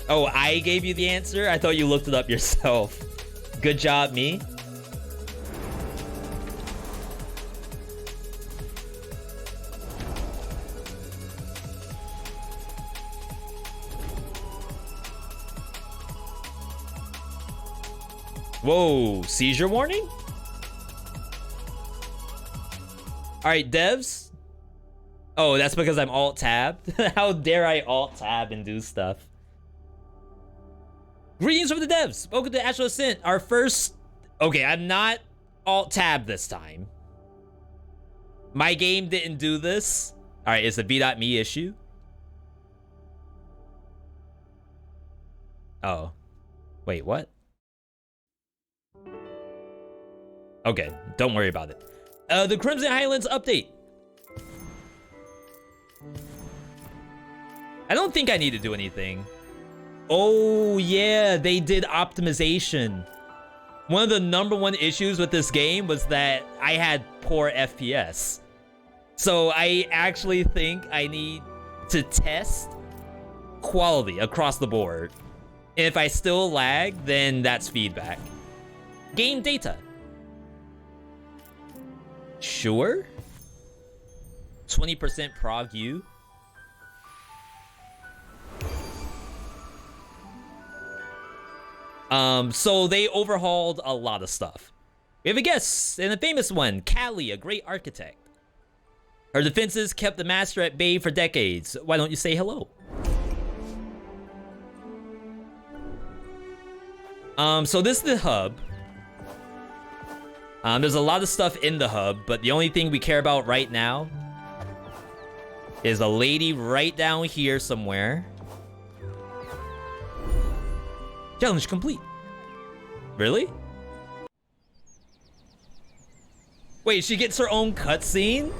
Oh, I gave you the answer? I thought you looked it up yourself. Good job, me. Whoa, seizure warning? All right, devs. Oh, that's because I'm alt-tabbed? How dare I alt-tab and do stuff? Greetings from the devs. Welcome to Astral Ascent, our first... Okay, I'm not alt-tab this time. My game didn't do this. All right, it's a V.me issue. Oh. Wait, what? Okay, don't worry about it. The Crimson Highlands update. I don't think I need to do anything. Oh, yeah, they did optimization. One of the #1 issues with this game was that I had poor FPS. So I actually think I need to test quality across the board. And if I still lag, then that's feedback. Game data. Sure. 20% prog U. So they overhauled a lot of stuff. We have a guest, and a famous one, Callie, a great architect. Her defenses kept the master at bay for decades. Why don't you say hello? So this is the hub. There's a lot of stuff in the hub, but the only thing we care about right now is a lady right down here somewhere. Challenge complete. Really? Wait, she gets her own cutscene?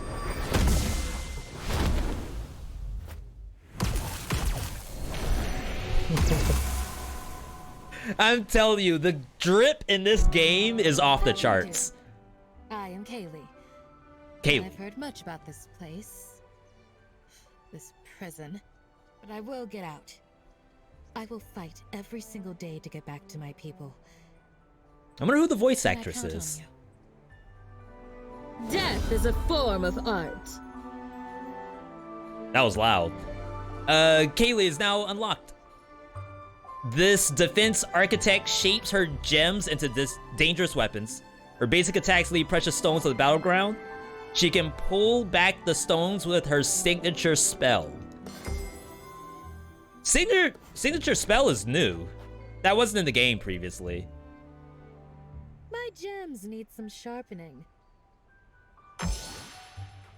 I'm telling you, the drip in this game is off the charts. I am Kaylee. Kaylee. I've heard much about this place. This prison. But I will get out. I will fight every single day to get back to my people. I wonder who the voice actress is. Death is a form of art. That was loud. Kaylee is now unlocked. This defense architect shapes her gems into dangerous weapons. Her basic attacks lead precious stones to the battleground. She can pull back the stones with her signature spell. Signature spell is new. That wasn't in the game previously. My gems need some sharpening.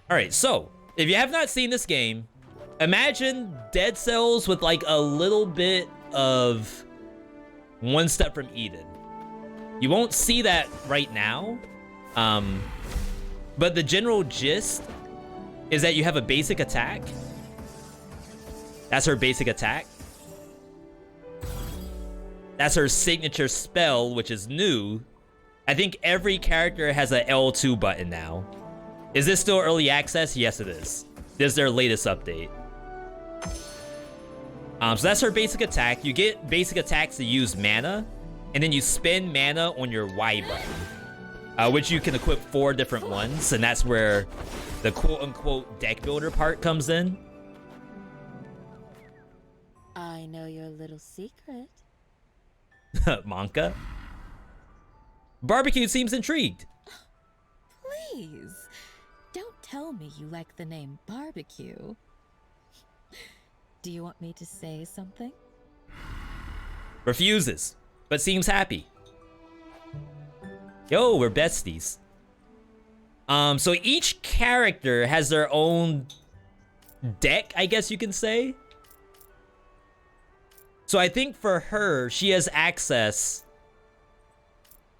Alright, so, if you have not seen this game, imagine Dead Cells with like a little bit of One Step from Eden. You won't see that right now, but the general gist is that you have a basic attack. That's her basic attack. That's her signature spell, which is new. I think every character has a L2 button now. Is this still early access? Yes, it is. This is their latest update. So that's her basic attack. You get basic attacks to use mana, and then you spend mana on your Y button, which you can equip 4 different ones, and that's where the quote-unquote deck builder part comes in. I know your little secret. Monka. Barbecue seems intrigued. Please, don't tell me you like the name barbecue. Do you want me to say something? Refuses, but seems happy. Yo, we're besties. So each character has their own deck, I guess you can say. So I think for her, she has access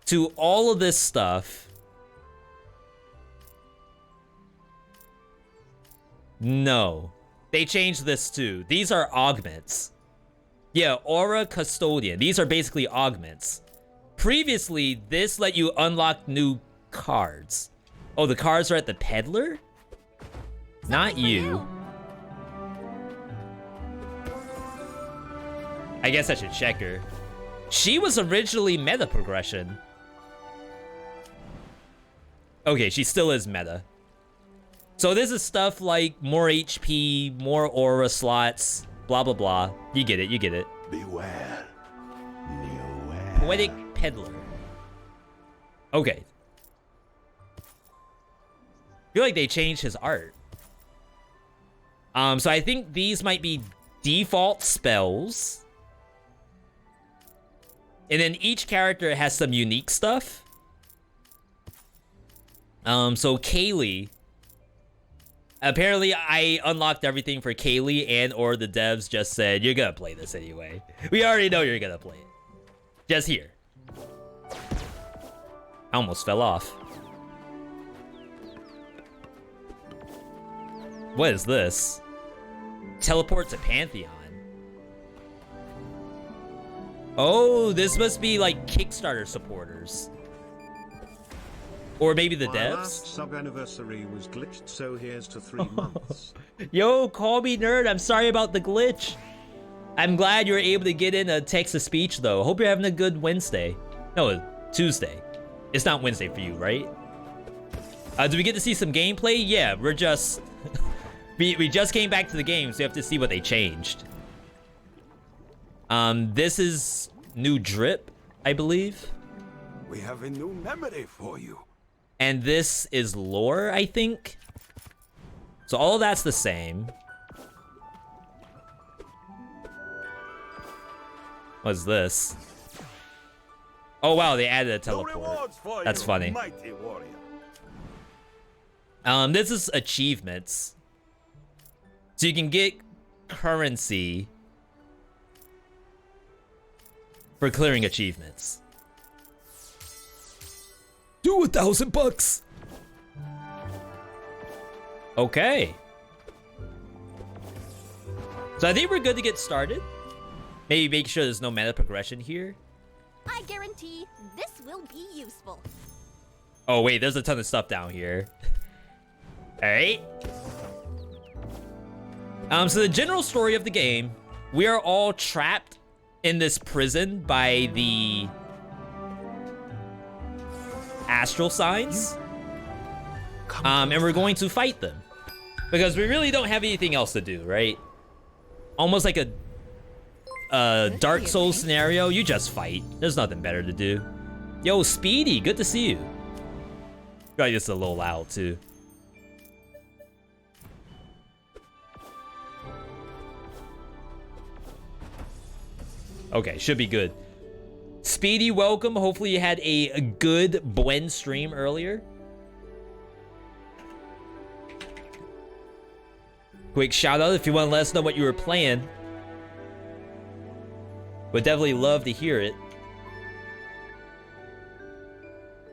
to all of this stuff. No. They changed this too. These are augments. Yeah, Aura Custodian. These are basically augments. Previously, this let you unlock new cards. Oh, the cards are at the peddler? Not you. I guess I should check her. She was originally meta progression. Okay, she still is meta. So this is stuff like more HP, more aura slots, blah, blah, blah. You get it, you get it. Beware. Beware. Poetic Peddler. Okay. I feel like they changed his art. So I think these might be default spells. And then each character has some unique stuff. So Kaylee. Apparently I unlocked everything for Kaylee, and or the devs just said, you're gonna play this anyway. We already know you're gonna play it. Just here. I almost fell off. What is this? Teleport to Pantheon. Oh, this must be like Kickstarter supporters. Or maybe the My devs? last sub-anniversary was glitched, so here's to 3 months. Yo, call me nerd. I'm sorry about the glitch. I'm glad you were able to get in a text-to-speech, though. Hope you're having a good Wednesday. No, Tuesday. It's not Wednesday for you, right? Do we get to see some gameplay? Yeah, we're just... we just came back to the game, so we have to see what they changed. This is new drip, I believe. We have a new memory for you. And this is lore, I think. So all of that's the same. What's this? Oh wow, they added a teleport. That's funny. Mighty warrior. This is achievements. So you can get currency for clearing achievements. Do $1,000. Okay. So I think we're good to get started. Maybe make sure there's no meta progression here. I guarantee this will be useful. Oh wait, there's a ton of stuff down here. Alright. So the general story of the game, we are all trapped in this prison by the Astral signs. And we're going to fight them. Because we really don't have anything else to do, right? Almost like a Dark Souls scenario, you just fight. There's nothing better to do. Yo, Speedy, good to see you. Probably just a little loud too. Okay, should be good. Speedy, welcome. Hopefully you had a good blend stream earlier. Quick shout out if you want to let us know what you were playing. Would definitely love to hear it.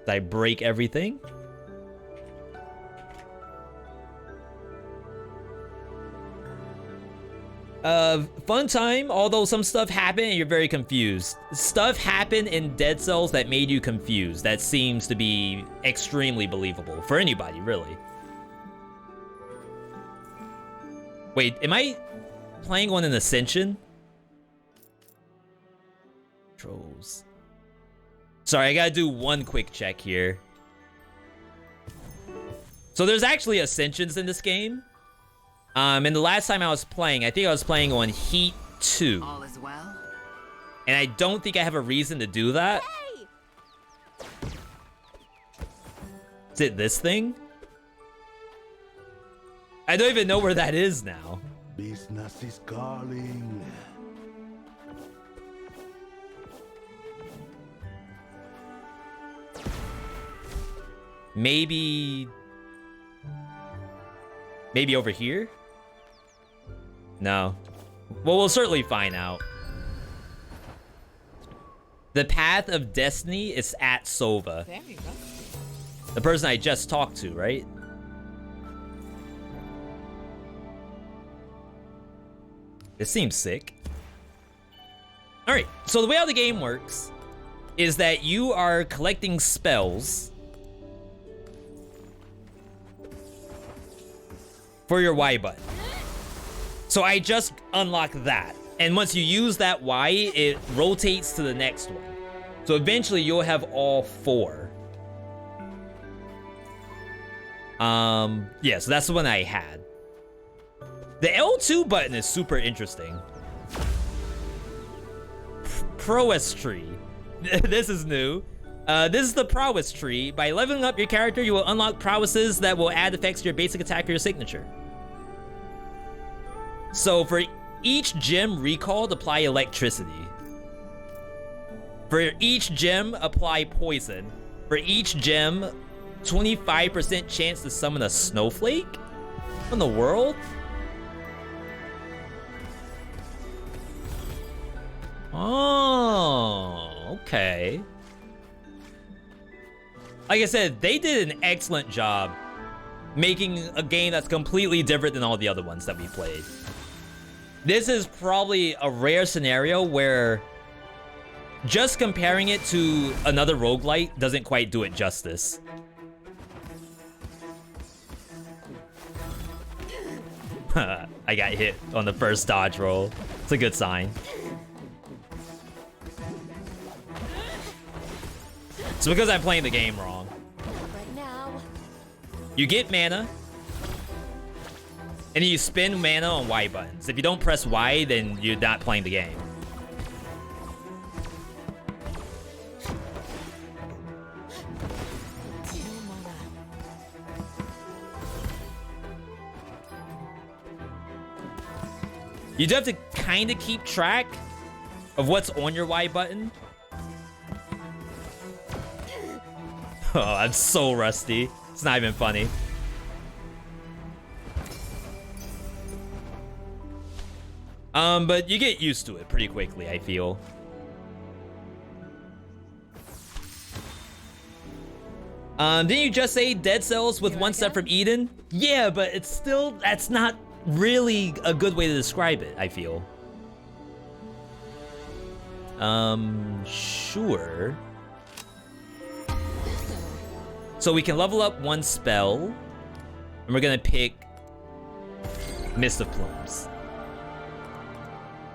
Did I break everything? Fun time, although some stuff happened and you're very confused. Stuff happened in Dead Cells that made you confused. That seems to be extremely believable for anybody, really. Wait, am I playing on an Ascension? Controls. Sorry, I gotta do one quick check here. So there's actually Ascensions in this game. And the last time I was playing, I think I was playing on Heat 2. All is well. And I don't think I have a reason to do that. Hey! Is it this thing? I don't even know where that is now. Business is calling. Maybe over here? No. Well, we'll certainly find out. The path of destiny is at Sova. Very rusty. The person I just talked to, right? This seems sick. Alright, so the way how the game works is that you are collecting spells for your Y button. So I just unlocked that. And once you use that Y, it rotates to the next one. So eventually you'll have all 4. Yeah, so that's the one I had. The L2 button is super interesting. Prowess tree. This is new. This is the prowess tree. By leveling up your character, you will unlock prowesses that will add effects to your basic attack or your signature. So for each gem recalled, apply electricity. For each gem, apply poison. For each gem, 25% chance to summon a snowflake? What in the world? Oh, okay. Like I said, they did an excellent job making a game that's completely different than all the other ones that we played. This is probably a rare scenario where just comparing it to another roguelite doesn't quite do it justice. I got hit on the first dodge roll. It's a good sign. It's because I'm playing the game wrong. Right now. You get mana, and you spend mana on Y buttons. If you don't press Y, then you're not playing the game. You do have to kind of keep track of what's on your Y button. Oh, I'm so rusty. It's not even funny. But you get used to it pretty quickly, I feel. Didn't you just say Dead Cells with one step from Eden? Yeah, but it's still, that's not really a good way to describe it, I feel. Sure. So we can level up one spell, and we're gonna pick Mist of Plumes.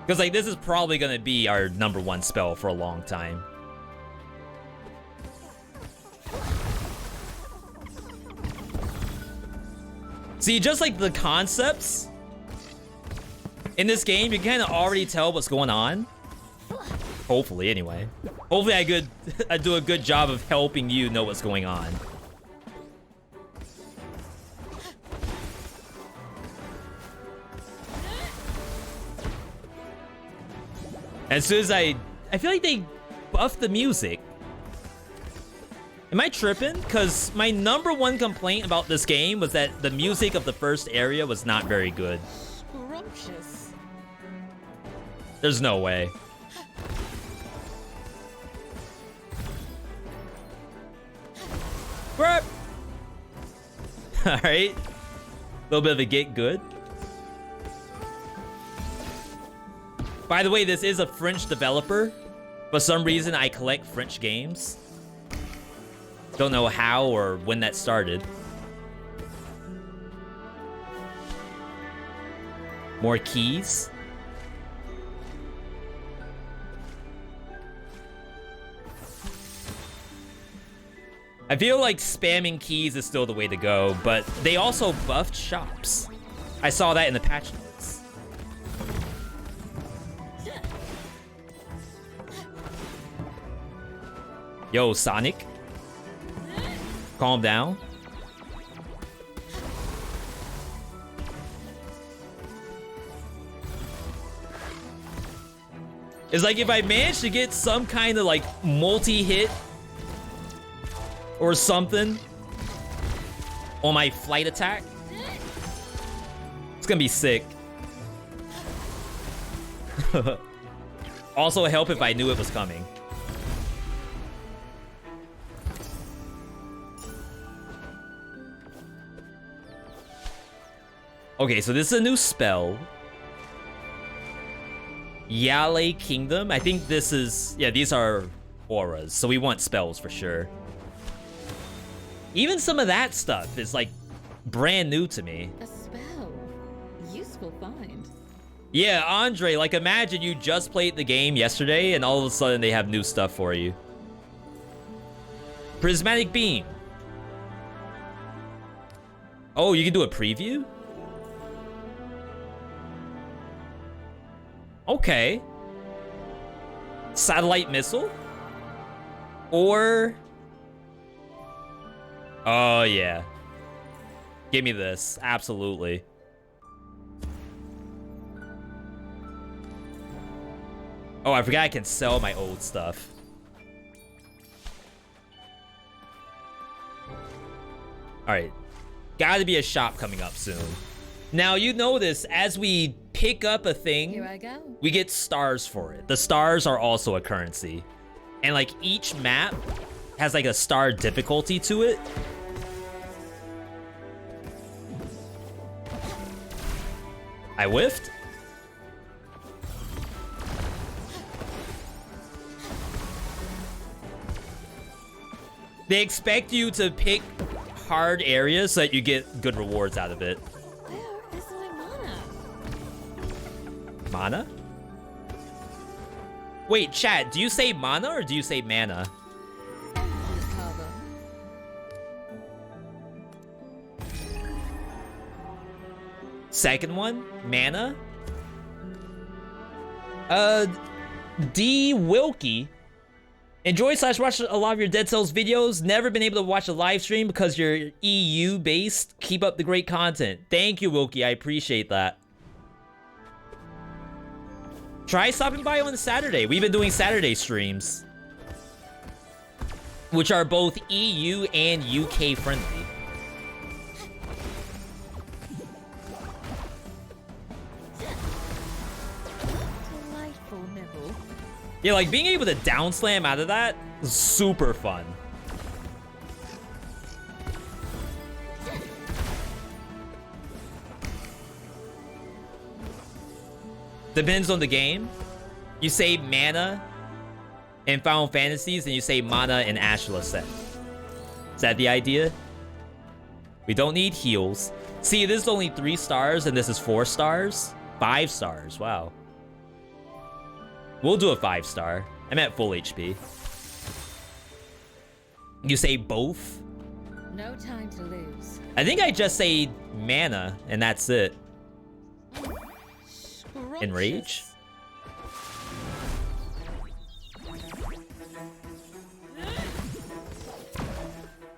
Because, like, this is probably gonna be our #1 spell for a long time. See, just like the concepts in this game, you can kind of already tell what's going on. Hopefully, anyway. Hopefully I do a good job of helping you know what's going on. As soon as I feel like they buffed the music. Am I tripping? Because my #1 complaint about this game was that the music of the first area was not very good. Scrumptious. There's no way. Alright. A little bit of a get good. By the way, this is a French developer. For some reason, I collect French games. Don't know how or when that started. More keys. I feel like spamming keys is still the way to go, but they also buffed shops. I saw that in the patch notes. Yo, Sonic. Calm down. It's like if I manage to get some kind of like multi-hit or something on my flight attack, it's gonna be sick. Also help if I knew it was coming. Okay, so this is a new spell. Yale Kingdom. I think this is... Yeah, these are auras, so we want spells for sure. Even some of that stuff is, like, brand new to me. A spell. Useful find. Yeah, Andre, like imagine you just played the game yesterday and all of a sudden they have new stuff for you. Prismatic Beam. Oh, you can do a preview? Okay. Satellite missile? Or... Oh, yeah. Give me this. Absolutely. Oh, I forgot I can sell my old stuff. Alright. Gotta be a shop coming up soon. Now, you notice as we pick up a thing, Here I go. we get stars for it. The stars are also a currency. And like each map has like a star difficulty to it. I whiffed. They expect you to pick hard areas so that you get good rewards out of it. Where is my mana? Mana? Wait, chat, do you say mana or do you say mana? Cargo. Second one? Mana? D. Wilkie. Enjoy/watch a lot of your Dead Cells videos. Never been able to watch a live stream because you're EU based. Keep up the great content. Thank you, Wilkie. I appreciate that. Try stopping by on Saturday. We've been doing Saturday streams, which are both EU and UK friendly. Delightful nibble. Yeah, like being able to down slam out of that is super fun. Depends on the game. You say mana in Final Fantasies and you say mana in Astral Ascent. Is that the idea? We don't need heals. See, this is only 3 stars and this is 4 stars. 5 stars, wow. We'll do a 5-star. I'm at full HP. You say both? No time to lose. I think I just say mana, and that's it. Enrage?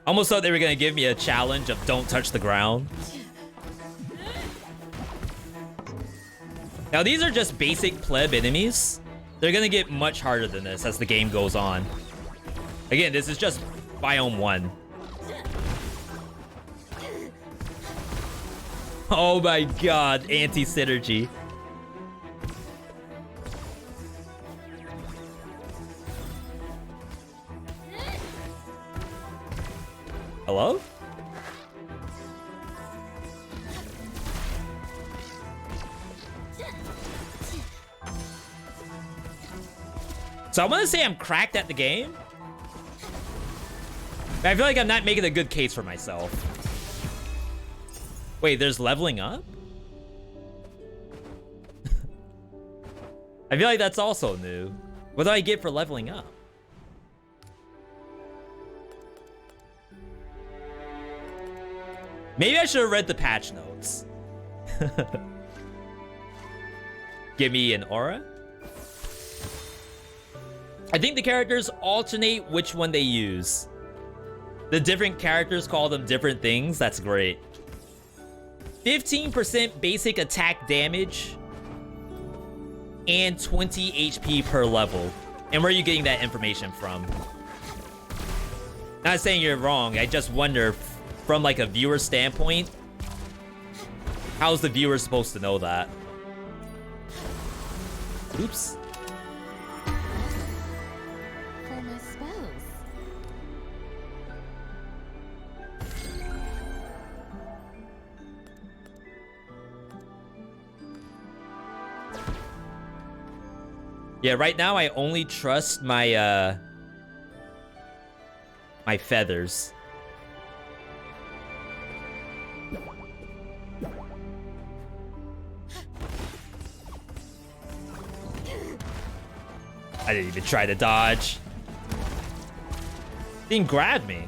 Almost thought they were gonna give me a challenge of don't touch the ground. Now these are just basic pleb enemies. They're gonna get much harder than this as the game goes on. Again, this is just biome 1. Oh my god, anti-synergy. Hello? So I want to say I'm cracked at the game, but I feel like I'm not making a good case for myself. Wait, there's leveling up? I feel like that's also new. What do I get for leveling up? Maybe I should have read the patch notes. Give me an aura. I think the characters alternate which one they use. The different characters call them different things. That's great. 15% basic attack damage and 20 HP per level. And where are you getting that information from? Not saying you're wrong. I just wonder from like a viewer standpoint, how's the viewer supposed to know that? Oops. For my spells. Yeah, right now I only trust my my feathers. I didn't even try to dodge. Didn't grab me.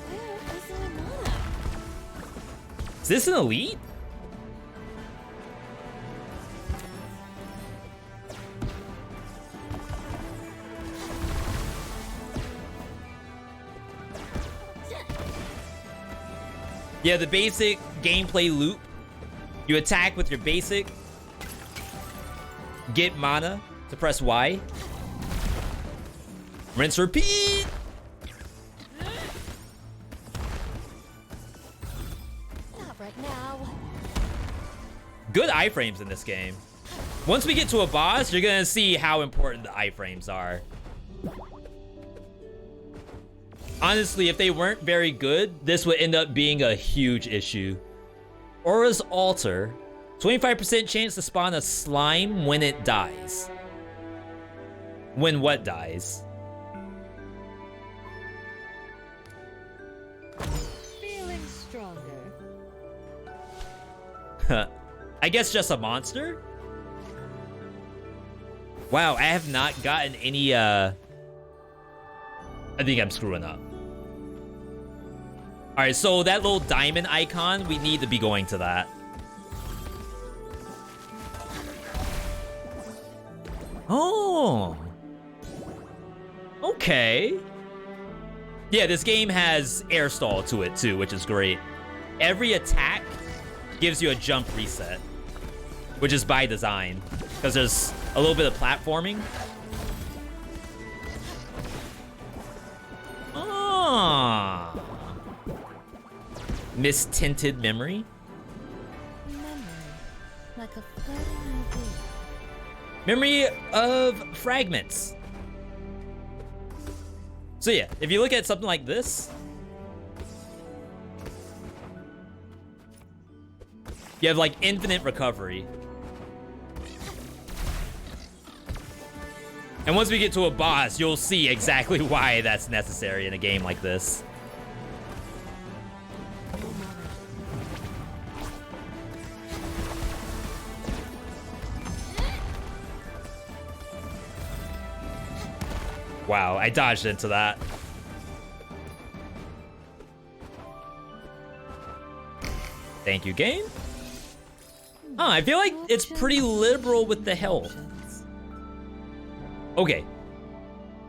Where is my mana? Is this an elite? Yeah, the basic gameplay loop. You attack with your basic. Get mana to press Y. Rinse, repeat. Not right now. Good iframes in this game. Once we get to a boss, you're gonna see how important the iframes are. Honestly, if they weren't very good, this would end up being a huge issue. Aura's Altar. 25% chance to spawn a slime when it dies. When what dies? Feeling stronger. I guess just a monster? Wow, I have not gotten any, I think I'm screwing up. Alright, so that little diamond icon, we need to be going to that. Oh. Okay. Yeah, this game has air stall to it too, which is great. Every attack gives you a jump reset, which is by design, because there's a little bit of platforming. Ah. Mistinted memory. Memory, like a floating idea. Memory of fragments. So yeah, if you look at something like this, you have like infinite recovery. And once we get to a boss, you'll see exactly why that's necessary in a game like this. Wow, I dodged into that. Thank you, game. Oh, I feel like it's pretty liberal with the health. Okay.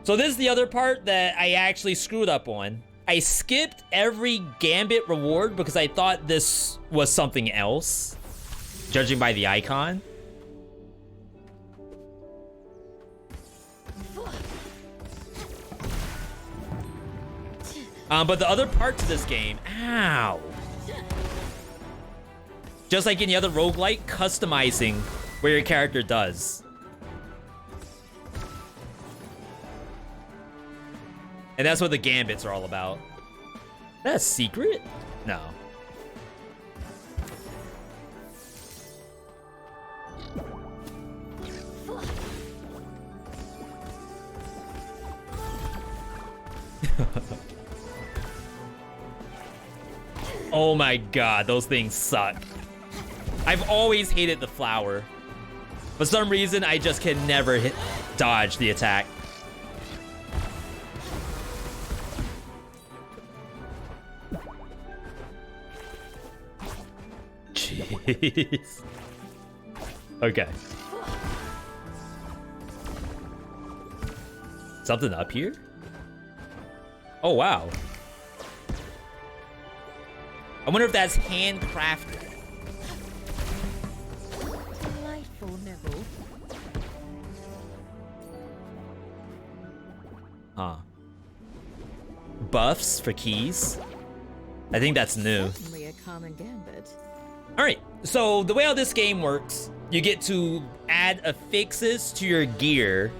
So this is the other part that I actually screwed up on. I skipped every Gambit reward because I thought this was something else, judging by the icon. But the other part to this game, ow. Just like any other roguelike, customizing where your character does. And that's what the gambits are all about. That's secret? No. Oh my god, those things suck. I've always hated the flower. For some reason, I just can never dodge the attack. Jeez. Okay. Something up here? Oh, wow. I wonder if that's handcrafted. Delightful nibble. Huh. Buffs for keys? I think that's new. Certainly a common gambit. Alright, so the way how this game works, you get to add affixes to your gear.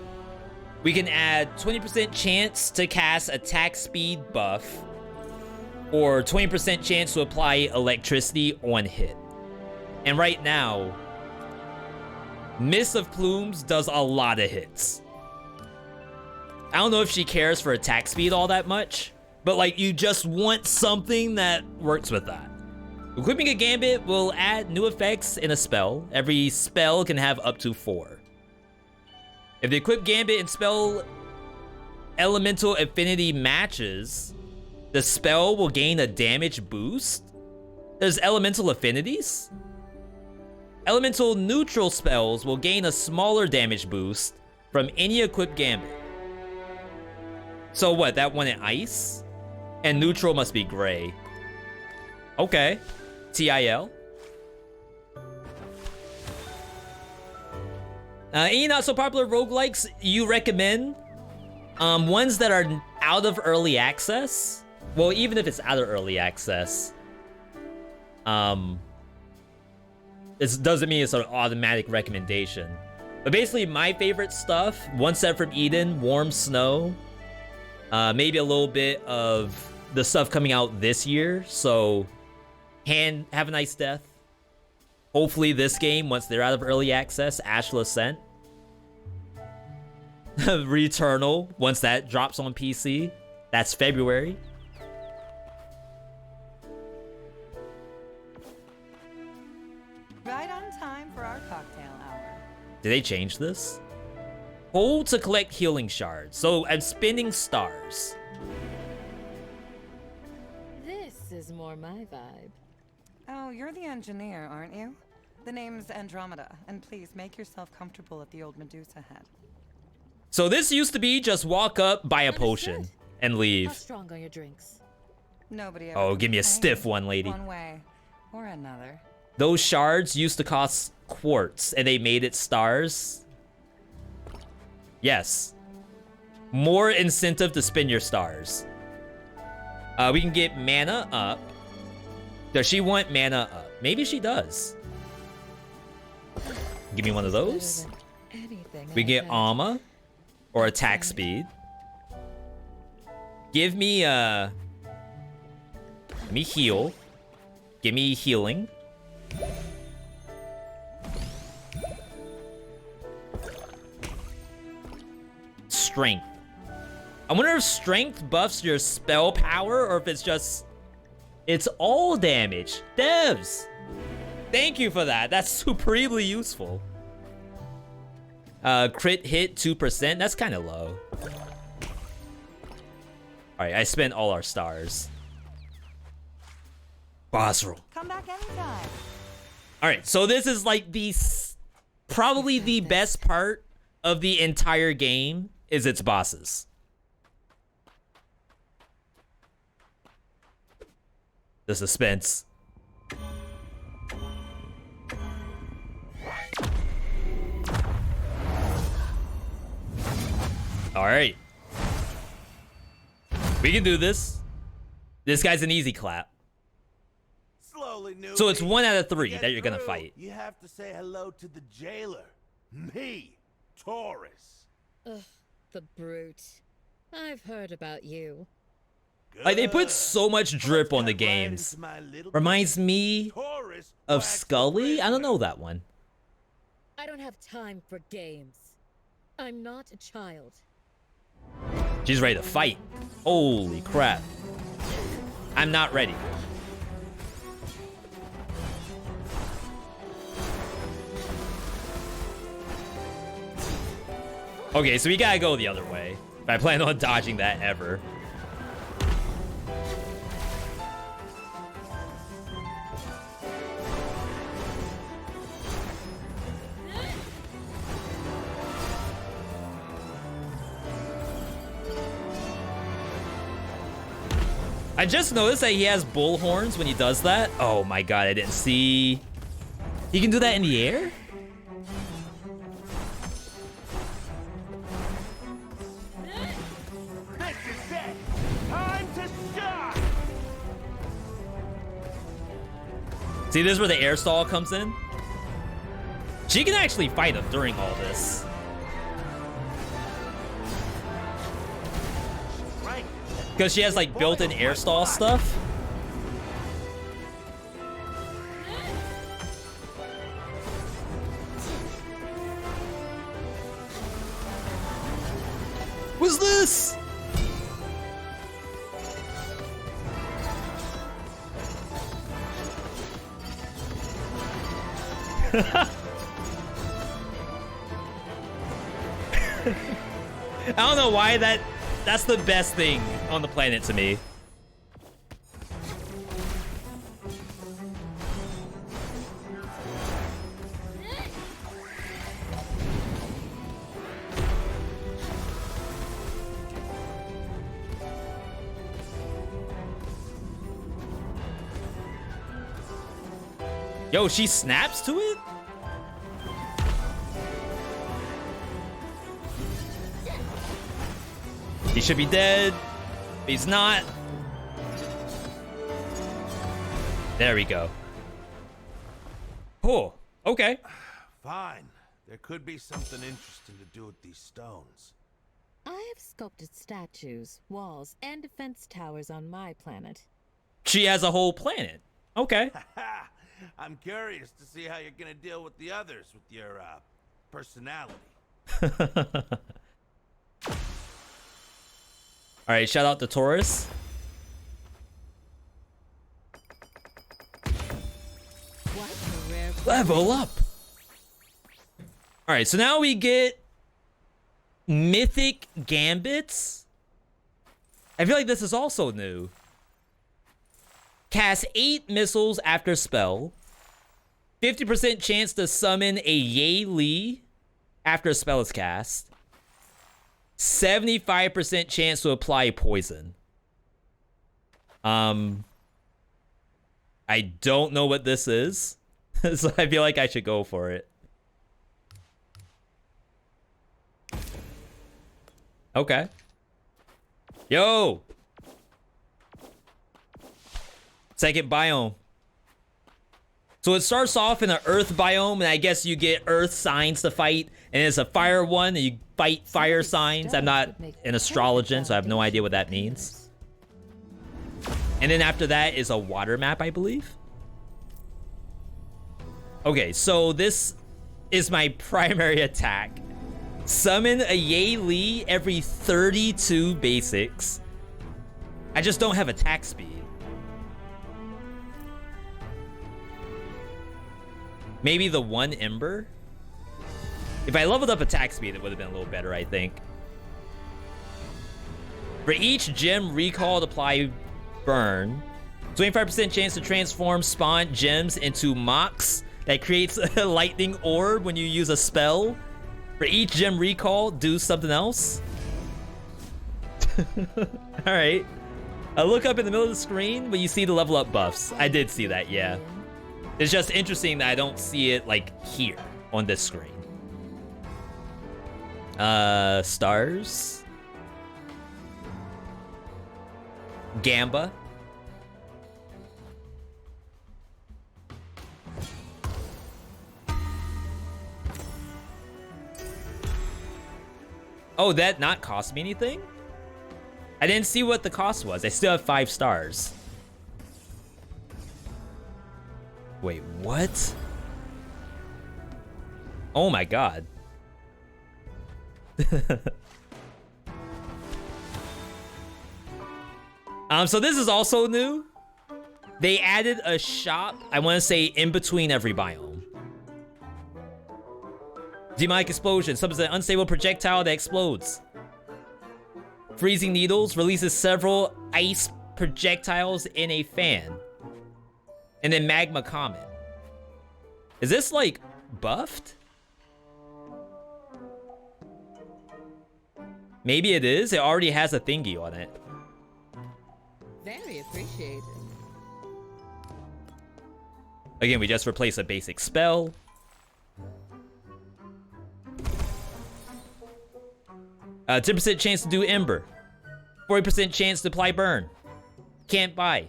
We can add 20% chance to cast attack speed buff, or 20% chance to apply electricity on hit. And right now, Miss of Plumes does a lot of hits. I don't know if she cares for attack speed all that much, but like you just want something that works with that. Equipping a gambit will add new effects in a spell. Every spell can have up to 4. If the equip gambit and spell elemental affinity matches, the spell will gain a damage boost. There's elemental affinities? Elemental neutral spells will gain a smaller damage boost from any equipped gambit. So what, that one in ice? And neutral must be gray. Okay. TIL. Any not so popular roguelikes you recommend? Ones that are out of early access? Well, even if it's out of early access, this doesn't mean it's an automatic recommendation. But basically, my favorite stuff: One Step from Eden, Warm Snow, maybe a little bit of the stuff coming out this year. So, Have a Nice Death. Hopefully, this game, once they're out of early access, Astral Ascent. Returnal, once that drops on PC. That's February. Right on time for our cocktail hour. Did they change this? Hold to collect healing shards. So I'm spinning stars. This is more my vibe. Oh, you're the engineer, aren't you? The name's Andromeda, and please make yourself comfortable at the old Medusa head. So this used to be just walk up, buy a potion, Understood. and How leave. strong are your drinks? Nobody ever Oh, give me a complains stiff one, lady. One way or another. Those shards used to cost quartz, and they made it stars. Yes. More incentive to spin your stars. We can get mana up. Does she want mana up? Maybe she does. Give me one of those. Anything We I've get had. armor or attack speed. Give me let me heal. Give me healing. Strength. I wonder if strength buffs your spell power or if it's just it's all damage. Devs, thank you for that. That's supremely useful. Crit hit 2%. That's kind of low. Alright, I spent all our stars. Boss roll. Come back anytime. Alright, so this is like probably the best part of the entire game is its bosses. The suspense. Alright. We can do this. This guy's an easy clap. Slowly, newbie. So it's 1 out of To 3 get that you're gonna through, fight. You have to say hello to the jailer. Me, Taurus. Ugh, the brute. I've heard about you. Like, they put Good. so much drip Let's on the get right games. into my little Reminds game. me Taurus of wax the Scully. I don't know prisoner. that one. I don't have time for games. I'm not a child. She's ready to fight. Holy crap. I'm not ready. Okay, so we gotta go the other way. I plan on dodging that ever. I just noticed that he has bull horns when he does that. Oh my god, I didn't see. He can do that in the air? This is it. Time to shine. See, this is where the air stall comes in. She can actually fight him during all this. Right. Because she has like built-in air stall stuff. What's this? I don't know why that's the best thing on the planet to me. Yo, she snaps to it? He should be dead. He's not. There we go. Oh, okay. Fine. There could be something interesting to do with these stones. I have sculpted statues, walls, and defense towers on my planet. She has a whole planet. Okay. I'm curious to see how you're gonna deal with the others with your, personality. Alright, shout out to Taurus. What a rare Level up! Alright, so now we get Mythic Gambits. I feel like this is also new. Cast 8 missiles after spell. 50% chance to summon a Li after a spell is cast. 75% chance to apply poison. I don't know what this is, so I feel like I should go for it. Okay. Yo! Second biome. So it starts off in an earth biome, and I guess you get earth signs to fight, and it's a fire one, and you fight fire signs. I'm not an astrologian, so I have no idea what that means. And then after that is a water map, I believe. Okay, so this is my primary attack. Summon a Li every 32 basics. I just don't have attack speed. Maybe the 1 Ember? If I leveled up attack speed, it would have been a little better, I think. For each gem recalled, apply burn. 25% chance to transform spawn gems into mocks that creates a lightning orb when you use a spell. For each gem recall, do something else. Alright. Look up in the middle of the screen when you see the level up buffs. I did see that, yeah. It's just interesting that I don't see it, like, here on this screen. Stars. Gamba. Oh, that not cost me anything? I didn't see what the cost was. I still have 5 stars. Wait, what? Oh my god. So this is also new. They added a shop, I want to say, in between every biome. Demonic explosion summons an unstable projectile that explodes. Freezing needles releases several ice projectiles in a fan. And then magma comet. Is this like buffed? Maybe it is. It already has a thingy on it. Very appreciated. Again, we just replace a basic spell. 10% chance to do Ember. 40% chance to apply Burn. Can't buy.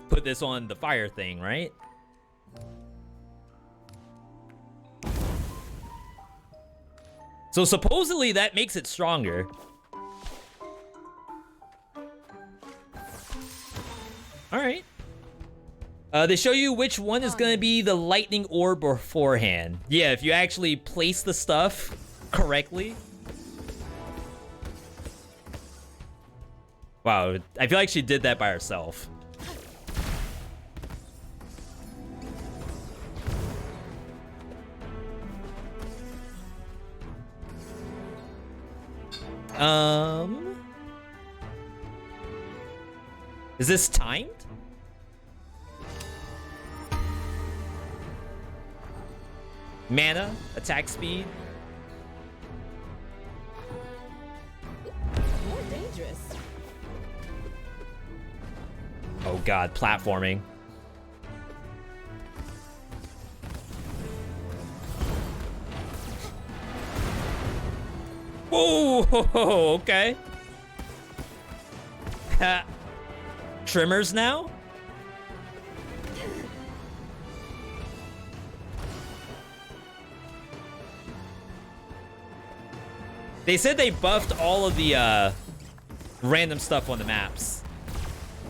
Put this on the fire thing, right? So supposedly that makes it stronger. All right. They show you which one is going to be the lightning orb beforehand. Yeah, if you actually place the stuff correctly. Wow, I feel like she did that by herself. Is this timed? Mana, attack speed. More dangerous. Oh god, platforming. Whoa, okay. Trimmers now? They said they buffed all of the random stuff on the maps.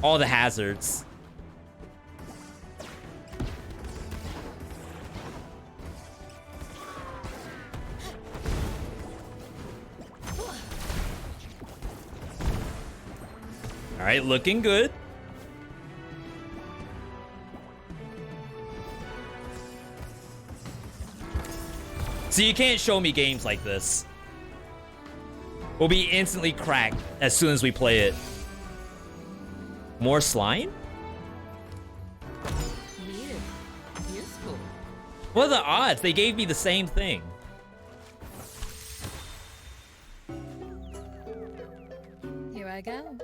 All the hazards. All right, looking good. So you can't show me games like this. We'll be instantly cracked as soon as we play it. More slime? Weird. Useful. What are the odds? They gave me the same thing. Here I go.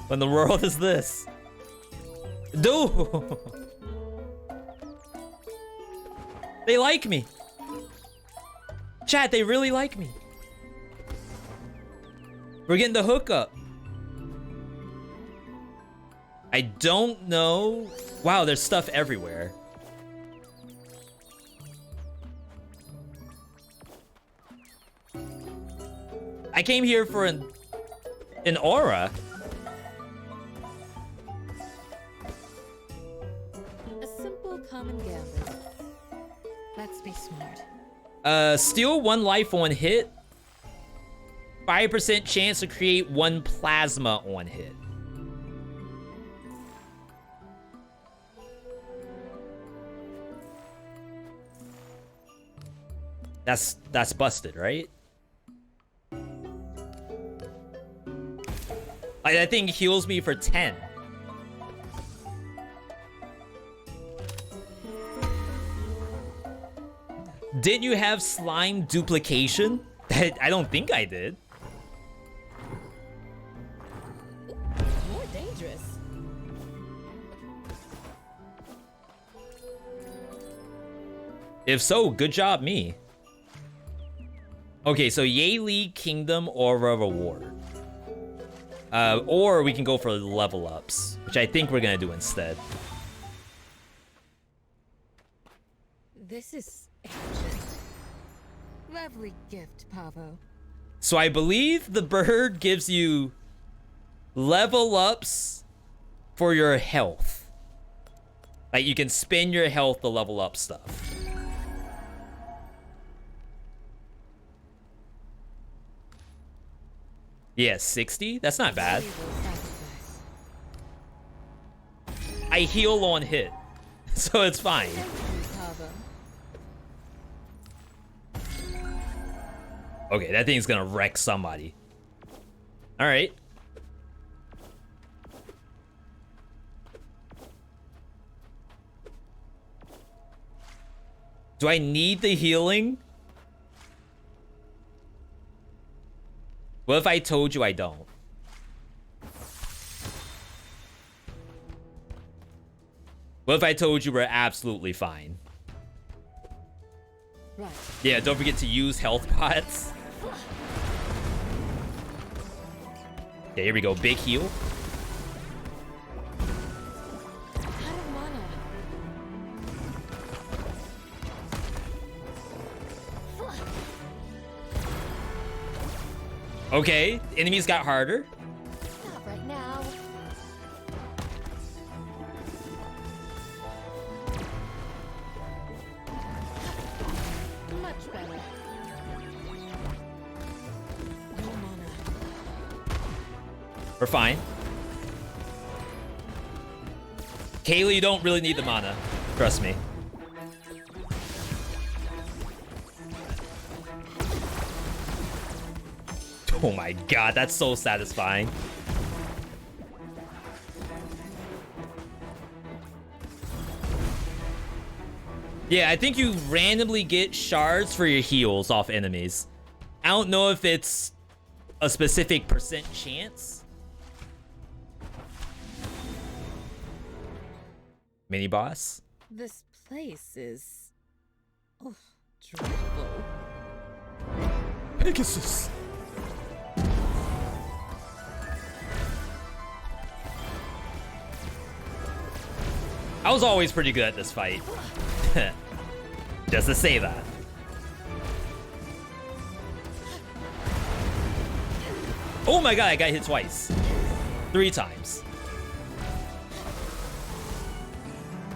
What in the world is this? Dude! They like me. Chat, they really like me. We're getting the hookup. I don't know. Wow, there's stuff everywhere. I came here for an aura. A simple common gambit. Let's be smart. Steal 1 life on hit. 5% chance to create 1 plasma on hit. That's busted, right? That thing heals me for 10. Didn't you have slime duplication? I don't think I did. More dangerous. If so, good job, me. Okay, so Yay Kingdom Aura Reward. Or we can go for level ups, which I think we're gonna do instead. This is ancient. Lovely gift, Pavo. So I believe the bird gives you level ups for your health. Like you can spend your health to level up stuff. Yeah, 60? That's not bad. I heal on hit, so it's fine. Pavo. Okay, that thing's gonna wreck somebody. All right. Do I need the healing? What if I told you I don't? What if I told you we're absolutely fine? Right. Yeah, don't forget to use health pots. Okay, here we go. Big heal. Out of mana. Okay, enemies got harder. Not right now. Much better. No mana. We're fine. Kaylee, you don't really need the mana. Trust me. Oh my god, that's so satisfying. Yeah, I think you randomly get shards for your heals off enemies. I don't know if it's a specific percent chance. Mini boss. This place is... oh, dreadful. Pegasus. I was always pretty good at this fight. Just to say that. Oh my god, I got hit twice. 3 times.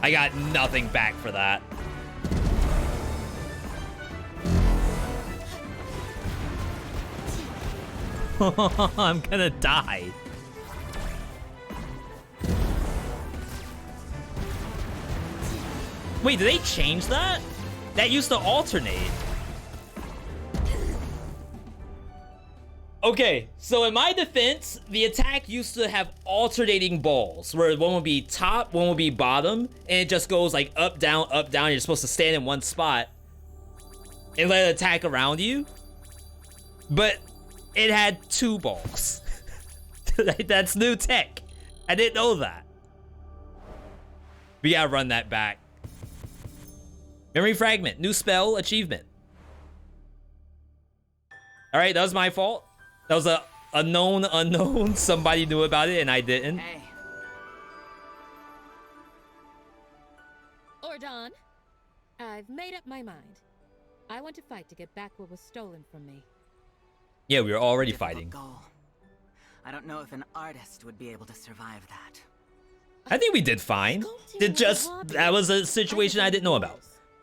I got nothing back for that. I'm gonna die. Wait, did they change that? That used to alternate. Okay, so in my defense, the attack used to have alternating balls, where one would be top, one would be bottom, and it just goes like up, down, up, down. You're supposed to stand in one spot and let it attack around you. But it had 2 balls. That's new tech. I didn't know that. We gotta run that back. Memory fragment, new spell, achievement. All right, that was my fault. That was a known unknown. Somebody knew about it and I didn't. Hey. Ordon, I've made up my mind. I want to fight to get back what was stolen from me. Yeah, we were already Difficult fighting. goal. I don't know if an artist would be able to survive that. I think we did fine. That was a situation I didn't know about.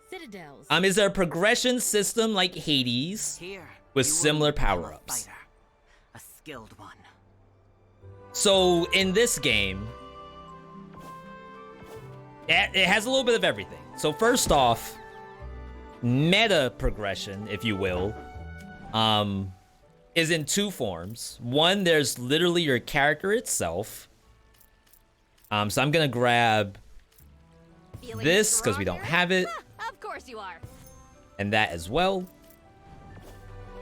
Citadels. Is there a progression system like Hades Here, with you will similar become a power-ups? fighter, a skilled one. So in this game, it has a little bit of everything. So first off, meta progression, if you will, is in 2 forms. One, there's literally your character itself. So I'm gonna grab Feeling this because we don't stronger? have it, Of course you are. and that as well.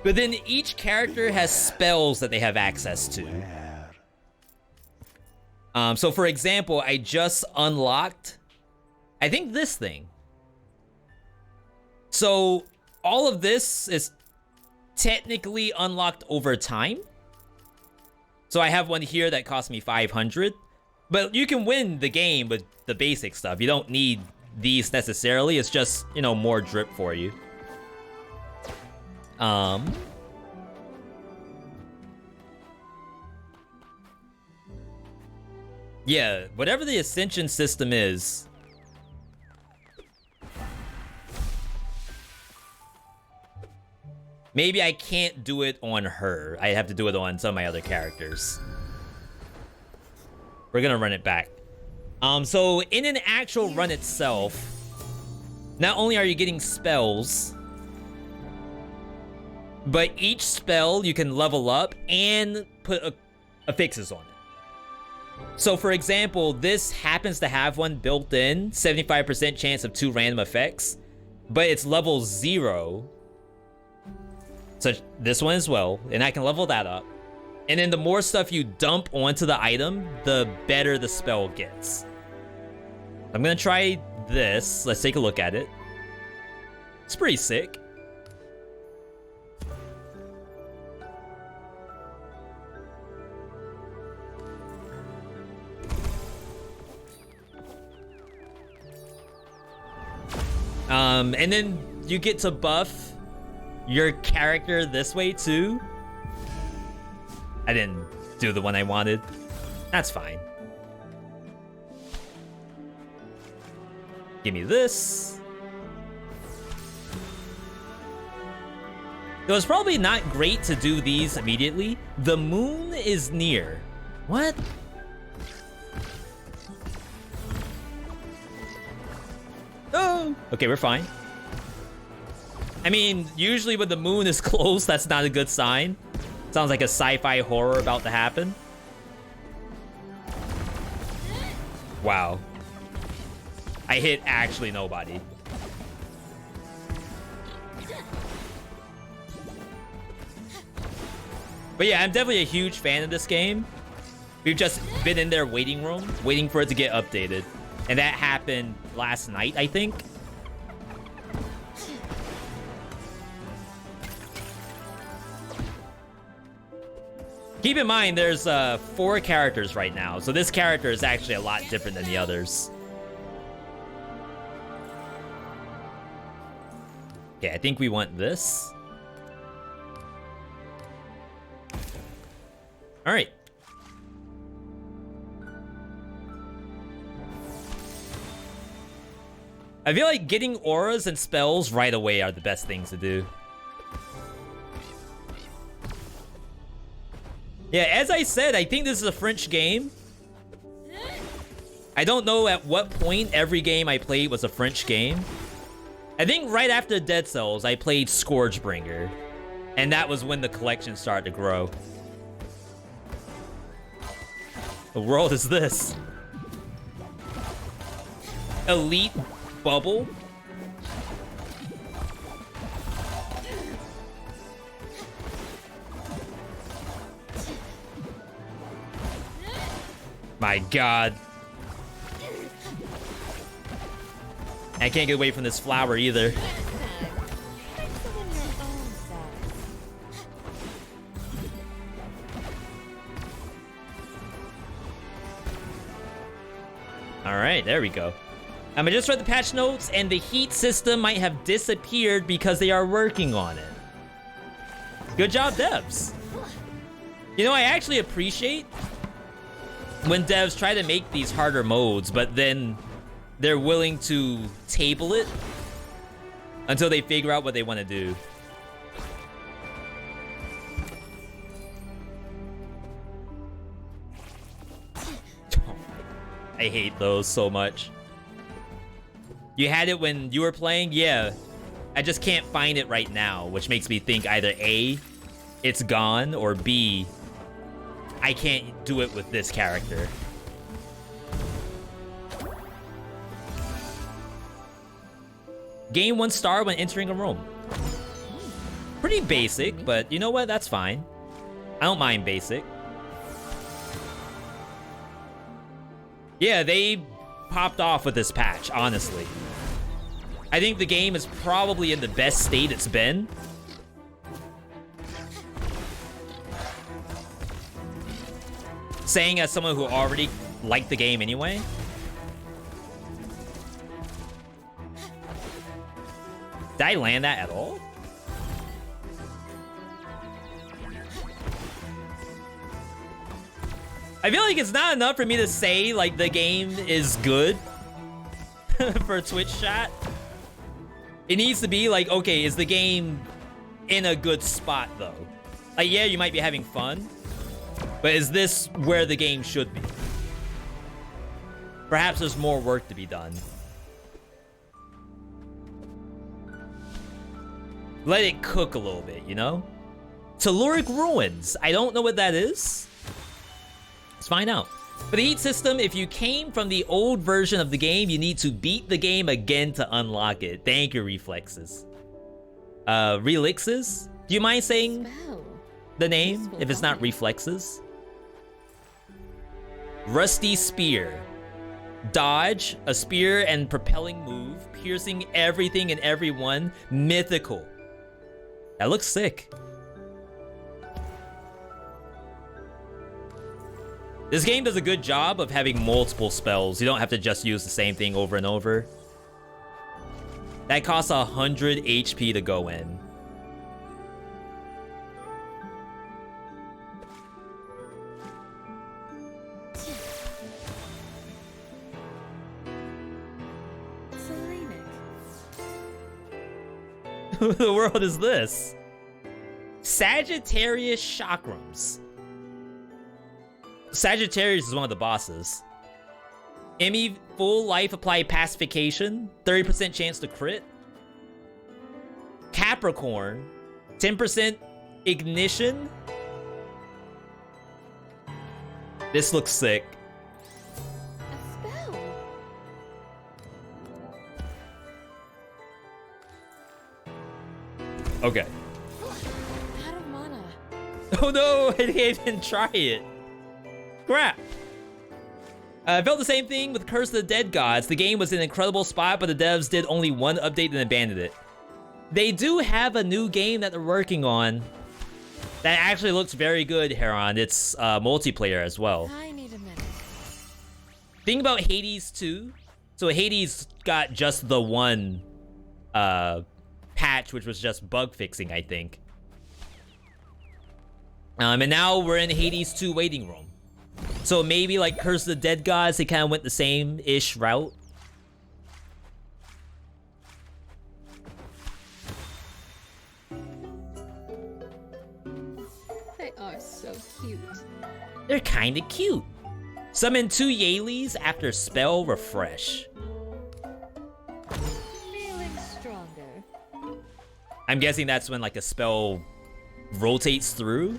But then each character has spells that they have access to. So for example, I just unlocked, I think this thing. So all of this is technically unlocked over time. So I have one here that cost me 500, but you can win the game with the basic stuff. You don't need these necessarily. It's just, you know, more drip for you. Yeah, whatever the Ascension system is. Maybe I can't do it on her. I have to do it on some of my other characters. We're gonna run it back. So in an actual run itself, not only are you getting spells, but each spell you can level up and put affixes on it. So for example, this happens to have one built in, 75% chance of 2 random effects, but it's level 0. So this one as well, and I can level that up. And then the more stuff you dump onto the item, the better the spell gets. I'm gonna try this. Let's take a look at it. It's pretty sick. And then you get to buff your character this way too. I didn't do the one I wanted. That's fine. Give me this. It was probably not great to do these immediately. The moon is near. What? Oh, okay, we're fine. I mean, usually when the moon is close, that's not a good sign. Sounds like a sci-fi horror about to happen. Wow. I hit actually nobody. But yeah, I'm definitely a huge fan of this game. We've just been in their waiting room, waiting for it to get updated. And that happened last night, I think. Keep in mind, there's 4 characters right now, so this character is actually a lot different than the others. Okay, I think we want this. All right. I feel like getting auras and spells right away are the best things to do. Yeah, as I said, I think this is a French game. I don't know at what point every game I played was a French game. I think right after Dead Cells, I played Scourgebringer. And that was when the collection started to grow. The world is this? Elite Bubble? My God. I can't get away from this flower either. All right, there we go. I just read the patch notes, and the heat system might have disappeared because they are working on it. Good job, devs. You know, I actually appreciate when devs try to make these harder modes, but then they're willing to table it until they figure out what they want to do. I hate those so much. You had it when you were playing? Yeah. I just can't find it right now, which makes me think either A, it's gone, or B, I can't do it with this character. Gain 1 star when entering a room. Pretty basic, but you know what? That's fine. I don't mind basic. Yeah, they popped off with this patch, honestly. I think the game is probably in the best state it's been. Saying as someone who already liked the game anyway. Did I land that at all? I feel like it's not enough for me to say, like, the game is good for Twitch chat. It needs to be like, okay, is the game in a good spot, though? Like, yeah, you might be having fun, but is this where the game should be? Perhaps there's more work to be done. Let it cook a little bit, you know? Telluric Ruins. I don't know what that is. Let's find out. For the heat system, if you came from the old version of the game, you need to beat the game again to unlock it. Thank you, Reflexes. Relixes? Do you mind saying the name if it's not Reflexes? Rusty Spear. Dodge, a spear and propelling move, piercing everything and everyone. Mythical. That looks sick. This game does a good job of having multiple spells. You don't have to just use the same thing over and over. That costs 100 HP to go in. Who the world is this? Sagittarius Chakrams. Sagittarius is one of the bosses. Emmy full life apply pacification. 30% chance to crit. Capricorn. 10% ignition. This looks sick. A spell. Okay. Out of mana. Oh no, I didn't even try it. Crap. I felt the same thing with Curse of the Dead Gods. The game was in an incredible spot, but the devs did only one update and abandoned it. They do have a new game that they're working on that actually looks very good, Heron. It's multiplayer as well. I need a minute. Think about Hades 2. So Hades got just the one patch, which was just bug fixing, I think. And now we're in Hades 2 waiting room. So maybe like Curse of the Dead Gods, they kind of went the same-ish route. They are so cute. They're kind of cute. Summon 2 Yaleys after spell refresh. Feeling stronger. I'm guessing that's when like a spell rotates through.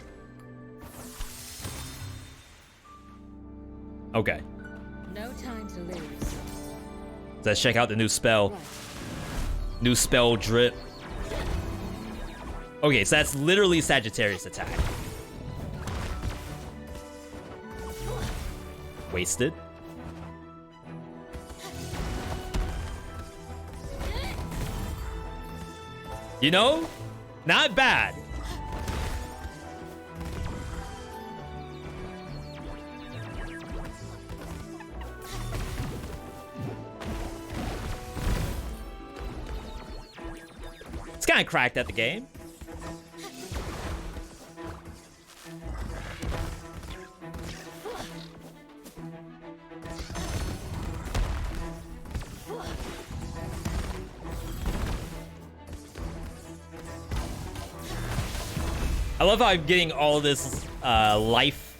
Okay. No time to lose. Let's check out the new spell. Right. New spell drip. Okay, so that's literally Sagittarius attack. Wasted. You know, not bad. It's kind of cracked at the game. I love how I'm getting all this life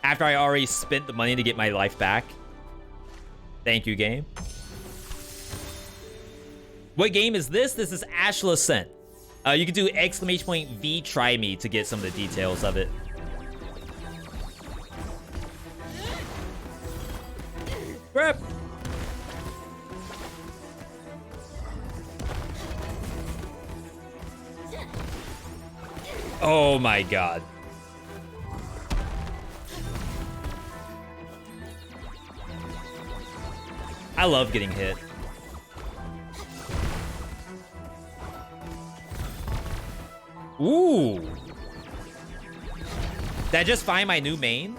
after I already spent the money to get my life back. Thank you, game. What game is this? This is Astral Ascent. You can do !V try me to get some of the details of it. Crap. Oh my god. I love getting hit. Ooh. Did I just find my new main?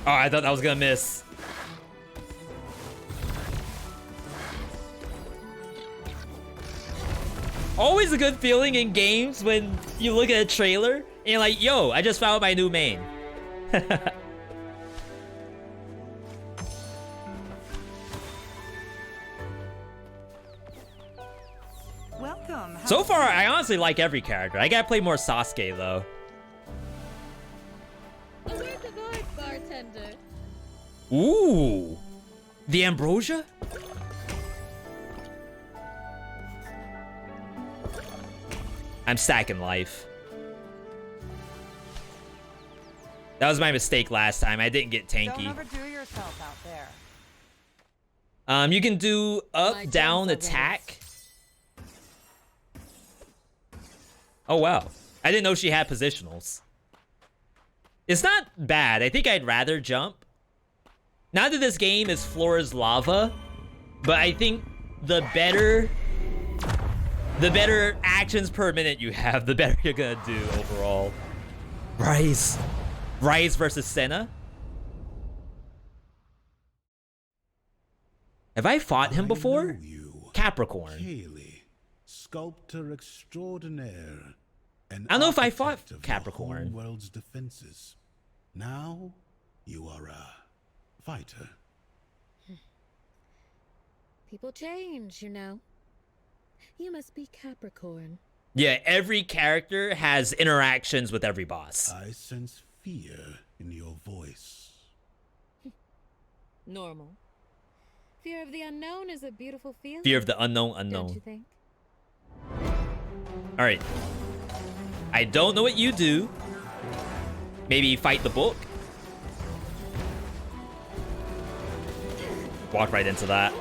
Oh, I thought that was gonna miss. Always a good feeling in games when you look at a trailer and you're like, yo, I just found my new main. Welcome. So far, I honestly like every character. I gotta play more Sasuke, though. Where's the vibe, bartender? Ooh. The Ambrosia? I'm stacking life. That was my mistake last time. I didn't get tanky. Don't overdo yourself out there. You can do up, My down, jumps are attack. Oh, wow. I didn't know she had positionals. It's not bad. I think I'd rather jump. Not that this game is floor is lava, but I think the better actions per minute you have, the better you're gonna do overall. Rise versus Senna. Have I fought him before? I know you. Capricorn. Kaylee, sculptor extraordinaire. An I don't know if I fought architect of the Capricorn. whole world's defenses. Now you are a fighter. People change, you know. You must be Capricorn. Yeah, every character has interactions with every boss. I sense fear in your voice. Normal. Fear of the unknown is a beautiful feeling. Fear of the unknown Don't unknown. you think? All right. I don't know what you do. Maybe fight the book. Walk right into that.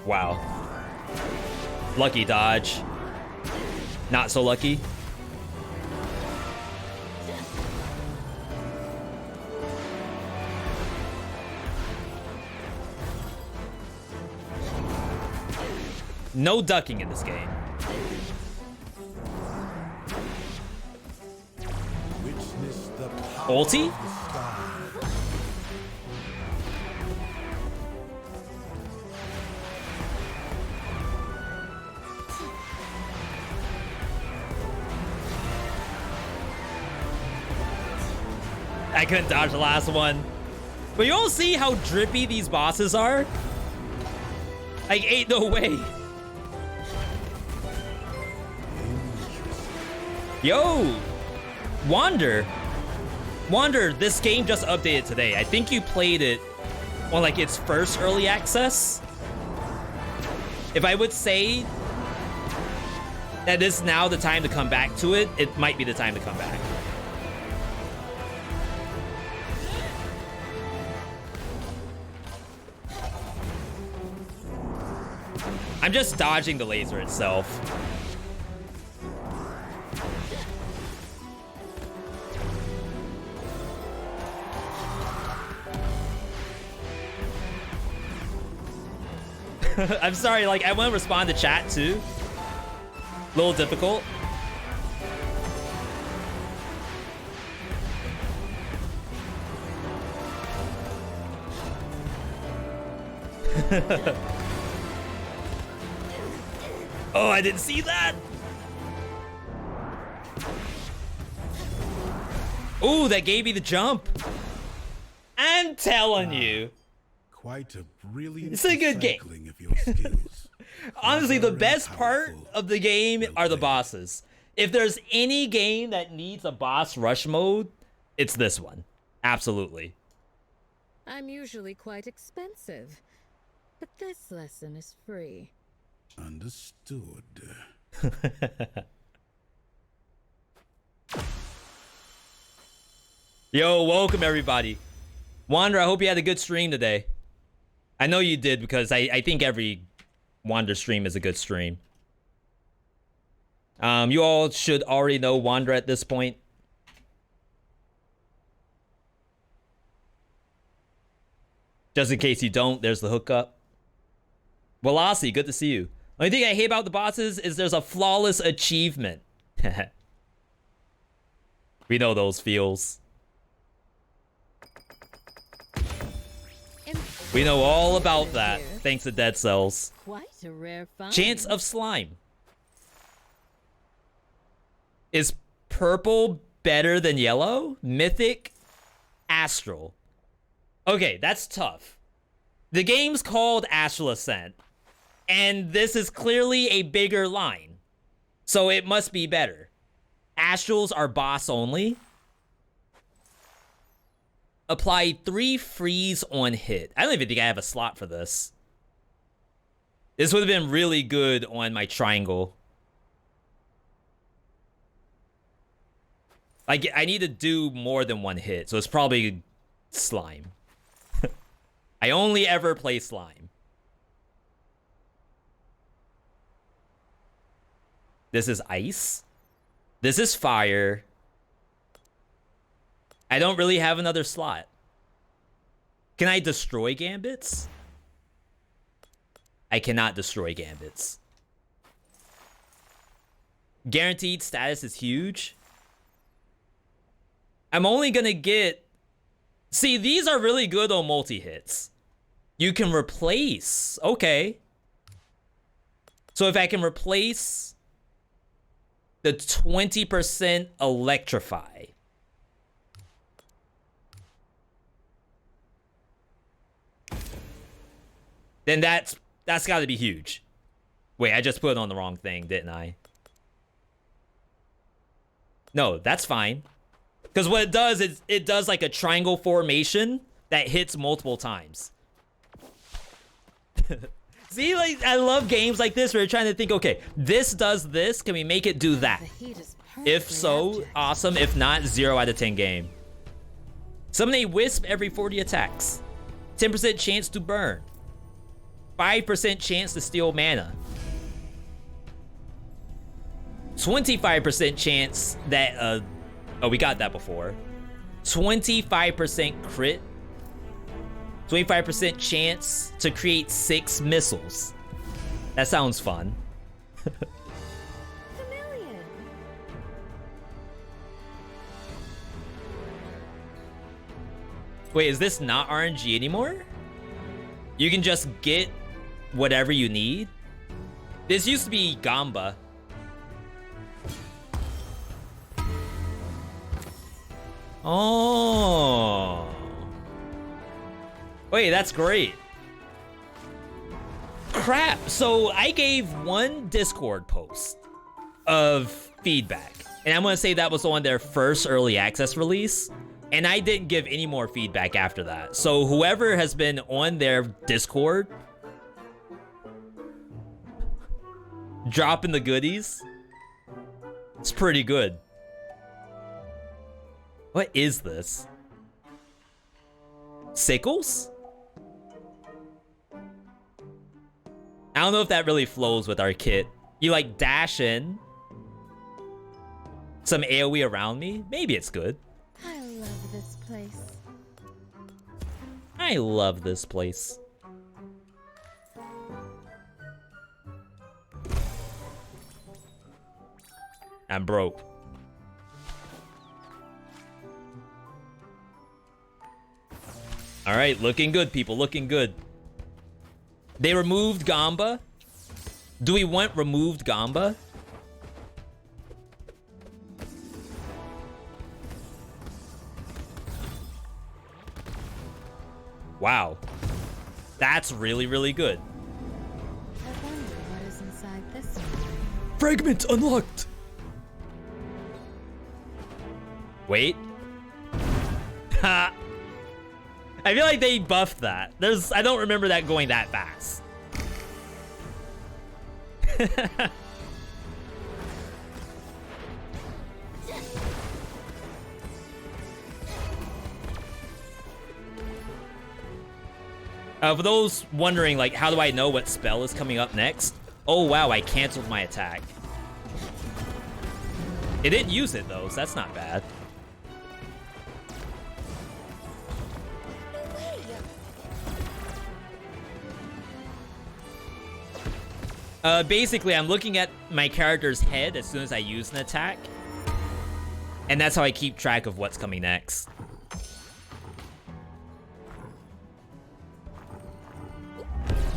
Wow. Lucky dodge. Not so lucky. No ducking in this game. Witness the power Ulti? of the sky. I couldn't dodge the last one. But you all see how drippy these bosses are? Like, ain't no way. Yo, Wander, this game just updated today. I think you played it on like its first early access. If I would say that is now the time to come back to it, it might be the time to come back. I'm just dodging the laser itself. I'm sorry, like, I want to respond to chat too. A little difficult. Oh, I didn't see that. Ooh, that gave me the jump. I'm telling you. Quite a brilliant It's a good game. recycling of your skills. Honestly, the Clever and best part powerful. of the game Well are the played. bosses. If there's any game that needs a boss rush mode, it's this one. Absolutely. I'm usually quite expensive, but this lesson is free. Understood. Yo, welcome everybody. Wander, I hope you had a good stream today. I know you did because I think every Wander stream is a good stream. You all should already know Wander at this point. Just in case you don't, there's the hookup. Velocity, good to see you. Only thing I hate about the bosses is there's a flawless achievement. We know those feels. We know all about that, thanks to Dead Cells. Quite a rare find. Chance of slime. Is purple better than yellow? Mythic? Astral. Okay, that's tough. The game's called Astral Ascent, and this is clearly a bigger line, so it must be better. Astrals are boss only. Apply 3 freeze on hit. I don't even think I have a slot for this. This would have been really good on my triangle. Like, I need to do more than 1 hit, so it's probably slime. I only ever play slime. This is ice. This is fire. I don't really have another slot. Can I destroy gambits? I cannot destroy gambits. Guaranteed status is huge. I'm only gonna get... See, these are really good on multi-hits. You can replace... Okay. So if I can replace the 20% electrify... then that's gotta be huge. Wait, I just put it on the wrong thing, didn't I? No, that's fine. Because what it does is it does like a triangle formation that hits multiple times. See, like, I love games like this where you're trying to think, okay, this does this. Can we make it do that? If so, awesome. If not, 0 out of 10 game. Summon a wisp every 40 attacks. 10% chance to burn. 5% chance to steal mana. 25% chance that, oh, we got that before. 25% crit. 25% chance to create 6 missiles. That sounds fun. Chameleon. Wait, is this not RNG anymore? You can just get whatever you need? This used to be Gamba. Oh. Wait, that's great. Crap. So I gave one Discord post of feedback. And I'm going to say that was on their first early access release. And I didn't give any more feedback after that. So whoever has been on their Discord dropping the goodies, it's pretty good. What is this? Sickles? I don't know if that really flows with our kit. You like dash in some AoE around me? Maybe it's good. I love this place. I love this place. I'm broke. All right, looking good, people, looking good. They removed Gamba. Do we want removed Gamba? Wow. That's really, really good. I wonder what is inside this one. Fragment unlocked. Wait. Ha. I feel like they buffed that. I don't remember that going that fast. For those wondering, like, how do I know what spell is coming up next? Oh, wow, I canceled my attack. It didn't use it, though, so that's not bad. Basically, I'm looking at my character's head as soon as I use an attack. And that's how I keep track of what's coming next.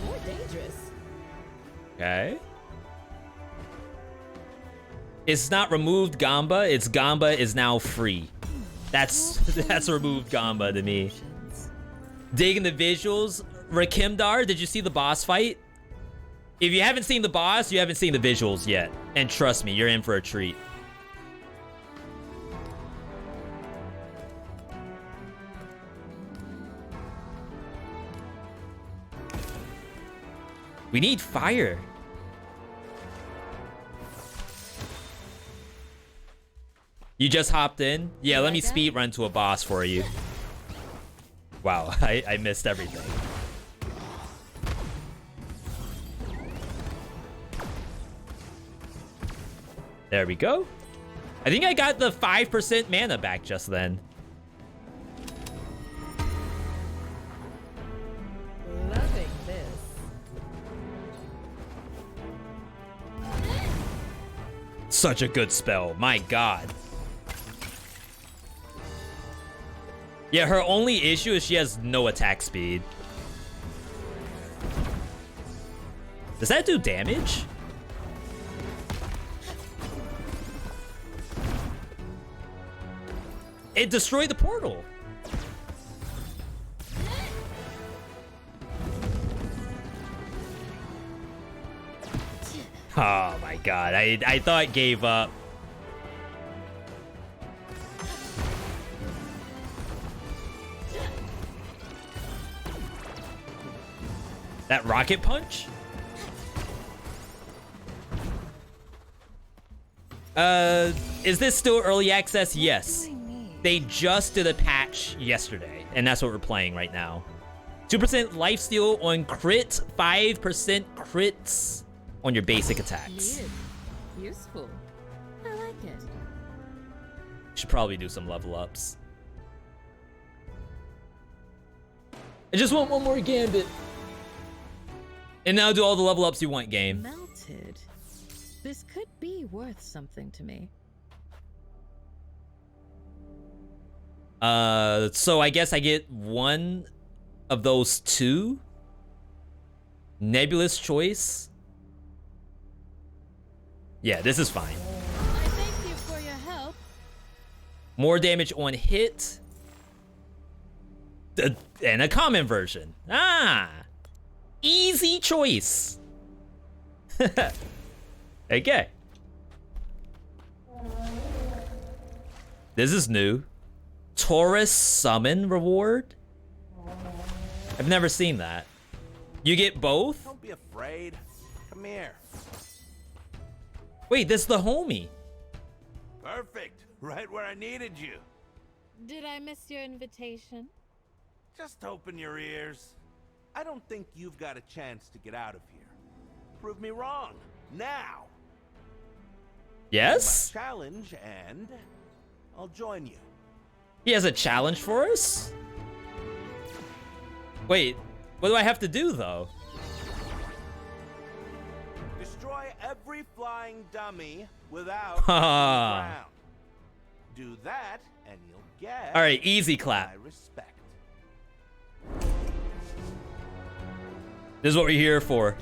More dangerous. Okay. It's not removed Gamba, it's Gamba is now free. That's removed Gamba to me. Digging the visuals. Rakimdar, did you see the boss fight? If you haven't seen the boss, you haven't seen the visuals yet. And trust me, you're in for a treat. We need fire. You just hopped in? Yeah, let me speed run to a boss for you. Wow, I missed everything. There we go. I think I got the 5% mana back just then. Loving this. Such a good spell, my god. Yeah, her only issue is she has no attack speed. Does that do damage? It destroyed the portal. Oh my god, I thought it gave up. That rocket punch? Is this still early access? Yes. They just did a patch yesterday, and that's what we're playing right now. 2% lifesteal on crit, 5% crits on your basic attacks. Useful. I like it. Should probably do some level ups. I just want one more gambit. And now do all the level ups you want, game. Melted. This could be worth something to me. So I guess I get one of those two. Nebulous choice. Yeah, this is fine. I thank you for your help. More damage on hit. And a common version. Ah! Easy choice. Okay. This is new. Taurus summon reward? I've never seen that. You get both? Don't be afraid. Come here. Wait, this is the homie. Perfect. Right where I needed you. Did I miss your invitation? Just open your ears. I don't think you've got a chance to get out of here. Prove me wrong. Now. Yes? My challenge, and I'll join you. He has a challenge for us? Wait, what do I have to do, though? Destroy every flying dummy without ground. Do that, and you'll get... All right, easy clap. My respect. This is what we're here for.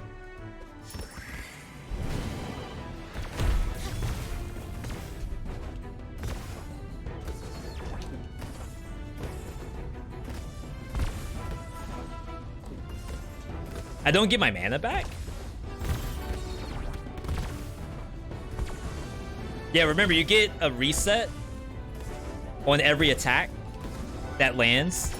I don't get my mana back? Yeah, remember, you get a reset on every attack that lands.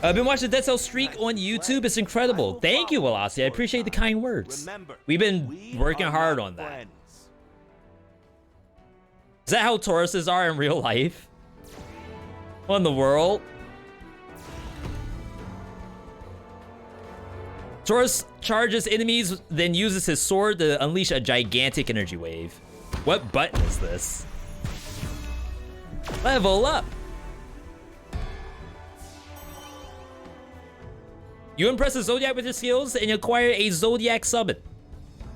I've been watching Dead Cell Streak on YouTube. It's incredible. Thank you, Welossi. I appreciate the kind words. We've been working hard on that. Is that how Tauruses are in real life? On the world? Taurus charges enemies, then uses his sword to unleash a gigantic energy wave. What button is this? Level up! You impress the Zodiac with your skills and you acquire a Zodiac summon.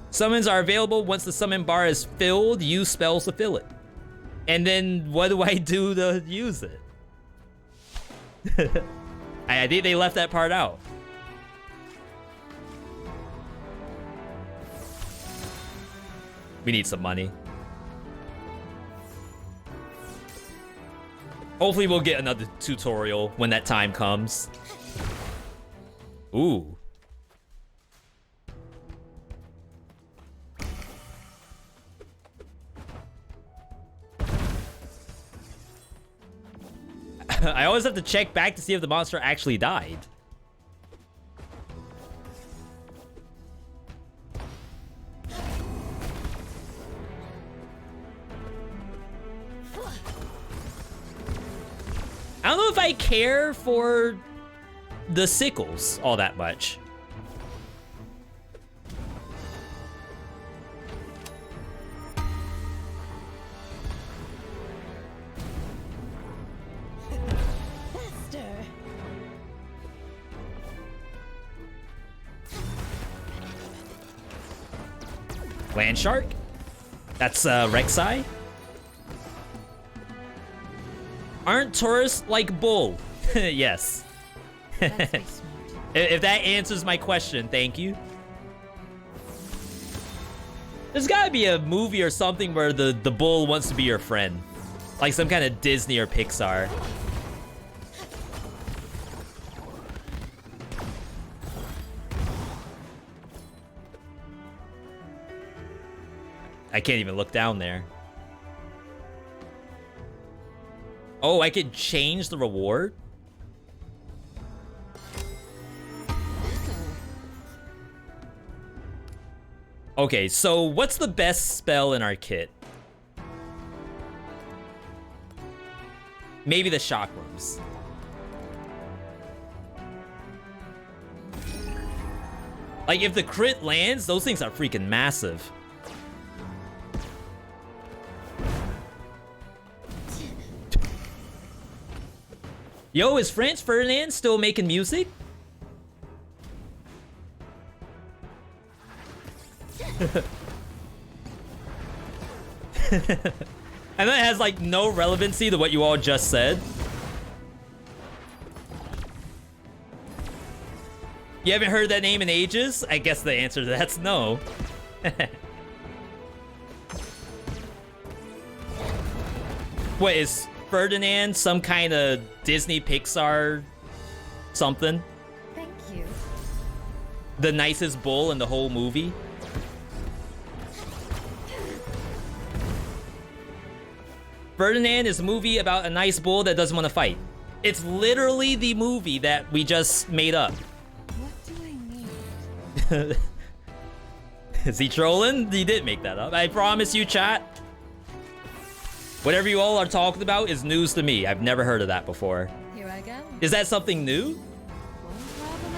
Summons are available once the summon bar is filled. Use spells to fill it. And then what do I do to use it? I think they left that part out. We need some money. Hopefully we'll get another tutorial when that time comes. Ooh. I always have to check back to see if the monster actually died. I don't know if I care for the sickles all that much. Land Shark? That's Rek'Sai? Aren't Taurus like bull? Yes. If that answers my question, thank you. There's gotta be a movie or something where the bull wants to be your friend. Like some kind of Disney or Pixar. I can't even look down there. Oh, I could change the reward? Okay, so what's the best spell in our kit? Maybe the chakrams. Like, if the crit lands, those things are freaking massive. Yo, is Franz Ferdinand still making music? I know it has, like, no relevancy to what you all just said. You haven't heard that name in ages? I guess the answer to that's no. What, is Ferdinand some kind of Disney Pixar something? Thank you. The nicest bull in the whole movie? Ferdinand is a movie about a nice bull that doesn't want to fight. It's literally the movie that we just made up. What do I need? Is he trolling? He did make that up. I promise you, chat. Whatever you all are talking about is news to me. I've never heard of that before. Here I go. Is that something new?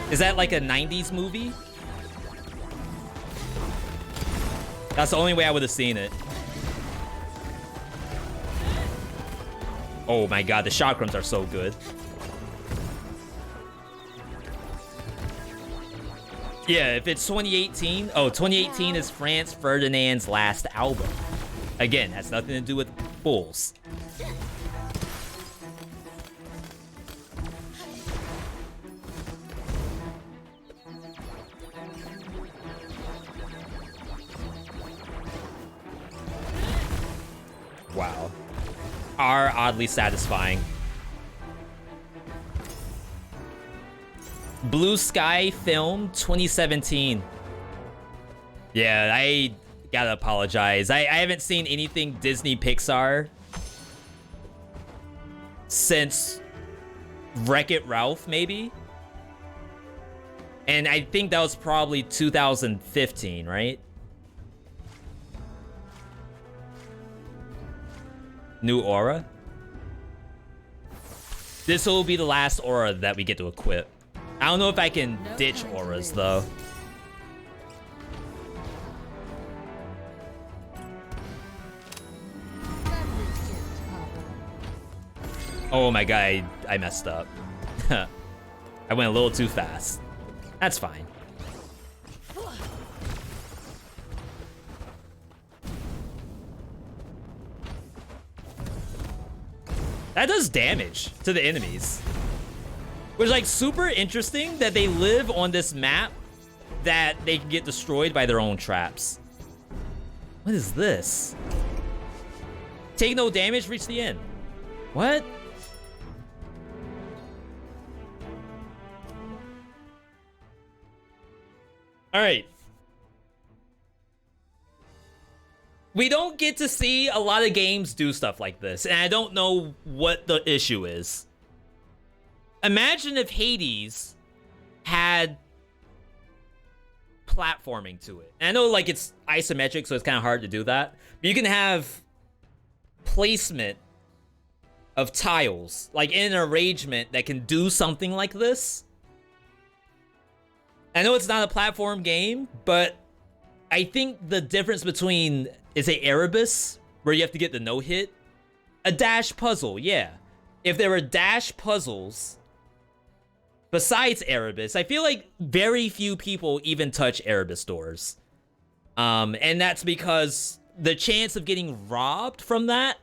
Is that like a 90s movie? That's the only way I would have seen it. Oh my god, the chakrams are so good. Yeah, if it's 2018... Oh, 2018 is Franz Ferdinand's last album. Again, has nothing to do with bulls. Wow. Are oddly satisfying. Blue Sky Film 2017. Yeah, I gotta apologize. I haven't seen anything Disney Pixar since Wreck-It Ralph, maybe? And I think that was probably 2015, right? New aura? This will be the last aura that we get to equip. I don't know if I can ditch auras, though. Oh my god, I messed up. I went a little too fast. That's fine. That does damage to the enemies. Which is like super interesting that they live on this map that they can get destroyed by their own traps. What is this? Take no damage, reach the end. What? All right. We don't get to see a lot of games do stuff like this, and I don't know what the issue is. Imagine if Hades had platforming to it. And I know, like, it's isometric, so it's kind of hard to do that. But you can have placement of tiles, like in an arrangement that can do something like this. I know it's not a platform game, but I think the difference between, is it Erebus, where you have to get the no-hit? A dash puzzle, yeah. If there were dash puzzles besides Erebus, I feel like very few people even touch Erebus doors. And that's because the chance of getting robbed from that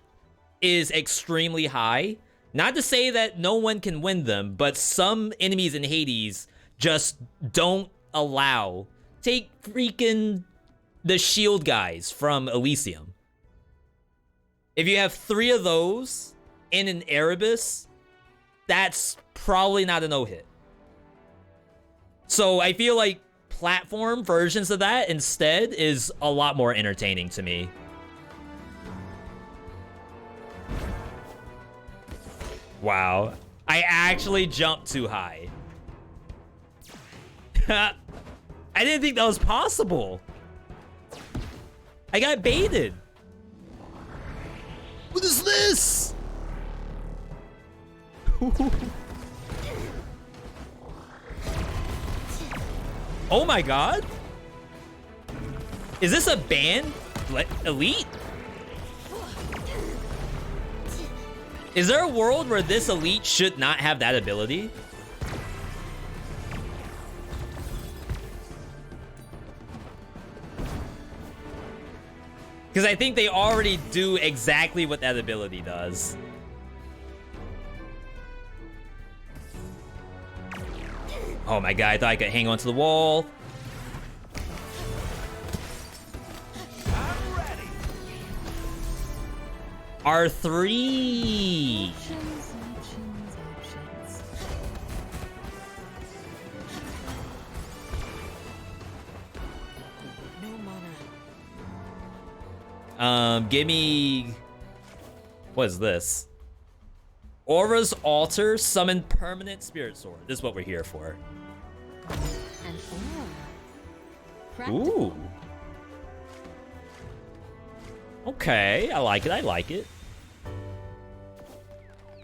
is extremely high. Not to say that no one can win them, but some enemies in Hades just don't allow. Take freaking the shield guys from Elysium. If you have 3 of those in an Erebus, that's probably not a no-hit. So I feel like platform versions of that instead is a lot more entertaining to me. Wow. I actually jumped too high. I didn't think that was possible. I got baited. What is this? Oh my god. Is this a banned elite? Is there a world where this elite should not have that ability? Because I think they already do exactly what that ability does. Oh my god, I thought I could hang onto the wall. I'm ready. R3. Options. No mana. Give me... What is this? Aura's Altar, summon permanent spirit sword. This is what we're here for. An aura. Ooh. Okay, I like it, I like it.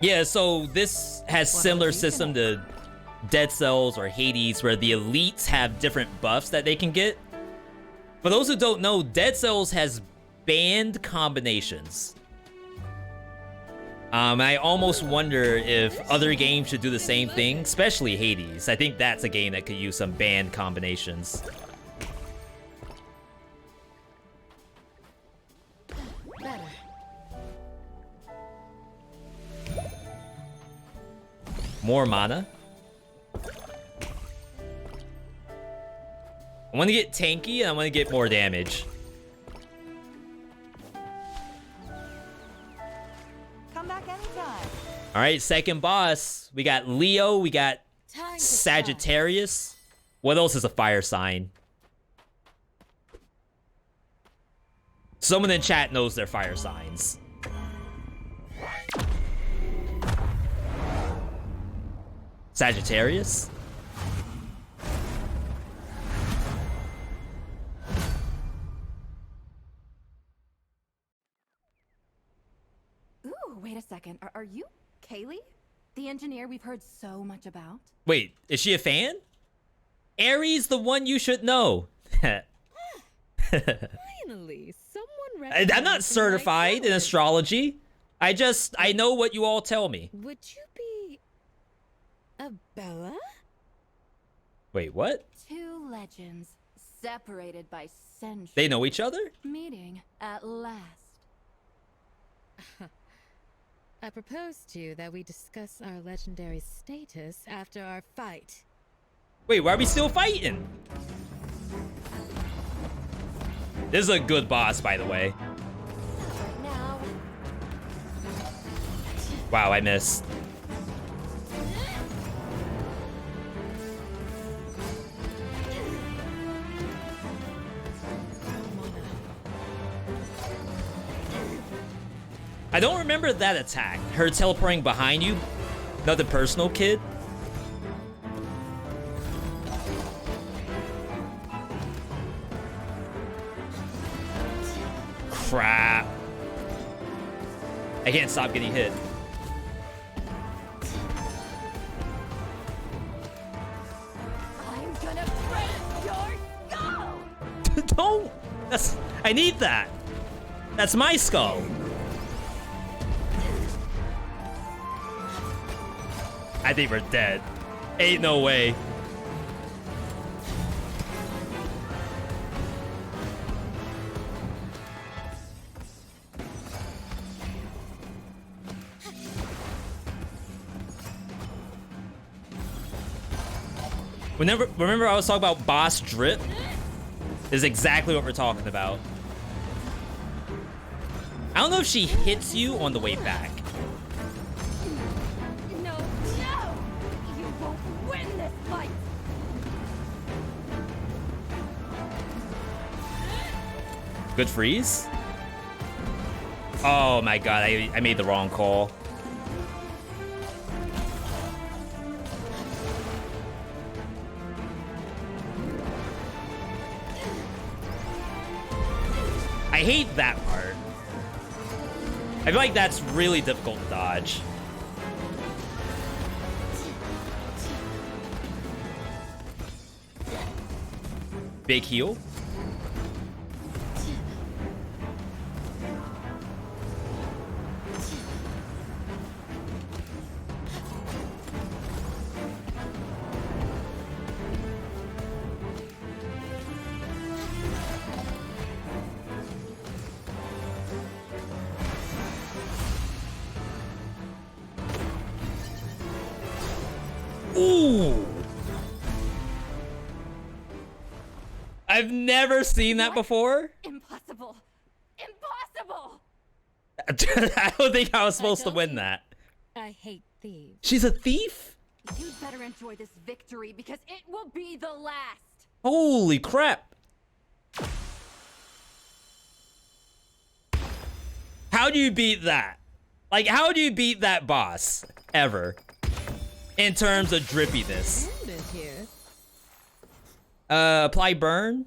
Yeah, so this has similar system to Dead Cells or Hades, where the elites have different buffs that they can get. For those who don't know, Dead Cells has banned combinations. I almost wonder if other games should do the same thing, especially Hades. I think that's a game that could use some banned combinations. Better. More mana. I want to get tanky and I want to get more damage. Come back anytime. All right, second boss. We got Leo. We got Time to Sagittarius. What else is a fire sign? Someone in chat knows their fire signs. Sagittarius? Ooh, wait a second. Are you Kaylee? The engineer we've heard so much about? Wait, is she a fan? Aries, the one you should know. Finally, someone I'm not recognizes my certified in talent. astrology. I know what you all tell me. Would you be a Bella? Wait, what? Two legends separated by centuries. They know each other? Meeting at last. I propose to you that we discuss our legendary status after our fight. Wait, why are we still fighting? This is a good boss, by the way. Right now. Wow, I missed. I don't remember that attack. Her teleporting behind you. Nothing personal, kid. Crap. I can't stop getting hit. I'm gonna break your skull! Don't. I need that. That's my skull. I think we're dead. Ain't no way. Remember I was talking about boss drip? This is exactly what we're talking about. I don't know if she hits you on the way back. No, no! You won't win this fight! Good freeze? Oh my god, I made the wrong call. I hate that part. I feel like that's really difficult to dodge. Big heal. Ooh. I've never seen that before. Impossible. Impossible. I don't think I was supposed to win that. I hate thieves. She's a thief? You'd better enjoy this victory because it will be the last. Holy crap. How do you beat that? Like, how do you beat that boss ever? In terms of drippiness. Apply burn.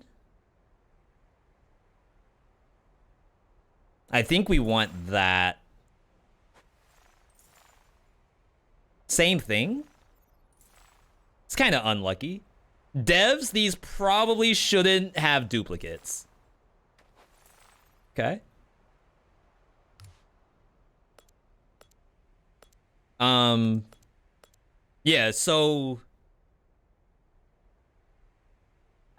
I think we want that. Same thing. It's kind of unlucky. Devs, these probably shouldn't have duplicates. Okay. Yeah, so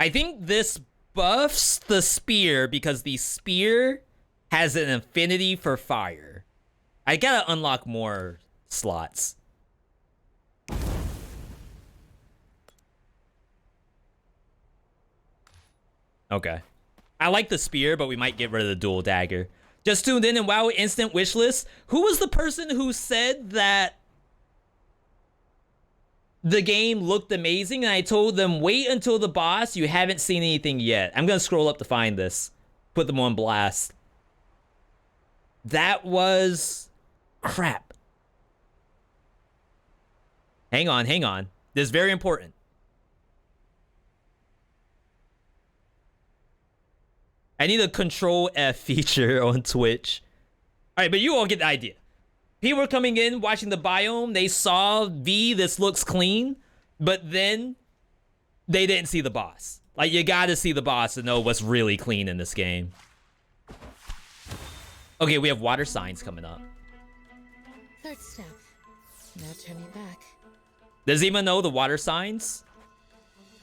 I think this buffs the spear because the spear has an affinity for fire. I gotta unlock more slots. Okay. I like the spear, but we might get rid of the dual dagger. Just tuned in and WoW instant wishlist. Who was the person who said that the game looked amazing? And I told them, wait until the boss. You haven't seen anything yet. I'm going to scroll up to find this. Put them on blast. That was... crap. Hang on, hang on. This is very important. I need a Control F feature on Twitch. All right, but you all get the idea. People were coming in, watching the biome. They saw V, this looks clean. But then they didn't see the boss. Like, you gotta see the boss to know what's really clean in this game. Okay, we have water signs coming up. Third step. No turning back. Does anyone know the water signs?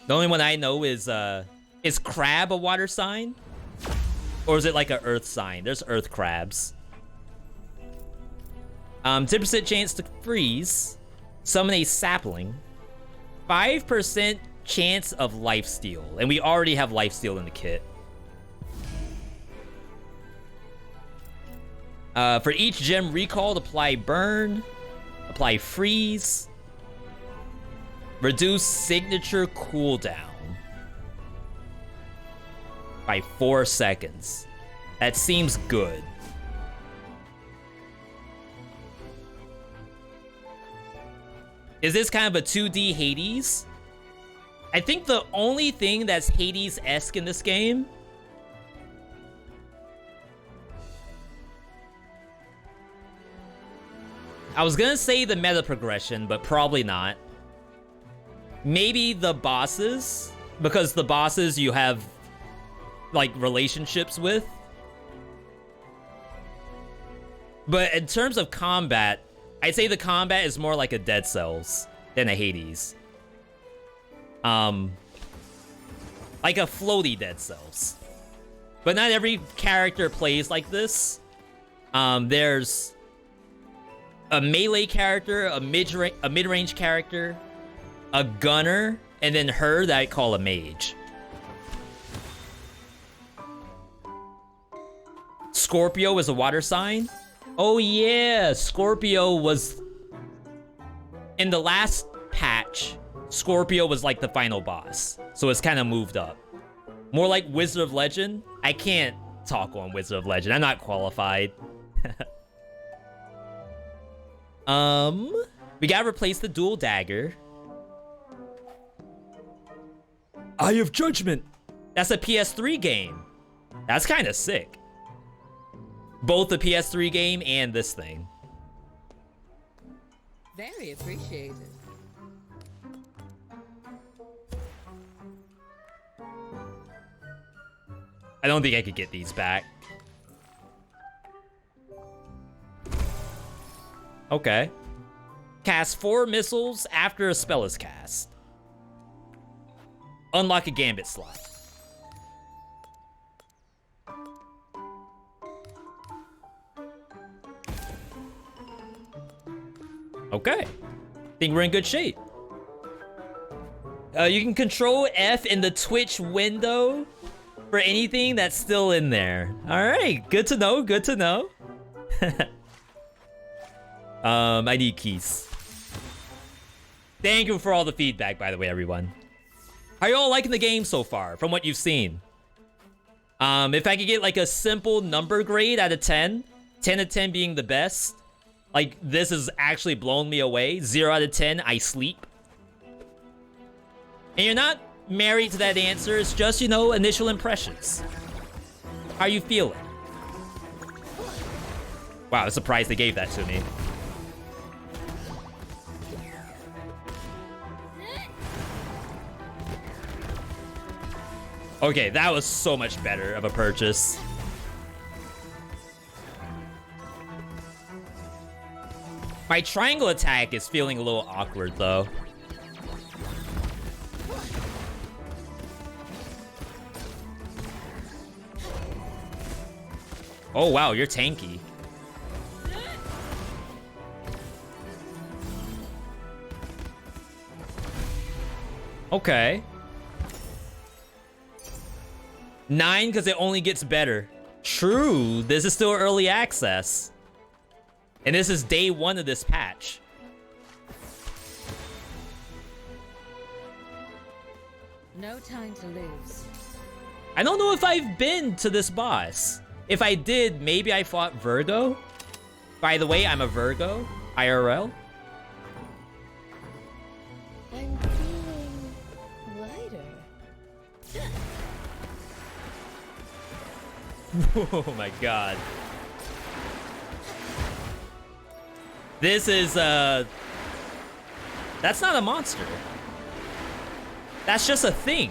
The only one I know is crab a water sign? Or is it like an earth sign? There's earth crabs. 10% chance to freeze. Summon a sapling. 5% chance of lifesteal. And we already have lifesteal in the kit. For each gem recalled, apply burn. Apply freeze. Reduce signature cooldown by 4 seconds. That seems good. Is this kind of a 2D Hades? I think the only thing that's Hades-esque in this game I was gonna say the meta progression, but probably not. Maybe the bosses, because the bosses you have like relationships with. But in terms of combat, I'd say the combat is more like a Dead Cells than a Hades. Like a floaty Dead Cells. But not every character plays like this. There's a melee character, a mid-range character, a gunner, and then her that I call a mage. Scorpio is a water sign. Oh yeah, Scorpio was... in the last patch, Scorpio was like the final boss. So it's kind of moved up. More like Wizard of Legend. I can't talk on Wizard of Legend. I'm not qualified. We gotta replace the dual dagger. Eye of Judgment. That's a PS3 game. That's kind of sick. Both the PS3 game and this thing. Very appreciated. I don't think I could get these back. Okay. Cast 4 missiles after a spell is cast. Unlock a gambit slot. Okay. Think we're in good shape. You can control F in the Twitch window for anything that's still in there. All right, good to know, good to know. I need keys. Thank you for all the feedback, by the way, everyone. How y'all liking the game so far, from what you've seen? If I could get like a simple number grade out of 10, 10 to 10 being the best, like this has actually blown me away. 0 out of 10, I sleep. And you're not married to that answer, it's just, you know, initial impressions. How you feeling? Wow, I'm surprised they gave that to me. Okay, that was so much better of a purchase. My triangle attack is feeling a little awkward, though. Oh, wow, you're tanky. Okay. 9 because it only gets better. True, this is still early access. And this is day 1 of this patch. No time to lose. I don't know if I've been to this boss. If I did, maybe I fought Virgo. By the way, I'm a Virgo, IRL. I'm feeling lighter. Oh my god. This is, that's not a monster. That's just a thing.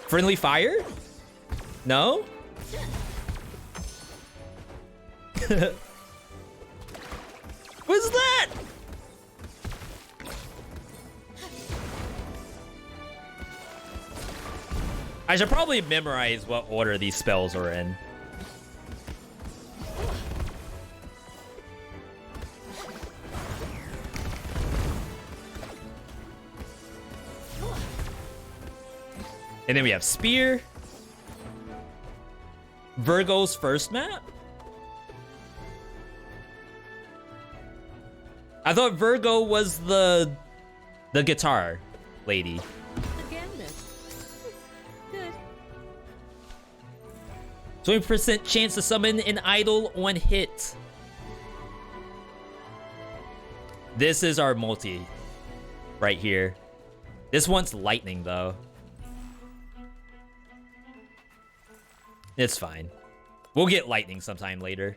Friendly fire? No? What's that? I should probably memorize what order these spells are in. And then we have Spear. Virgo's first map? I thought Virgo was the guitar lady. Again, good. 20% chance to summon an idol on hit. This is our multi right here. This one's lightning though. It's fine. We'll get lightning sometime later.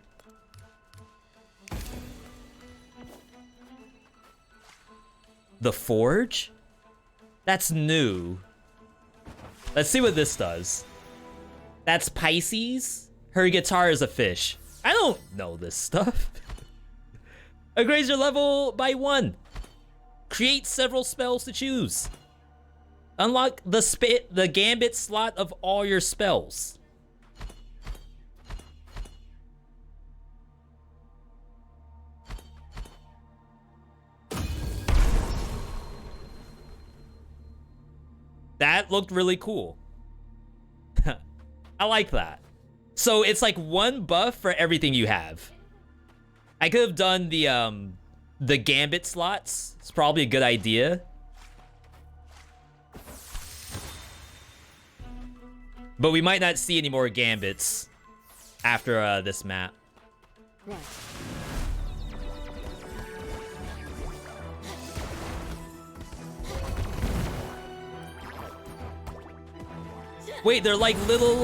The Forge? That's new. Let's see what this does. That's Pisces. Her guitar is a fish. I don't know this stuff. Upgrades your level by 1. Create several spells to choose. Unlock the gambit slot of all your spells. That looked really cool. I like that. So it's like 1 buff for everything you have. I could have done the gambit slots. It's probably a good idea. But we might not see any more gambits after this map. Right. Wait, they're like little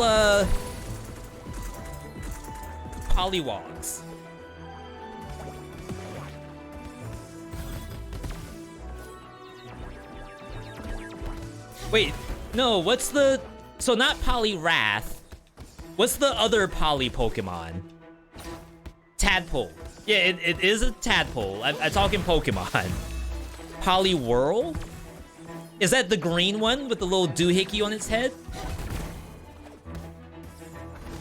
pollywogs. Wait, no, what's the... So not Poliwrath. What's the other Poly Pokemon? Tadpole. Yeah, it is a Tadpole. I'm talking Pokemon. Poliwhirl? Is that the green one with the little doohickey on its head?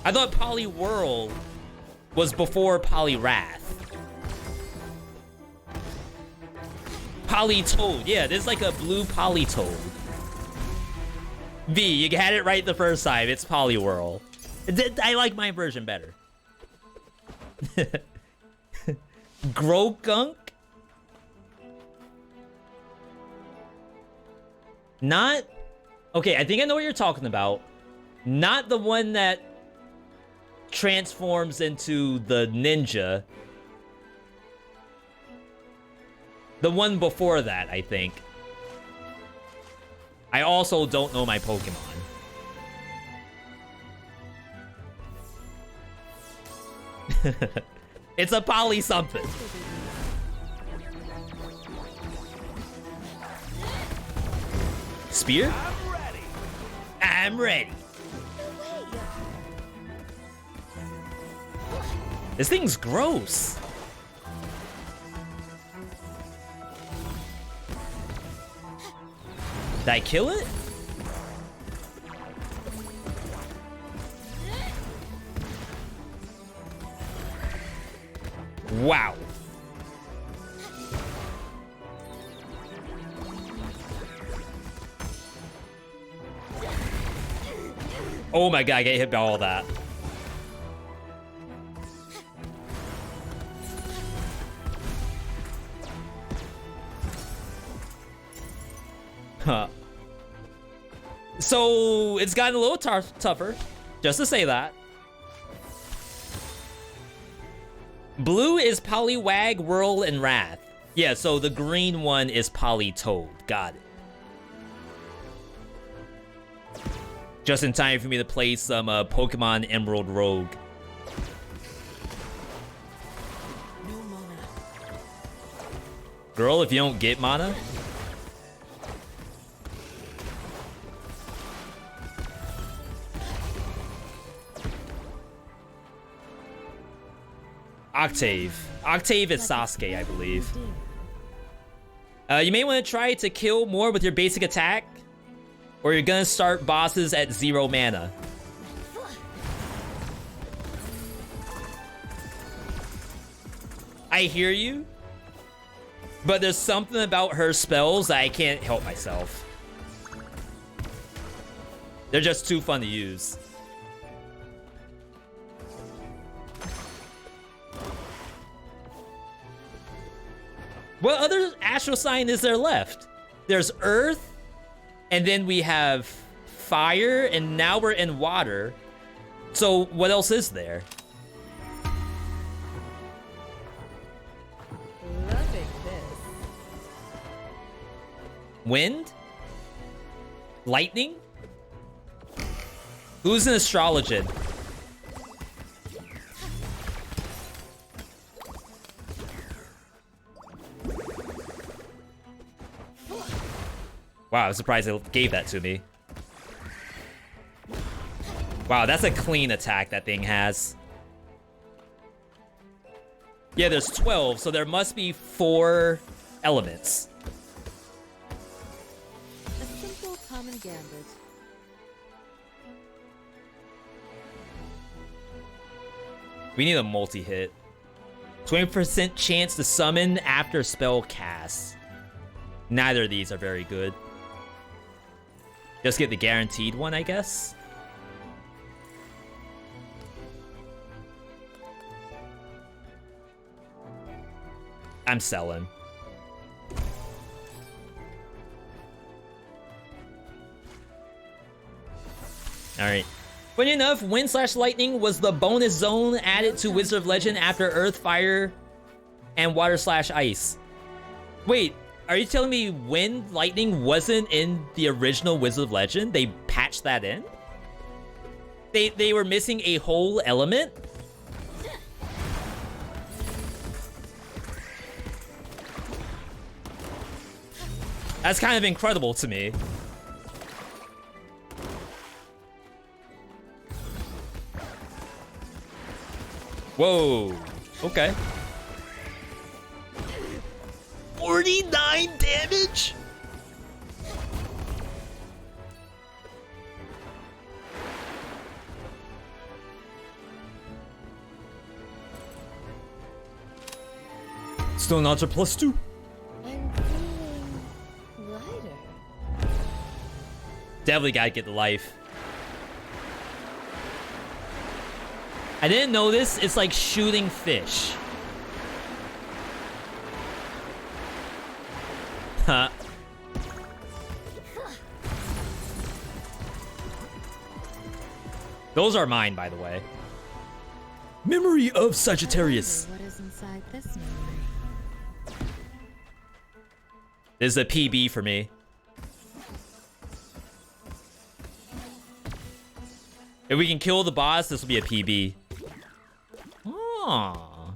I thought Poliwhirl was before Poliwrath. Politoad. Yeah, there's like a blue Politoad. V, you had it right the first time. It's Poliwhirl. I like my version better. Grogunk? Not... Okay, I think I know what you're talking about. Not the one that transforms into the ninja. The one before that, I think. I also don't know my Pokemon. It's a Poly something. Spear? I'm ready. I'm ready. This thing's gross. Did I kill it? Wow. Oh my god, I get hit by all that. Huh. So, it's gotten a little tougher, just to say that. Blue is Poliwag, Whirl, and Wrath. Yeah, so the green one is Politoad. Got it. Just in time for me to play some Pokemon Emerald Rogue. No mana. Girl, if you don't get mana... Octave. Octave is Sasuke, I believe. You may want to try to kill more with your basic attack, or you're gonna start bosses at 0 mana. I hear you, but there's something about her spells that I can't help myself. They're just too fun to use. What other astral sign is there left? There's Earth, and then we have Fire, and now we're in Water. So what else is there? Loving this. Wind? Lightning? Who's an astrologian? Wow, I'm surprised they gave that to me. Wow, that's a clean attack that thing has. Yeah, there's 12, so there must be 4 elements. A simple common gambit. We need a multi-hit. 20% chance to summon after spell cast. Neither of these are very good. Just get the guaranteed one, I guess. I'm selling. All right. Funny enough, Wind/Lightning was the bonus zone added to Wizard of Legend after Earth, Fire, and Water/Ice. Wait, are you telling me Wind Lightning wasn't in the original Wizard of Legend? They patched that in? They were missing a whole element? That's kind of incredible to me. Whoa. Okay. 49 damage? Stone Ultra +2. I'm feeling lighter. Definitely gotta get the life. I didn't know this. It's like shooting fish. Huh. Those are mine, by the way. Memory of Sagittarius. What is inside this memory? This is a PB for me. If we can kill the boss, this will be a PB. Aww.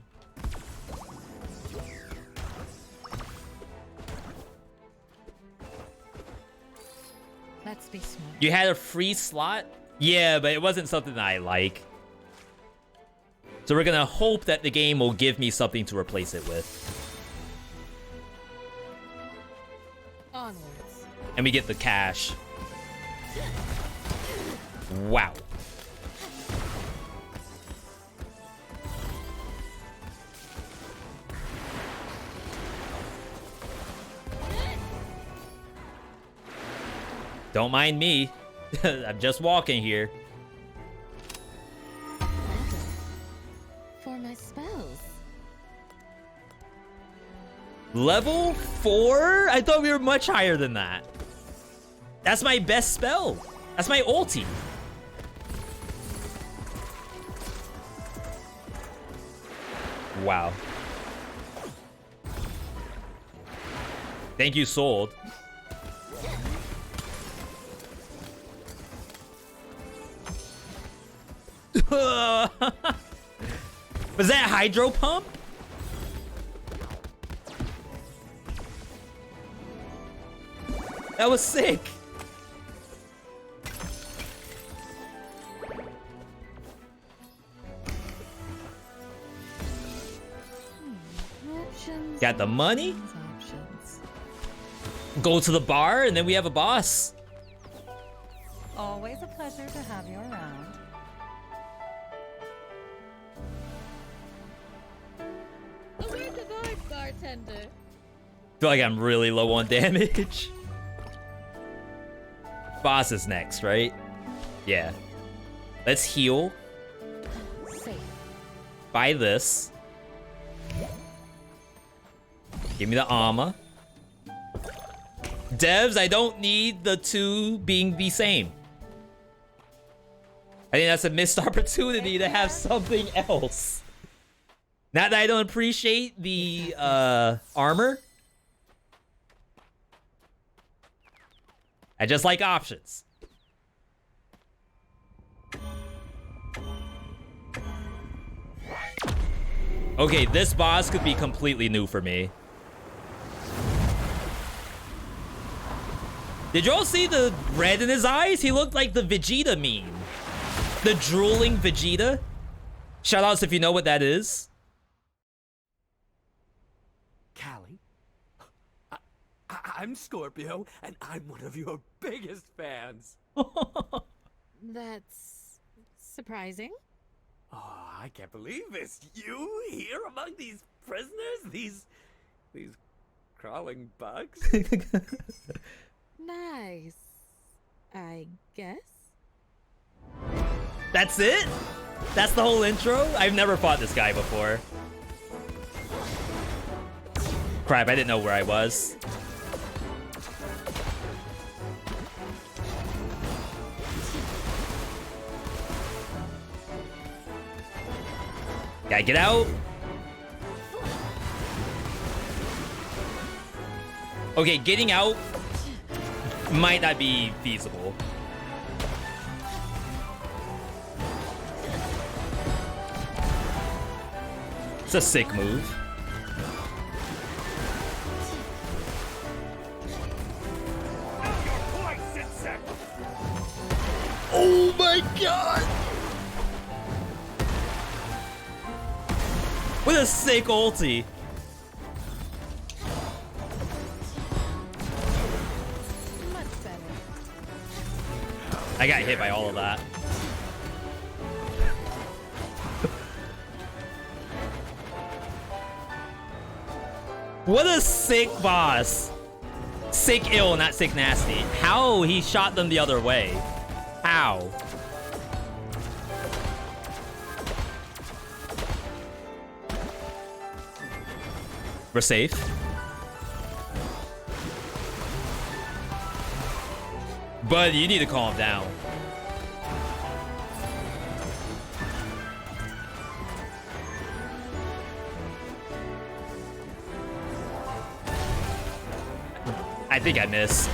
Let's be smart. You had a free slot? Yeah, but it wasn't something that I like. So we're gonna hope that the game will give me something to replace it with. Onwards. And we get the cash. Wow. Don't mind me. I'm just walking here. For my spells. Level 4? I thought we were much higher than that. That's my best spell. That's my ulti. Wow. Thank you, Sold. Was that Hydro Pump? That was sick. Options. Got the money? Options. Go to the bar, and then we have a boss. Always a pleasure to have you around. A word of art, bartender. Feel like I'm really low on damage. Boss is next, right? Yeah. Let's heal. Safe. Buy this. Give me the armor. Devs, I don't need the two being the same. I think that's a missed opportunity to have something else. Not that I don't appreciate the armor. I just like options. Okay, this boss could be completely new for me. Did y'all see the red in his eyes? He looked like the Vegeta meme. The drooling Vegeta. Shoutouts if you know what that is. Callie? I'm Scorpio, and I'm one of your biggest fans. That's surprising. Oh, I can't believe this. You here among these prisoners? These crawling bugs? Nice. I guess. That's it? That's the whole intro? I've never fought this guy before. Crap, I didn't know where I was. Gotta get out. Okay, getting out might not be feasible. It's a sick move. Oh my god! What a sick ulti. Much better. I got hit by all of that. What a sick boss. Sick ill, not sick nasty. How he shot them the other way. How? We're safe. But you need to calm down. I think I missed.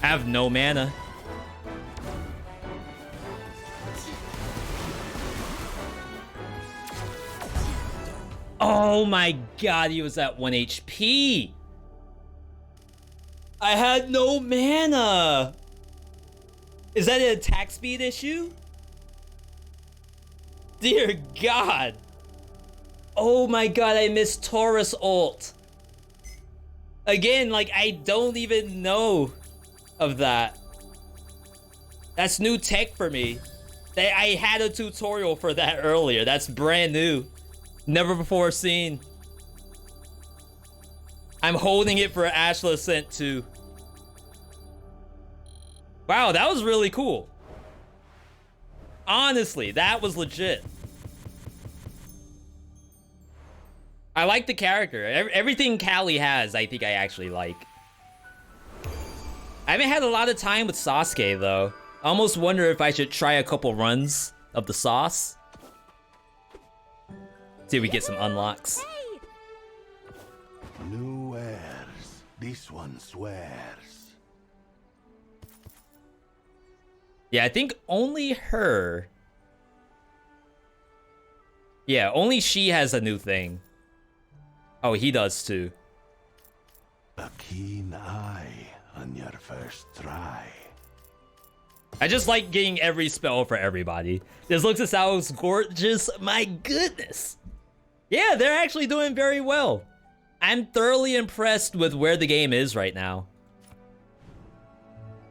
I have no mana. Oh my god, he was at 1 HP. I had no mana. Is that an attack speed issue? Dear god. Oh my god, I missed Taurus ult. Again, like, I don't even know of that. That's new tech for me. I had a tutorial for that earlier. That's brand new. Never before seen. I'm holding it for Astral Ascent 2. Wow, that was really cool. Honestly, that was legit. I like the character. Everything Callie has, I think I actually like. I haven't had a lot of time with Sasuke, though. I almost wonder if I should try a couple runs of the sauce. See if we get some unlocks. New wares. This one swears. Yeah, I think only her. Yeah, only she has a new thing. Oh, he does too. A keen eye on your first try. I just like getting every spell for everybody. This looks and sounds gorgeous. My goodness. Yeah, they're actually doing very well. I'm thoroughly impressed with where the game is right now.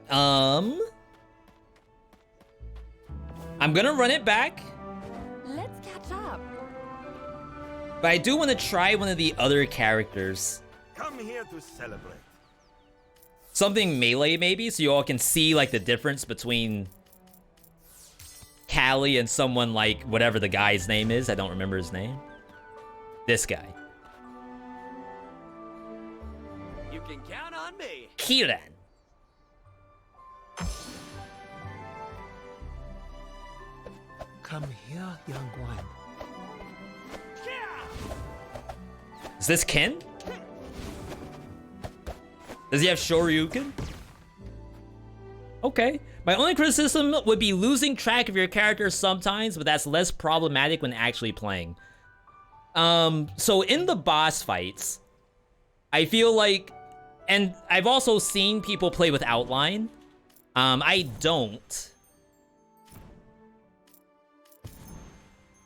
I'm gonna run it back. Let's catch up. But I do want to try one of the other characters. Come here to celebrate. Something melee, maybe, so you all can see, like, the difference between Callie and someone like whatever the guy's name is. I don't remember his name. This guy. You can count on me. Kiran. Come here, young one. Is this Ken? Does he have Shoryuken? Okay. My only criticism would be losing track of your character sometimes, but that's less problematic when actually playing. So in the boss fights, I feel like, and I've also seen people play with outline. I don't.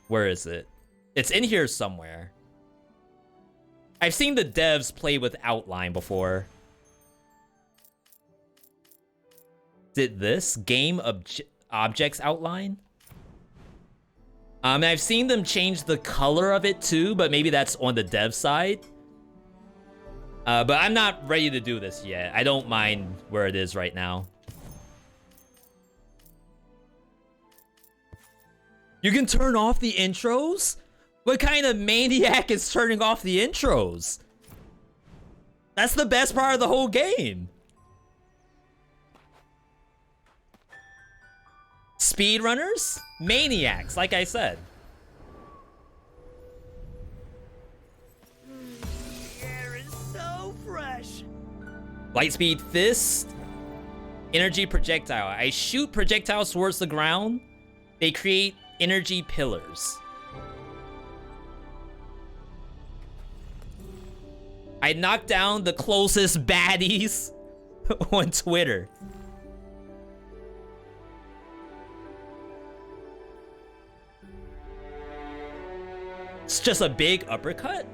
Where is it? It's in here somewhere. I've seen the devs play with outline before. Did this game objects outline? And I've seen them change the color of it too, but maybe that's on the dev side. But I'm not ready to do this yet. I don't mind where it is right now. You can turn off the intros? What kind of maniac is turning off the intros? That's the best part of the whole game. Speedrunners? Maniacs, like I said. The air is so fresh. Lightspeed Fist. Energy projectile. I shoot projectiles towards the ground. They create energy pillars. I knocked down the closest baddies on Twitter. It's just a big uppercut?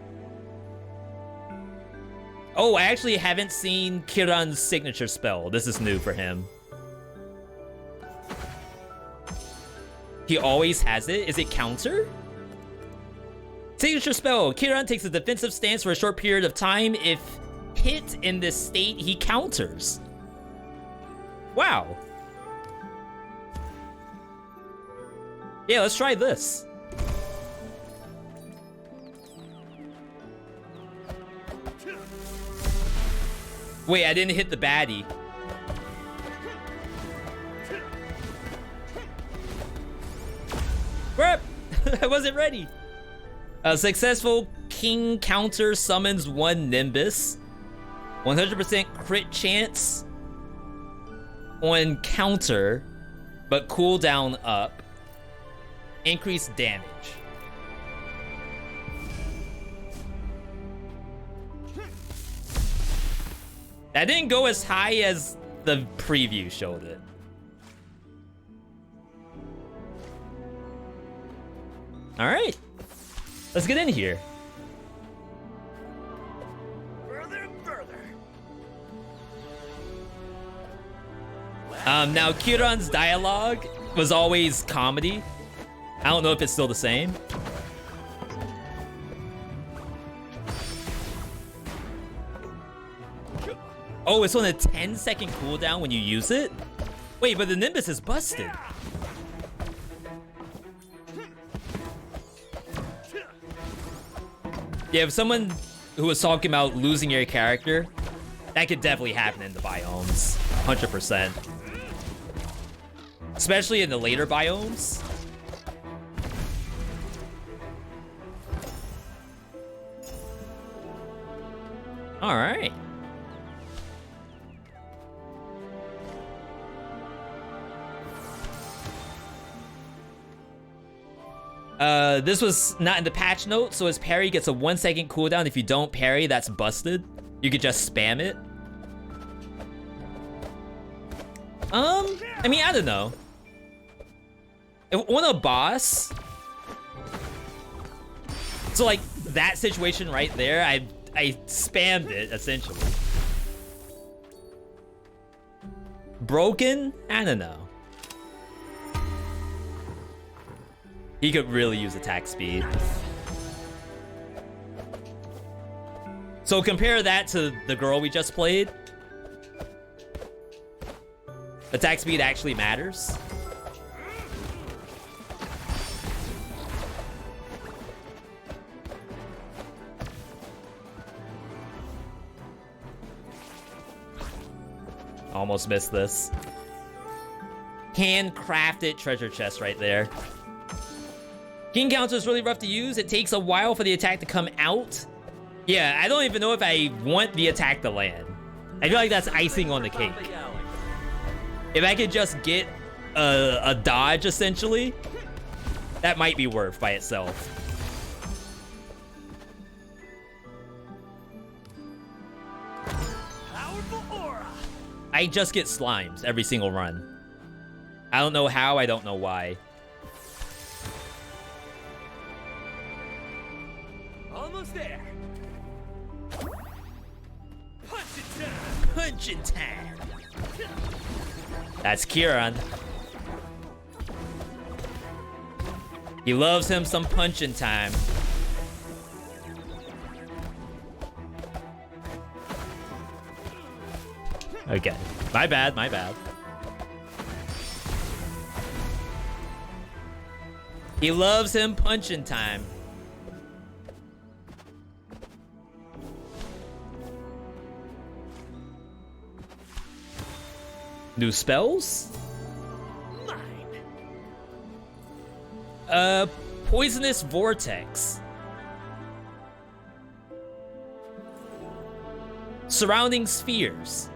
Oh, I actually haven't seen Kiran's signature spell. This is new for him. He always has it? Is it counter? Signature spell. Kiran takes a defensive stance for a short period of time. If hit in this state, he counters. Wow. Yeah, let's try this. Wait, I didn't hit the baddie. Crap! I wasn't ready. A successful king counter summons 1 Nimbus. 100% crit chance on counter, but cooldown up. Increased damage. That didn't go as high as the preview showed it. All right, let's get in here. Further and further. Now Kiran's dialogue was always comedy. I don't know if it's still the same. Oh, it's on a 10-second cooldown when you use it? Wait, but the Nimbus is busted. Yeah, if someone who was talking about losing your character, that could definitely happen in the biomes. 100%. Especially in the later biomes. All right. This was not in the patch note, so his parry gets a 1-second cooldown. If you don't parry, that's busted. You could just spam it. I mean, I don't know. If on a boss, so like that situation right there, I spammed it essentially. Broken? I don't know. He could really use attack speed. So compare that to the girl we just played. Attack speed actually matters. Almost missed this. Handcrafted treasure chest right there. King counter is really rough to use. It takes a while for the attack to come out. Yeah, I don't even know if I want the attack to land. I feel like that's icing on the cake. If I could just get a dodge, essentially, that might be worth by itself. Powerful aura. I just get slimes every single run. I don't know how, I don't know why. Almost there. Punchin' time. Punchin' time. That's Kiran. He loves him some punchin' time. Okay. My bad, my bad. He loves him punching time. New spells? Poisonous Vortex. Surrounding Spheres.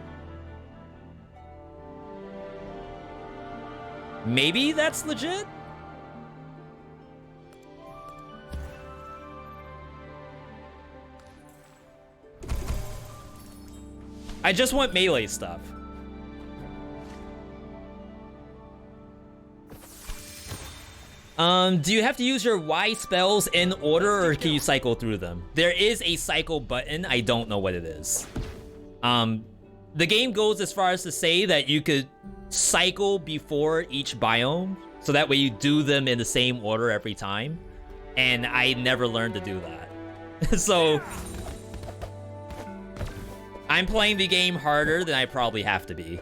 Maybe that's legit? I just want melee stuff. Do you have to use your Y spells in order, or can you cycle through them? There is a cycle button. I don't know what it is. The game goes as far as to say that you could cycle before each biome, so that way you do them in the same order every time. And I never learned to do that. So I'm playing the game harder than I probably have to be.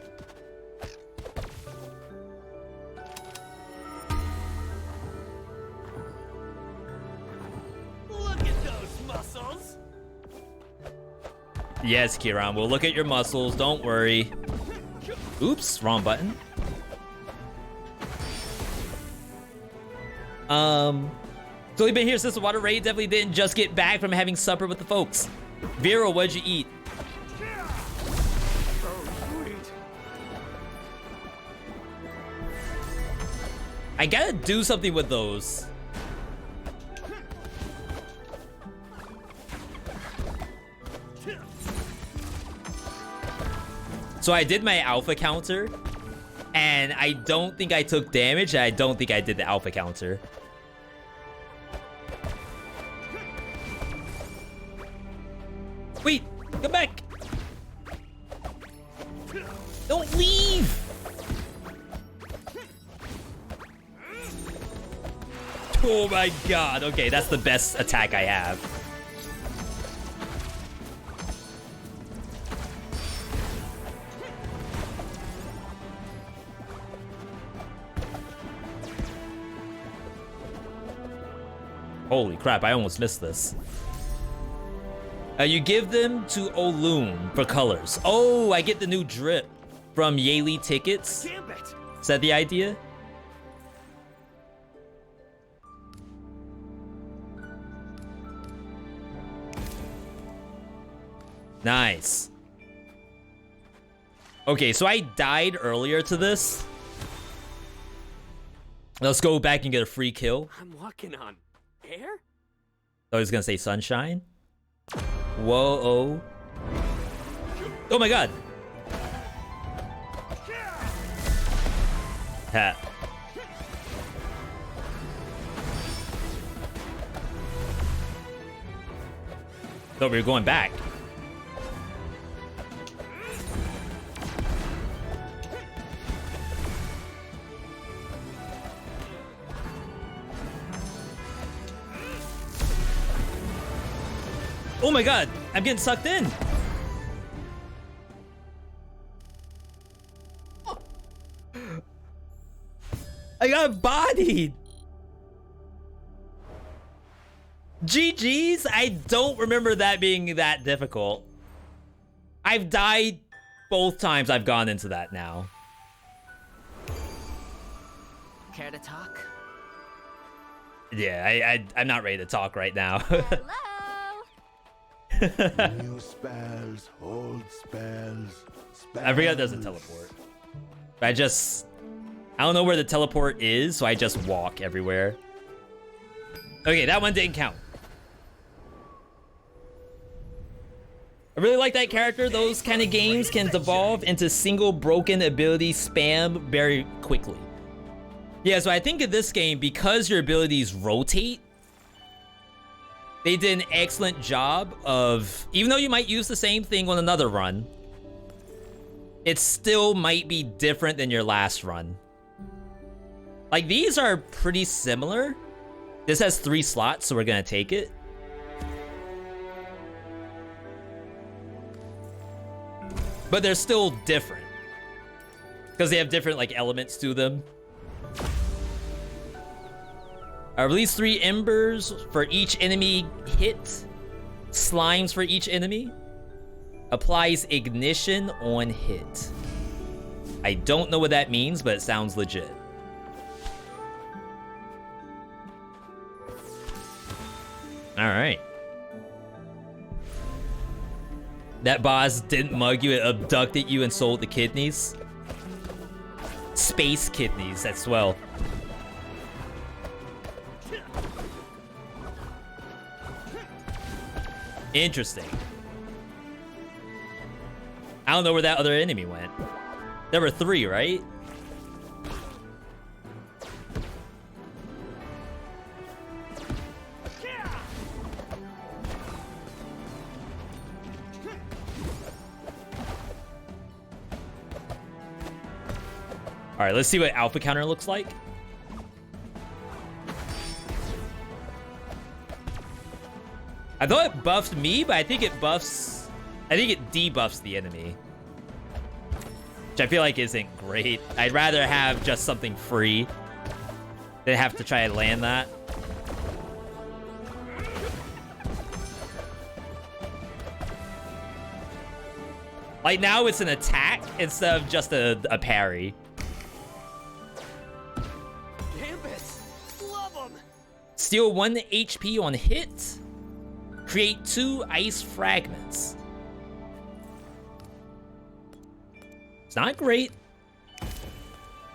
Yes, Kiran, we'll look at your muscles, don't worry. Oops, wrong button. So we've been here since the water raid. Definitely didn't just get back from having supper with the folks. Vera, what'd you eat? I gotta do something with those. So I did my alpha counter, and I don't think I took damage, and I don't think I did the alpha counter. Wait, come back! Don't leave! Oh my god, okay, that's the best attack I have. Holy crap, I almost missed this. You give them to Olum for colors. Oh, I get the new drip from Yaylee tickets. Is that the idea? Nice. Okay, so I died earlier to this. Let's go back and get a free kill. I'm walking on air? I was gonna say sunshine. Whoa, oh. Oh my god. Ha. Thought we were going back. Oh my god, I'm getting sucked in. I got bodied. GG's, I don't remember that being that difficult. I've died both times I've gone into that now. Care to talk? Yeah, I'm not ready to talk right now. Hello. New spells, old spells. I forgot it doesn't teleport. I don't know where the teleport is, so I just walk everywhere. Okay, that one didn't count. I really like that character. Those kind of games can devolve into single broken ability spam very quickly. Yeah, so I think in this game, because your abilities rotate, they did an excellent job of, even though you might use the same thing on another run, it still might be different than your last run. Like, these are pretty similar. This has 3 slots, so we're gonna take it. but they're still different because they have different like elements to them. Release 3 embers for each enemy hit. Slimes for each enemy. Applies ignition on hit. I don't know what that means, but it sounds legit. All right. That boss didn't mug you, it abducted you and sold the kidneys. Space kidneys as well. Interesting. I don't know where that other enemy went. There were 3, right? All right, let's see what alpha counter looks like. I thought it buffed me, but I think it debuffs the enemy. Which I feel like isn't great. I'd rather have just something free than have to try and land that. Like now it's an attack instead of just a parry. Steal 1 HP on hit. Create 2 ice fragments. It's not great,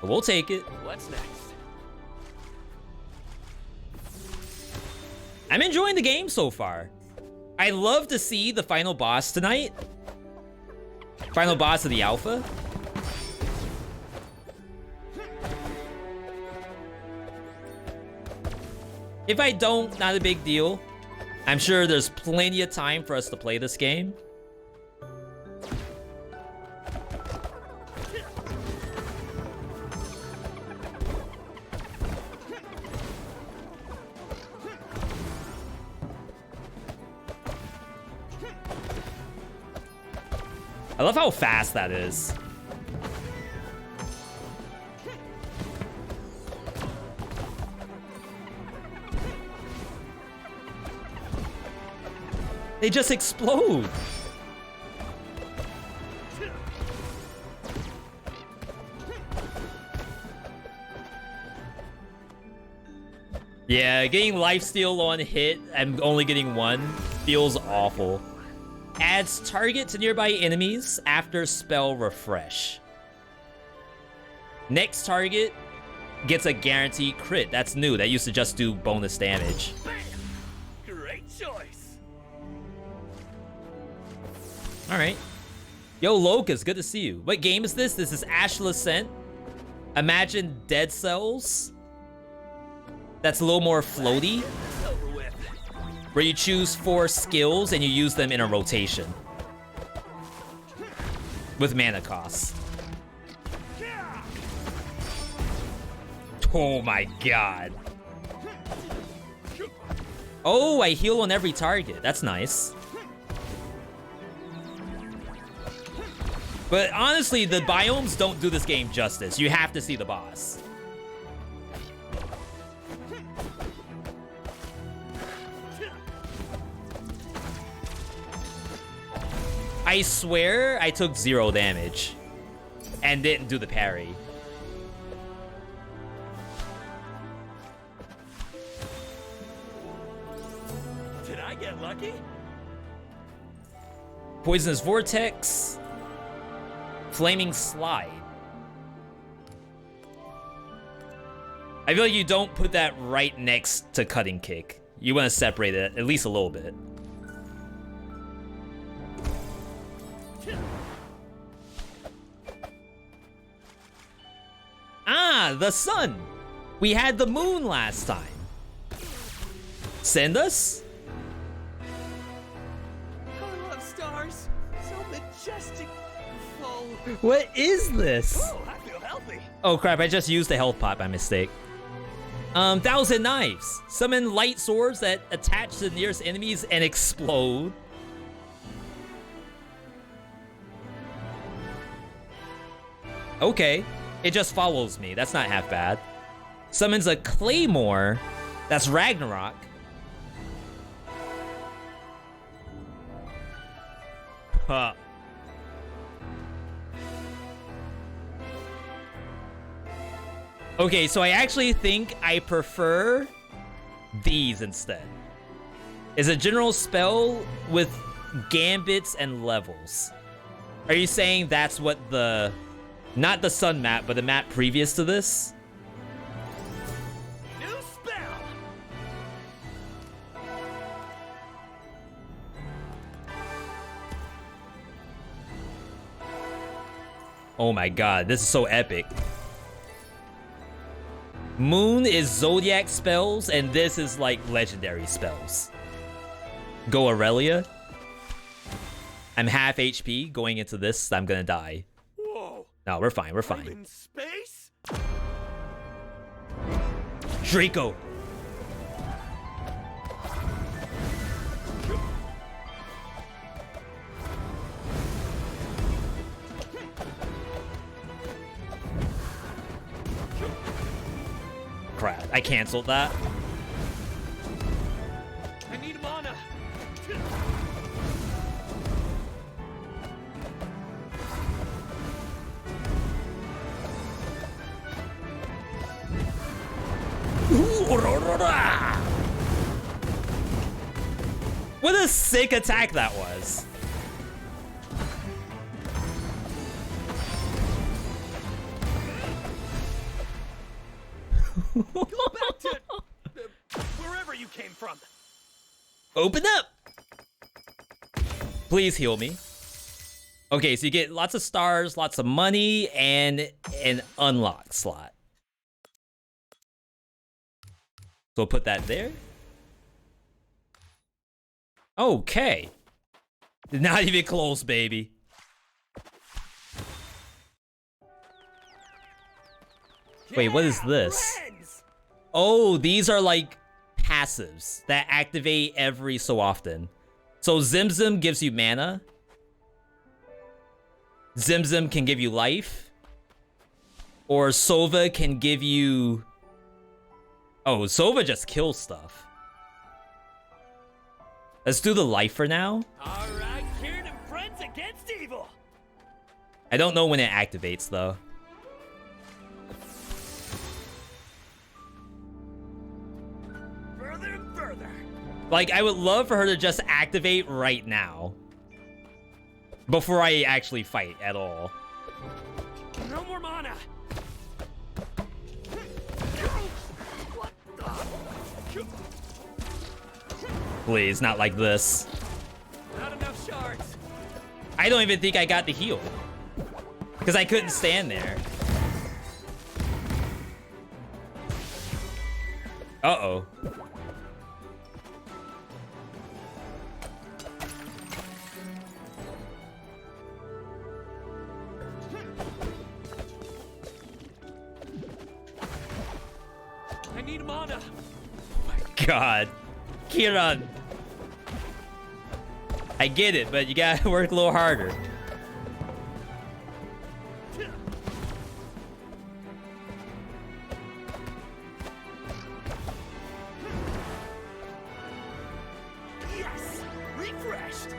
but we'll take it. What's next? I'm enjoying the game so far. I love to see the final boss tonight. Final boss of the alpha. If I don't, not a big deal. I'm sure there's plenty of time for us to play this game. I love how fast that is. They just explode. Yeah, getting lifesteal on hit and only getting 1 feels awful. Adds target to nearby enemies after spell refresh. Next target gets a guaranteed crit. That's new. That used to just do bonus damage. Great choice. All right. Yo, Locust, good to see you. What game is this? This is Astral Ascent. Imagine Dead Cells. That's a little more floaty. Where you choose 4 skills and you use them in a rotation. With mana costs. Oh my god. Oh, I heal on every target. That's nice. But honestly, the biomes don't do this game justice. You have to see the boss. I swear I took 0 damage and didn't do the parry. Did I get lucky? Poisonous Vortex. Flaming Slide. I feel like you don't put that right next to Cutting Kick. You want to separate it at least a little bit. Ah, the sun. We had the moon last time. Send us? I love stars. So majestic. Full. What is this? Oh, I feel healthy. Oh crap, I just used the health pot by mistake. 1,000 knives. Summon light swords that attach to the nearest enemies and explode. Okay. It just follows me. That's not half bad. Summons a Claymore. That's Ragnarok. Huh. Okay, so I actually think I prefer these instead. It's a general spell with gambits and levels. Are you saying that's what the... Not the sun map, but the map previous to this? New spell. Oh my god, this is so epic. Moon is Zodiac spells, and this is like legendary spells. Go Aurelia. I'm half HP going into this. I'm gonna die. Whoa. No, we're fine. We're I'm fine. in space? Draco. Crap, I canceled that. I need mana. What a sick attack that was. Go back to wherever you came from. Open up. Please heal me. Okay, so you get lots of stars, lots of money, and an unlock slot. So we'll put that there. Okay. Not even close, baby. Wait, what is this? Friends. Oh, these are like passives that activate every so often. So Zimzim gives you mana. Zimzim can give you life. Or Sova can give you... Oh, Sova just kills stuff. Let's do the life for now. All right, here to friends against evil. I don't know when it activates though. Further and further. Like, I would love for her to just activate right now. Before I actually fight at all. No more mana. What the? Please, not like this. Not enough shards. I don't even think I got the heal. Because I couldn't stand there. Uh-oh. I need mana. God. Kiran. I get it, but you gotta work a little harder. Yes, refreshed.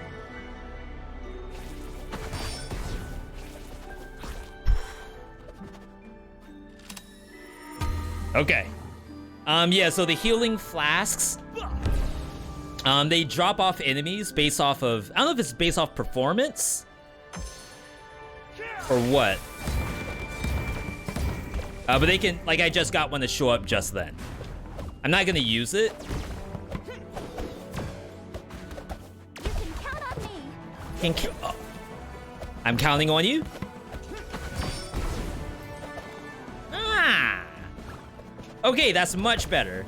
Okay. Yeah, so the healing flasks, they drop off enemies based off of, I don't know if it's based off performance or what. But they can, like, I just got one to show up just then. I'm not gonna use it. You can count on me. Oh. I'm counting on you. Ah. Okay, that's much better.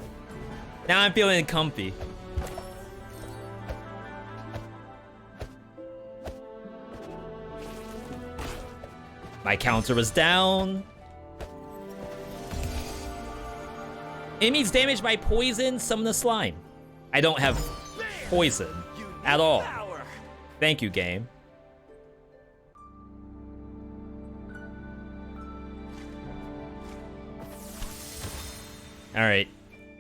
Now I'm feeling comfy. My counter was down. Enemies damaged by poison, summon a slime. I don't have poison at all. Power. Thank you, game. Alright.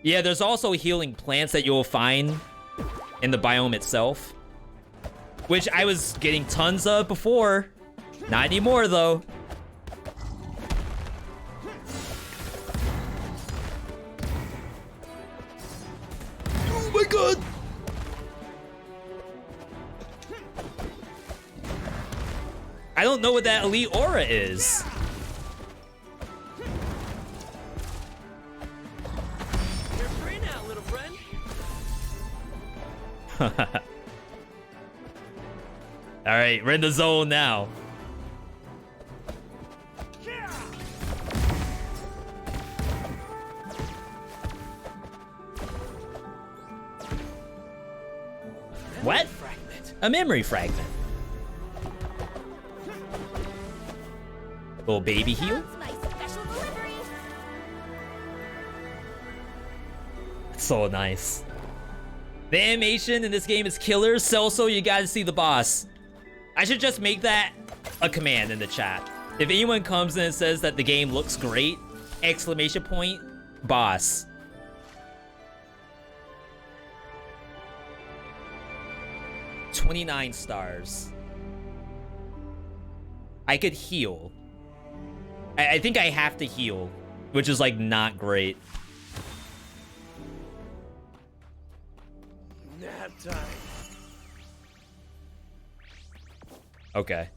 Yeah, there's also healing plants that you'll find in the biome itself, which I was getting tons of before. Not anymore, though. Oh my god! I don't know what that elite aura is. You're free now, little friend. Alright, we're in the zone now. What? A memory fragment. Little baby heal. So nice. The animation in this game is killer. So you gotta see the boss. I should just make that a command in the chat. If anyone comes in and says that the game looks great, exclamation point, boss. $29 stars. I could heal. I think I have to heal, which is like not great. Nap time. Okay.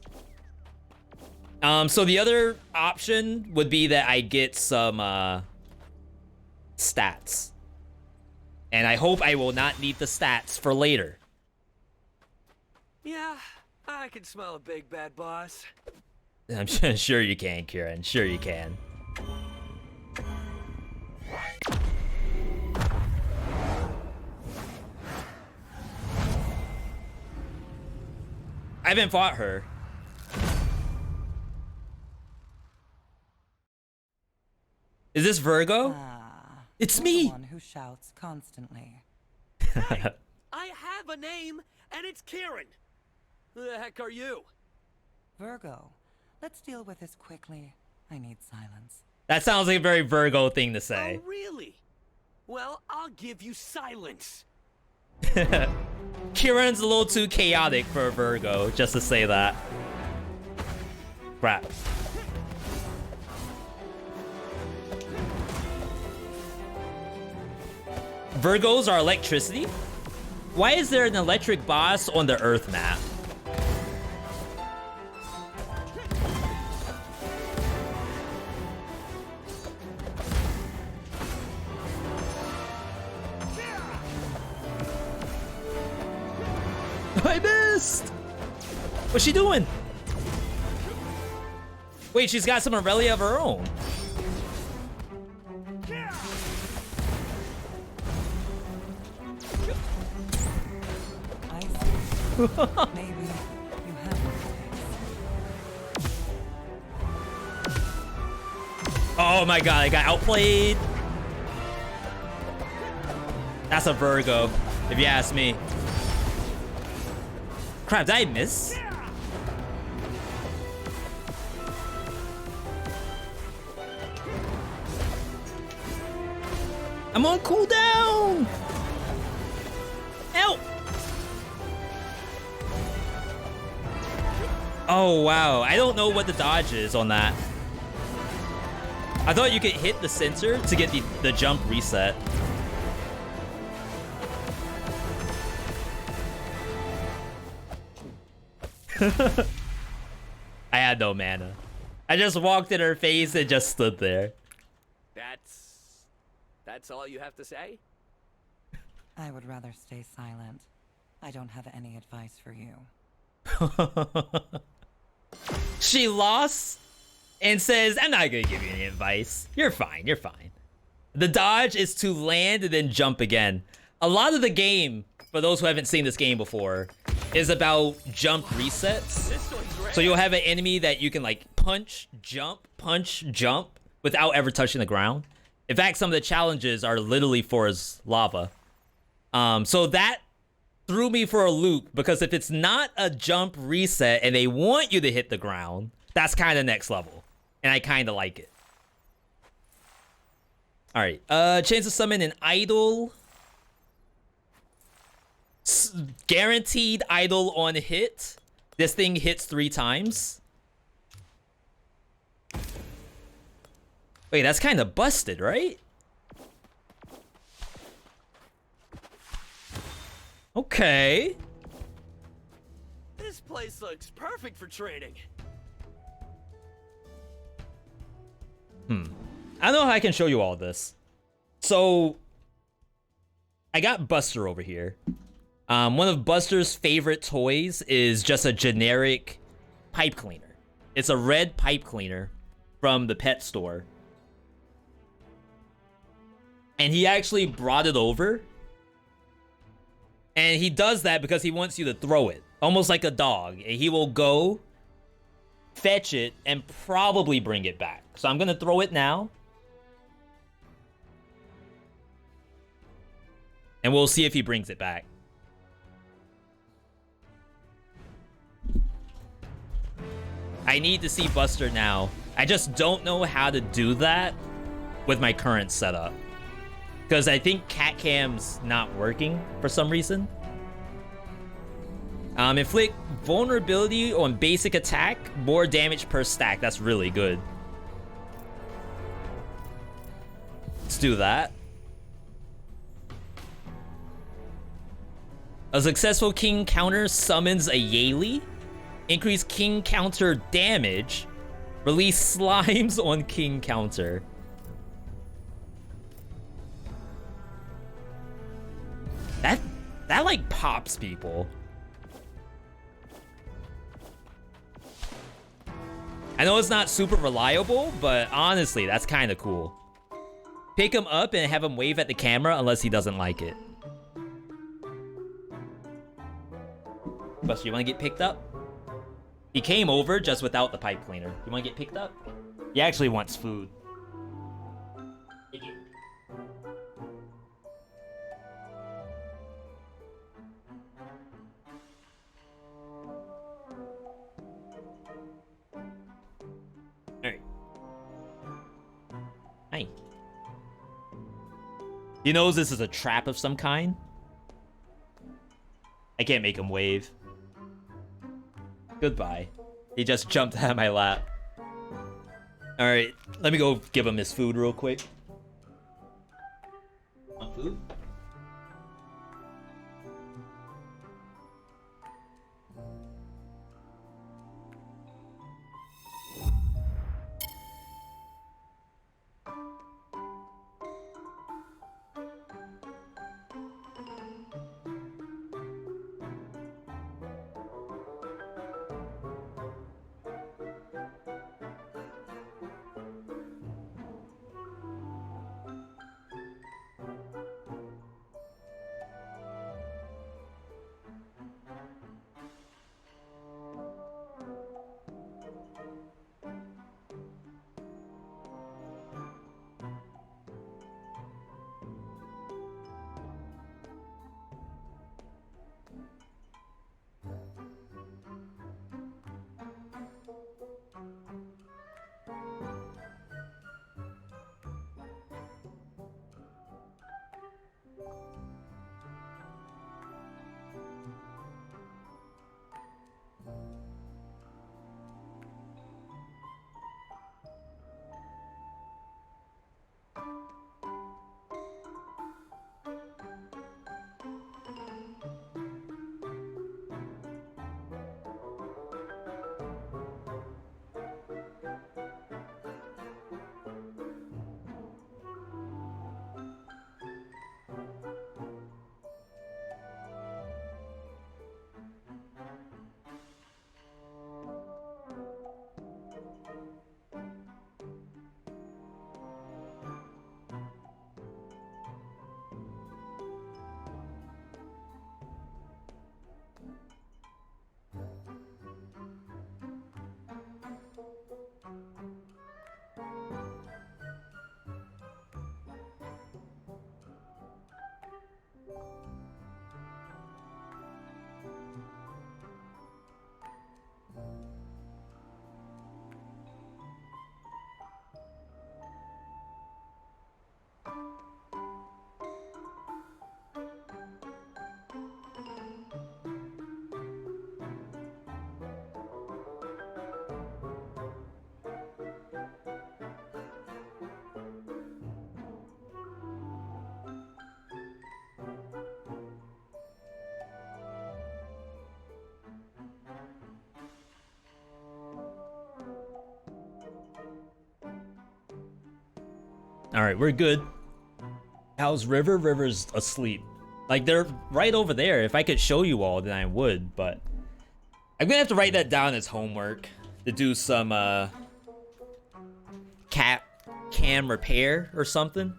So the other option would be that I get some stats. And I hope I will not need the stats for later. Yeah, I can smell a big bad boss. I'm sure you can, Kieran. Sure you can. I haven't fought her. Is this Virgo? It's me. The one who shouts constantly. Hey, I have a name, and it's Kieran. Who the heck are you? Virgo. Let's deal with this quickly. I need silence. That sounds like a very Virgo thing to say. Oh, really? Well, I'll give you silence. Kieran's a little too chaotic for a Virgo, just to say that. Crap. Virgos are electricity? Why is there an electric boss on the Earth map? I missed! What's she doing? Wait, she's got some Aurelia of her own. I see. Maybe you have Oh my god, I got outplayed. That's a Virgo, if you ask me. Crap, did I miss? I'm on cooldown! Help! Oh, wow. I don't know what the dodge is on that. I thought you could hit the sensor to get the jump reset. I had no mana. I just walked in her face and just stood there. That's all you have to say? I would rather stay silent. I don't have any advice for you. She lost and says, I'm not gonna give you any advice. You're fine, you're fine. The dodge is to land and then jump again. A lot of the game, for those who haven't seen this game before, is about jump resets. So you'll have an enemy that you can like punch, jump, without ever touching the ground. In fact, some of the challenges are literally for his lava. So that threw me for a loop, because if it's not a jump reset and they want you to hit the ground, that's kind of next level. And I kind of like it. Alright, chance to summon an idol. Guaranteed idol on hit. This thing hits 3 times. Wait, that's kind of busted, right? Okay. This place looks perfect for trading. I don't know how I can show you all this. So, I got Buster over here. One of Buster's favorite toys is just a generic pipe cleaner. It's a red pipe cleaner from the pet store. And he actually brought it over. And he does that because he wants you to throw it. Almost like a dog. And he will go, fetch it, and probably bring it back. So I'm going to throw it now. And we'll see if he brings it back. I need to see Buster now. I just don't know how to do that with my current setup. Because I think cat cam's not working for some reason. Inflict vulnerability on basic attack, more damage per stack. That's really good. Let's do that. A successful king counter summons a Yayli. Increase king counter damage. Release slimes on king counter. That like pops people. I know it's not super reliable, but honestly, that's kind of cool. Pick him up and have him wave at the camera unless he doesn't like it. Buster, you want to get picked up? He came over just without the pipe cleaner. You want to get picked up? He actually wants food. Thank you. Alright. Hi. He knows this is a trap of some kind. I can't make him wave. Goodbye. He just jumped out of my lap. Alright, let me go give him his food real quick. Want food? All right, we're good. How's River? River's asleep. Like, they're right over there. If I could show you all, then I would, but I'm gonna have to write that down as homework to do some cam repair or something.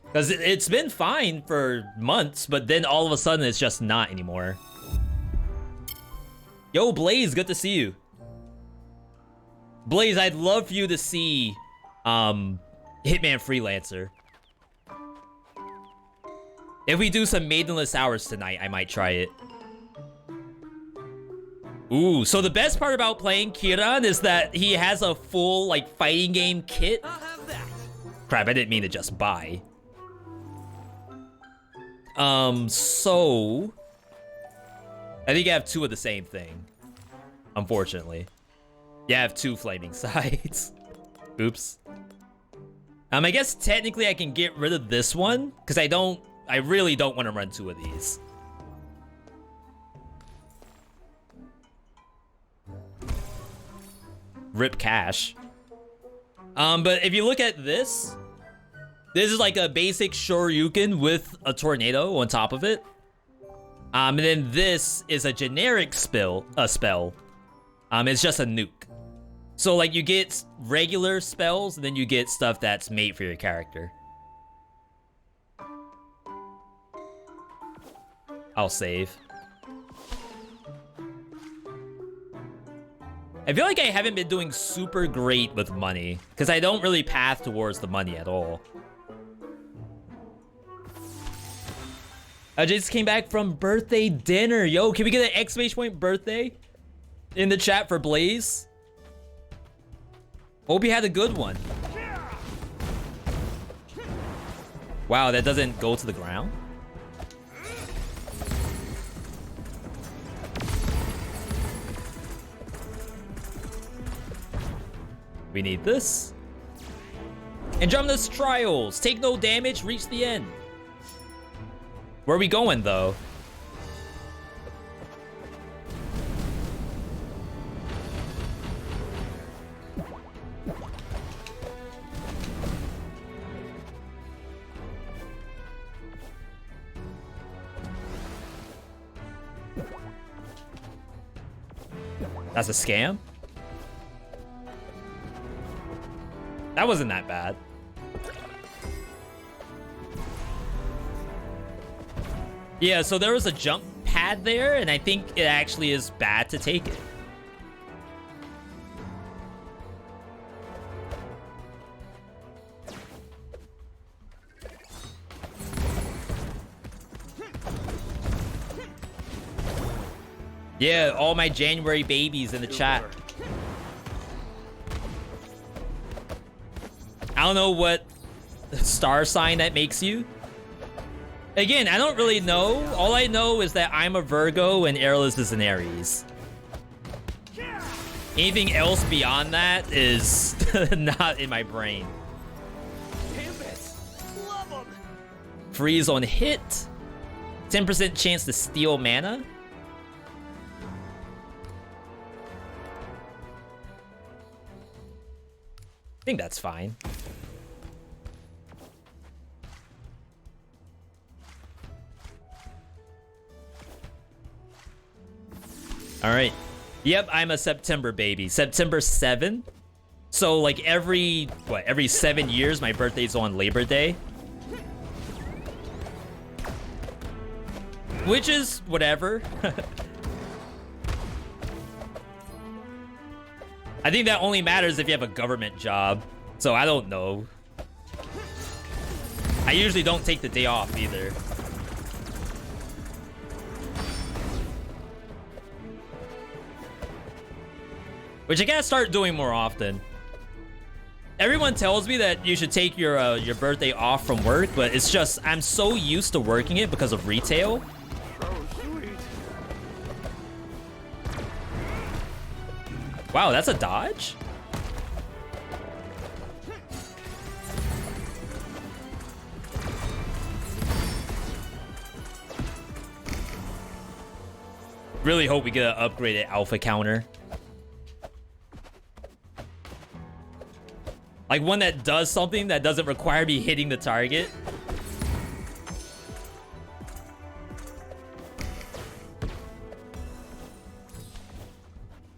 Because it's been fine for months, but then all of a sudden it's just not anymore. Yo, Blaze, good to see you. Blaze, I'd love for you to see Hitman Freelancer. If we do some maidenless hours tonight, I might try it. Ooh, so the best part about playing Kiran is that he has a full, like, fighting game kit. I'll have that. Crap, I didn't mean to just buy. So I think I have two of the same thing. Unfortunately. Yeah, I have two flaming sides. Oops. I guess technically I can get rid of this one, because I really don't want to run two of these. Rip cash. But if you look at this is like a basic Shoryuken with a tornado on top of it. And then this is a generic spell. It's just a nuke. So like you get regular spells, and then you get stuff that's made for your character. I'll save. I feel like I haven't been doing super great with money, because I don't really path towards the money at all. I just came back from birthday dinner. Yo, can we get an exclamation point birthday in the chat for Blaze? Hope you had a good one. Wow, that doesn't go to the ground? We need this. Andromeda's Trials. Take no damage, reach the end. Where are we going, though? That's a scam? That wasn't that bad. Yeah, so there was a jump pad there, and I think it actually is bad to take it. Yeah, all my January babies in the chat. I don't know what star sign that makes you. Again, I don't really know. All I know is that I'm a Virgo and Airless is an Aries. Anything else beyond that is not in my brain. Freeze on hit. 10% chance to steal mana. I think that's fine. All right. Yep, I'm a September baby. September 7. So like every 7 years my birthday's on Labor Day. Which is whatever. I think that only matters if you have a government job. So I don't know. I usually don't take the day off either. Which I gotta start doing more often. Everyone tells me that you should take your birthday off from work, but it's just I'm so used to working it because of retail. Wow, that's a dodge? Really hope we get an upgraded alpha counter. Like one that does something that doesn't require me hitting the target.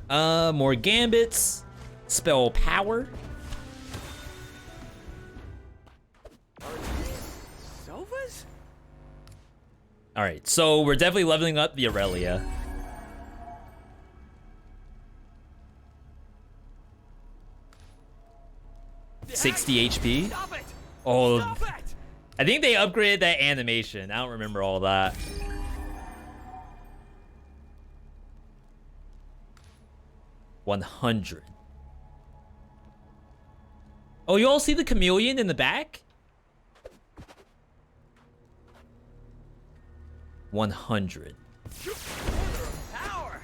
More gambits. Spell power. Sovas? Alright, so we're definitely leveling up the Aurelia. $60 HP. Stop it! Oh, Stop it! I think they upgraded that animation. I don't remember all that. $100. Oh, you all see the chameleon in the back? $100. Power!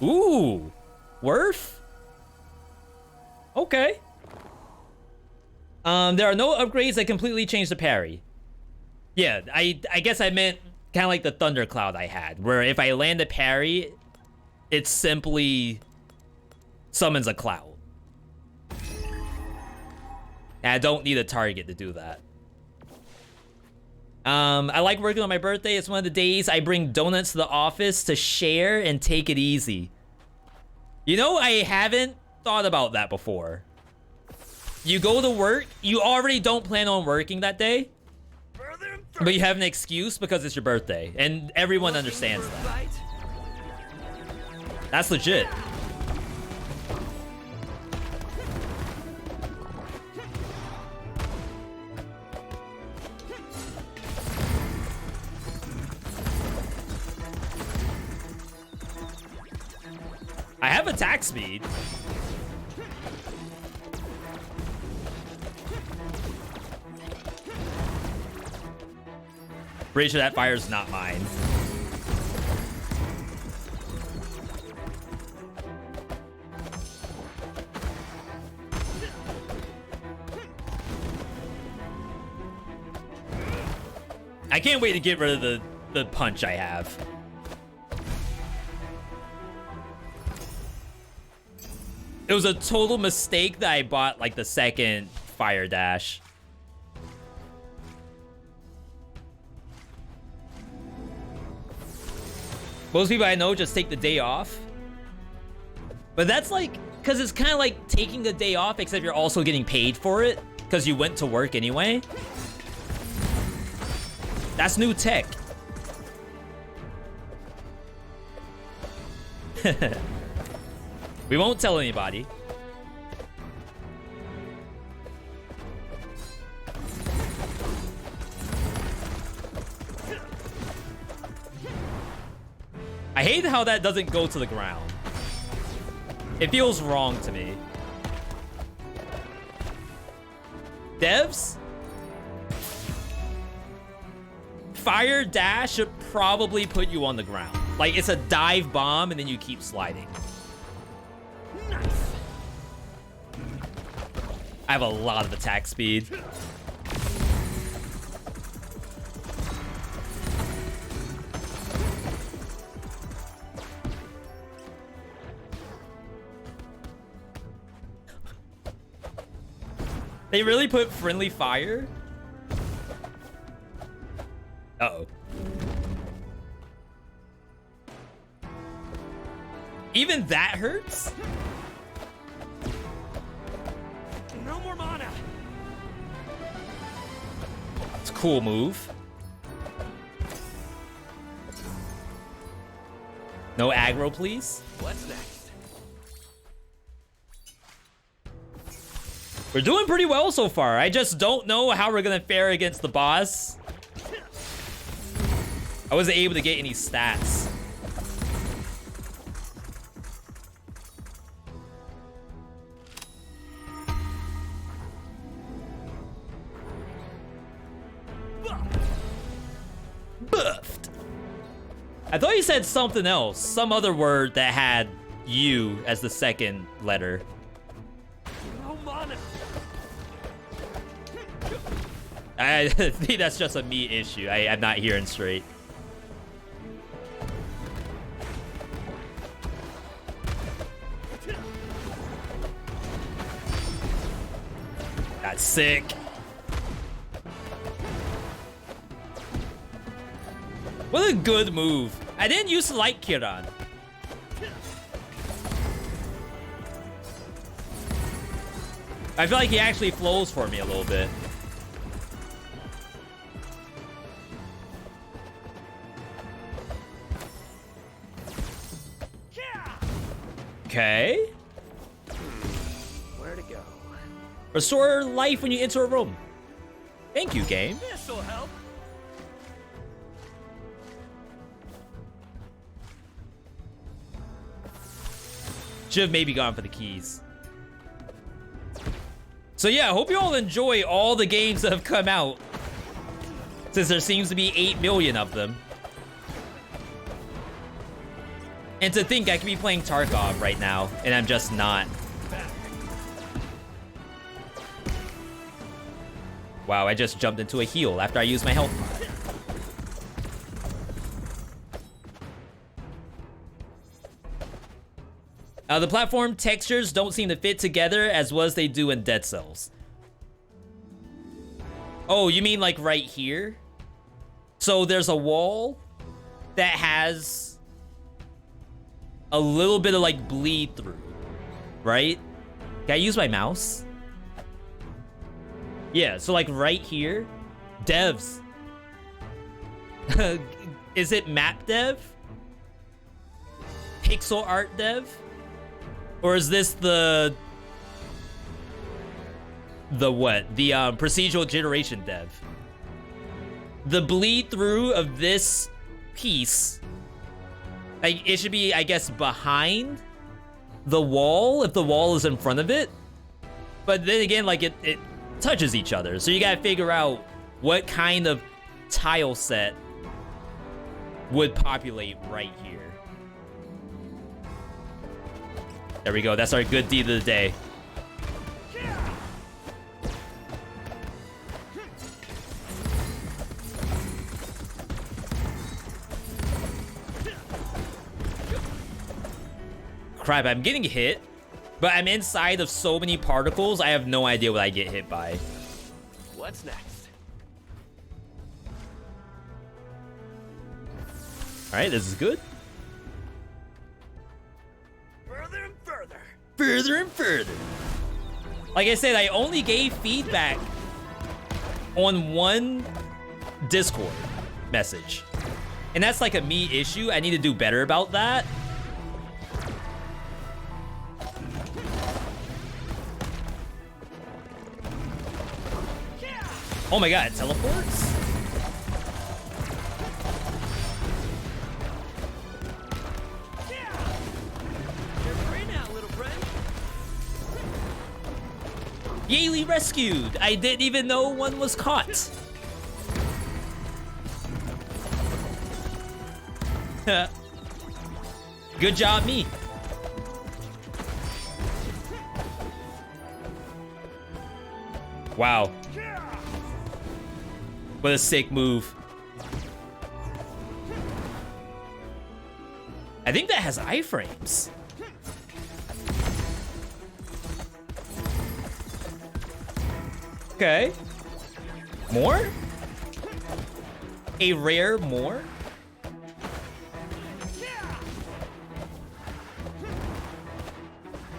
Ooh, worth? Okay. There are no upgrades that completely change the parry. Yeah, I guess I meant kind of like the thundercloud I had, where if I land a parry, it simply summons a cloud. And I don't need a target to do that. I like working on my birthday. It's one of the days I bring donuts to the office to share and take it easy. You know, I haven't thought about that before. You go to work, you already don't plan on working that day, but you have an excuse because it's your birthday, and everyone understands that. That's legit. I have attack speed. Pretty sure that fire's not mine. I can't wait to get rid of the punch I have. It was a total mistake that I bought like the second fire dash. Most people I know just take the day off. But that's like, because it's kind of like taking the day off, except you're also getting paid for it because you went to work anyway. That's new tech. We won't tell anybody. I hate how that doesn't go to the ground. It feels wrong to me. Devs? Fire dash should probably put you on the ground. Like, it's a dive bomb and then you keep sliding. Nice. I have a lot of attack speed. They really put friendly fire? Uh-oh. Even that hurts? No more mana. It's a cool move. No aggro, please. What's next? We're doing pretty well so far. I just don't know how we're gonna fare against the boss. I wasn't able to get any stats. Buffed. I thought you said something else. Some other word that had U as the second letter. No mana. I think that's just a me issue. I'm not hearing straight. Sick. What a good move. I didn't use to like Kiran. I feel like he actually flows for me a little bit. Okay. Where to go? Restore life when you enter a room. Thank you, game. This'll help. Should have maybe gone for the keys. So yeah, I hope you all enjoy all the games that have come out, since there seems to be 8 million of them. And to think I could be playing Tarkov right now, and I'm just not. Wow, I just jumped into a heal after I used my health mod. The platform textures don't seem to fit together as well as they do in Dead Cells. Oh, you mean like right here? So there's a wall that has a little bit of like bleed through, right? Can I use my mouse? Yeah, so like right here, devs. Is it map dev? Pixel art dev? Or is this the what? The procedural generation dev? The bleed through of this piece, like it should be, I guess, behind the wall if the wall is in front of it. But then again, like it touches each other. So you gotta figure out what kind of tile set would populate right here. There we go. That's our good deed of the day. Crap, I'm getting hit, but I'm inside of so many particles, I have no idea what I get hit by. What's next? All right, this is good. Further and further. Further and further. Like I said, I only gave feedback on one Discord message. And that's like a me issue. I need to do better about that. Oh my god, it teleports? Yayly rescued! I didn't even know one was caught. Good job, me. Wow. What a sick move. I think that has iframes. Okay. More? A rare more?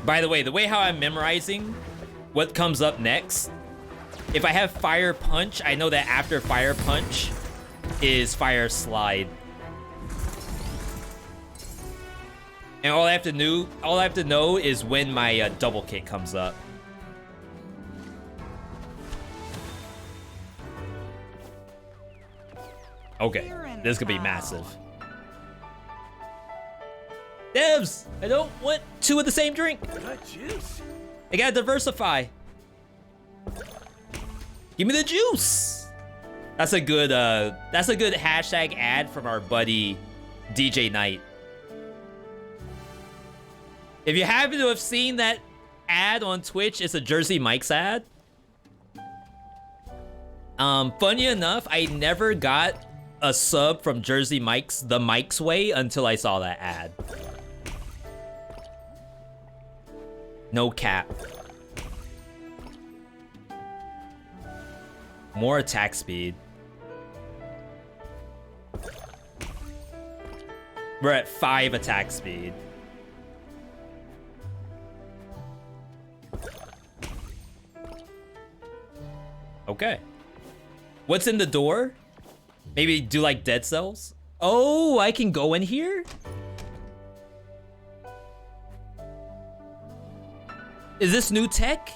By the way how I'm memorizing what comes up next, if I have Fire Punch, I know that after Fire Punch is Fire Slide. And all I have to know is when my double kick comes up. Okay, this could be massive. Devs, I don't want two of the same drink. I gotta diversify. Give me the juice. That's a good hashtag ad from our buddy DJ Knight. If you happen to have seen that ad on Twitch, it's a Jersey Mike's ad. Funny enough, I never got a sub from Jersey Mike's the Mike's Way until I saw that ad. No cap. More attack speed. We're at 5 attack speed. Okay. What's in the door? Maybe do like dead cells? Oh, I can go in here? Is this new tech?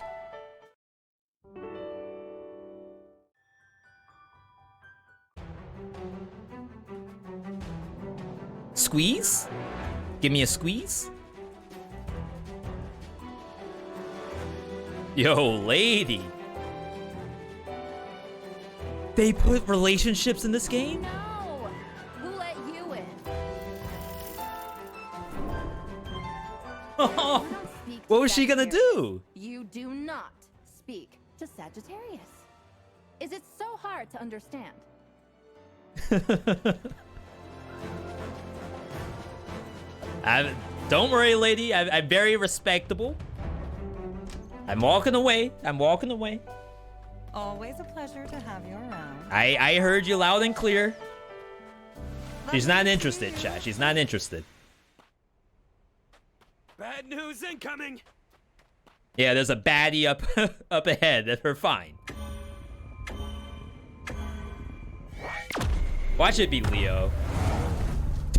Squeeze? Give me a squeeze? Yo, lady. They put relationships in this game? No! Who let you in? You don't speak What to was she gonna Sagittarius. do? You do not speak to Sagittarius. Is it so hard to understand? Don't worry, lady. I'm very respectable. I'm walking away. I'm walking away. Always a pleasure to have you around. I heard you loud and clear. She's not interested, chat. She's not interested. Bad news incoming. Yeah, there's a baddie up up ahead. We're fine. Watch it be Leo.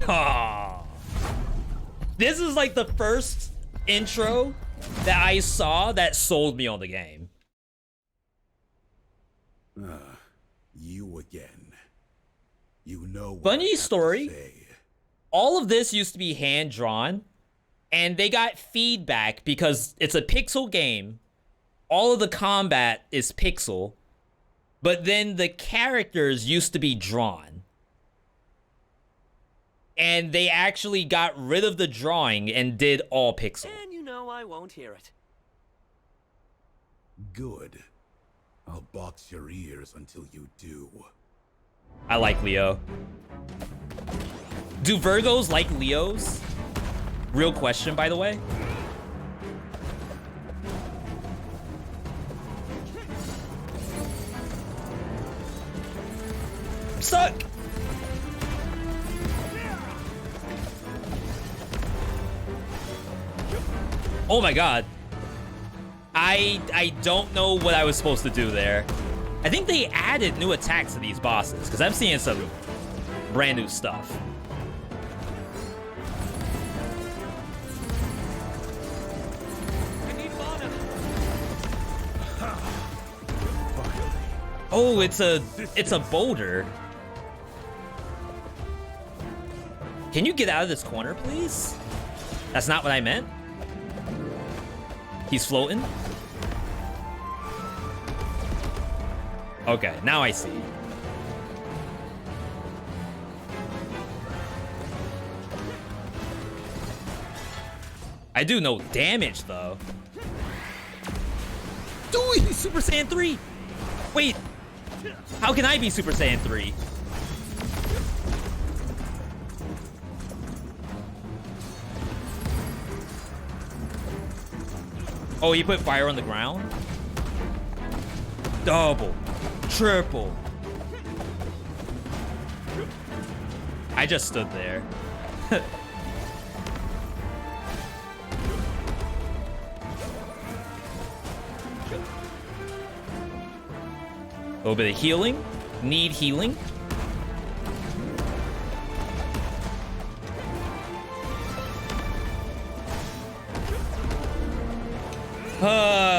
Oh. This is like the first intro that I saw that sold me on the game. You again. You know what Funny I have to story. say. All of this used to be hand-drawn, and they got feedback because it's a pixel game. All of the combat is pixel, but then the characters used to be drawn. And they actually got rid of the drawing and did all pixel. And you know I won't hear it. Good. I'll box your ears until you do. I like Leo. Do Virgos like Leos? Real question, by the way. I'm stuck. Oh my god. I don't know what I was supposed to do there. I think they added new attacks to these bosses, because I'm seeing some brand new stuff. Oh, it's a boulder. Can you get out of this corner, please? That's not what I meant. He's floating. Okay, now I see. I do no damage, though. Dude, he's Super Saiyan 3! Wait, how can I be Super Saiyan 3? Oh, he put fire on the ground? Double. Triple. I just stood there. A little bit of healing. Need healing.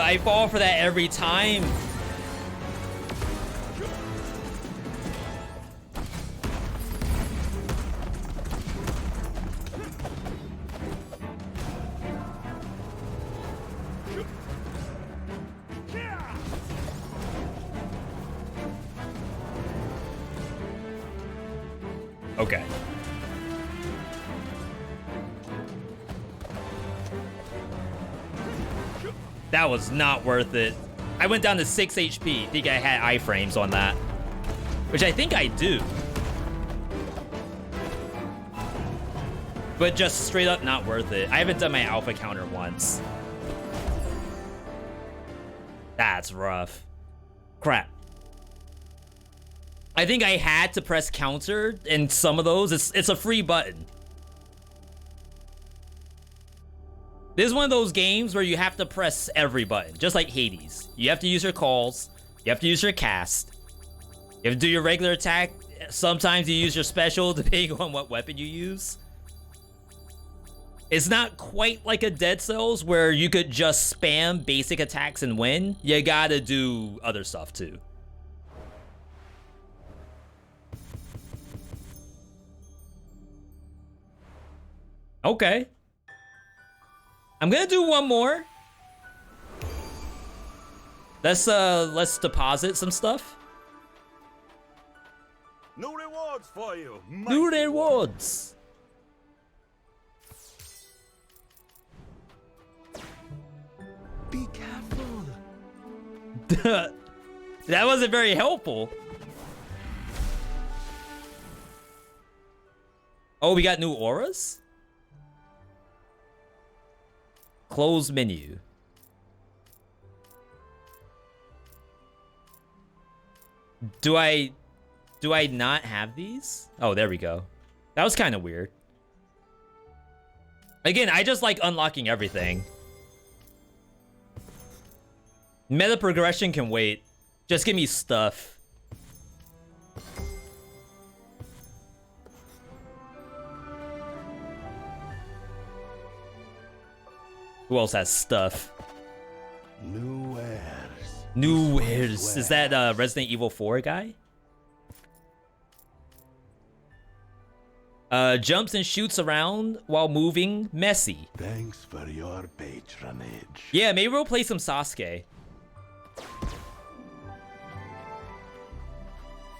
I fall for that every time. Okay. That was not worth it. I went down to 6 HP. I think I had iframes on that. Which I think I do. But just straight up not worth it. I haven't done my alpha counter once. That's rough. Crap. I think I had to press counter in some of those. It's a free button. This is one of those games where you have to press every button, just like Hades. You have to use your calls. You have to use your cast. You have to do your regular attack. Sometimes you use your special, depending on what weapon you use. It's not quite like a Dead Cells where you could just spam basic attacks and win. You gotta do other stuff too. Okay. I'm gonna do one more. Let's deposit some stuff. New rewards for you. New rewards. Be careful. That wasn't very helpful. Oh, we got new auras? Close menu. Do I not have these? Oh, there we go. That was kind of weird. Again, I just like unlocking everything. Meta progression can wait. Just give me stuff. Who else has stuff? New wares. New wares. Is that Resident Evil 4 guy? Jumps and shoots around while moving. Messy. Thanks for your patronage. Yeah, maybe we'll play some Sasuke.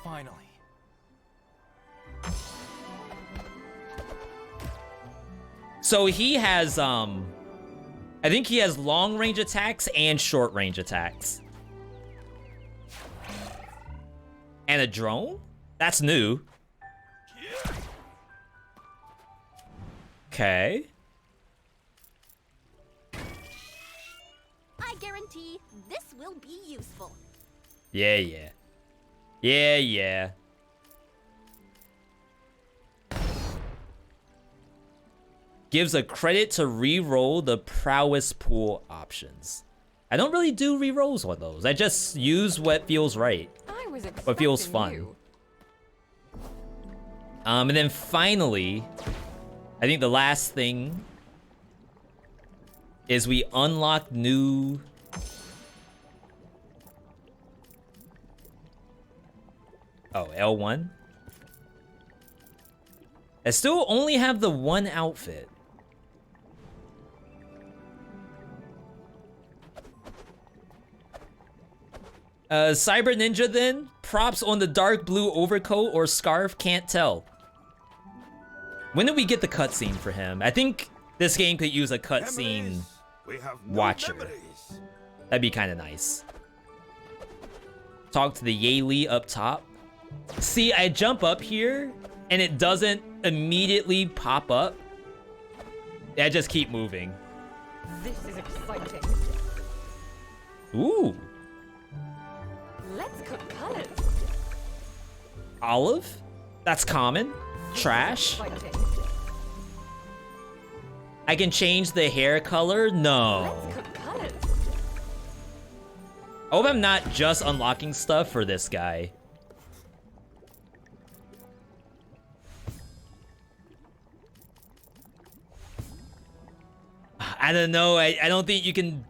Finally. So he has, I think he has long range attacks and short range attacks. And a drone? That's new. Okay. I guarantee this will be useful. Yeah. Gives a credit to re-roll the prowess pool options. I don't really do re-rolls on those. I just use what feels right. What feels fun. And then finally, I think the last thing is we unlock new... Oh, L1? I still only have the one outfit. Cyber Ninja then? Props on the dark blue overcoat or scarf, can't tell. When did we get the cutscene for him? I think this game could use a cutscene watcher. That'd be kind of nice. Talk to the Yaylee up top. See, I jump up here and it doesn't immediately pop up. I just keep moving. This is exciting. Ooh. Let's cook colors. Olive? That's common. Trash. I can change the hair color? No. Let's cook colors. I hope I'm not just unlocking stuff for this guy. I don't know. I don't think you can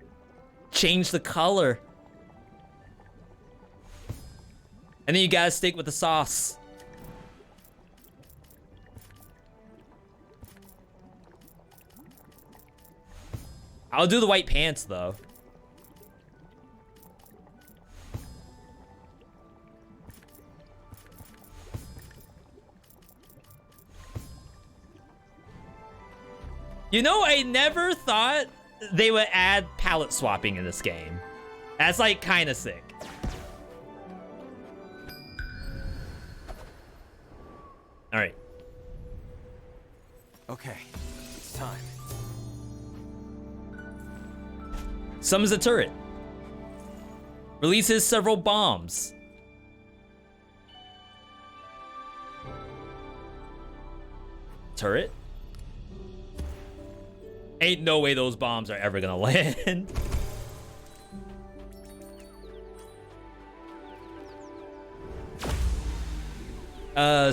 change the color. And then you gotta stick with the sauce. I'll do the white pants though. You know, I never thought they would add palette swapping in this game. That's like kind of sick. All right. Okay, it's time. Summons a turret. Releases several bombs. turret. Ain't no way those bombs are ever gonna land.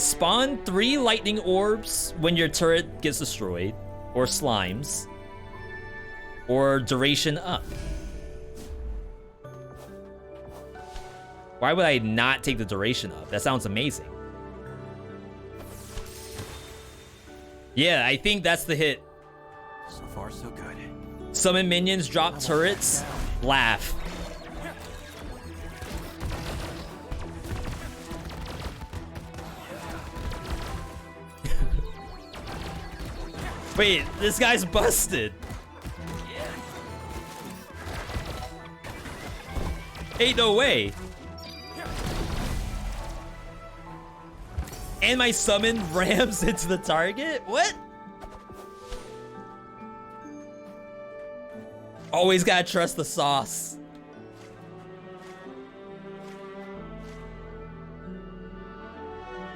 Spawn 3 lightning orbs when your turret gets destroyed, or slimes, or duration up. Why would I not take the duration up? That sounds amazing. Yeah, I think that's the hit. So far, so good. Summon minions, drop turrets, laugh. Wait, this guy's busted. Ain't no way. And my summon rams into the target? What? Always gotta trust the sauce.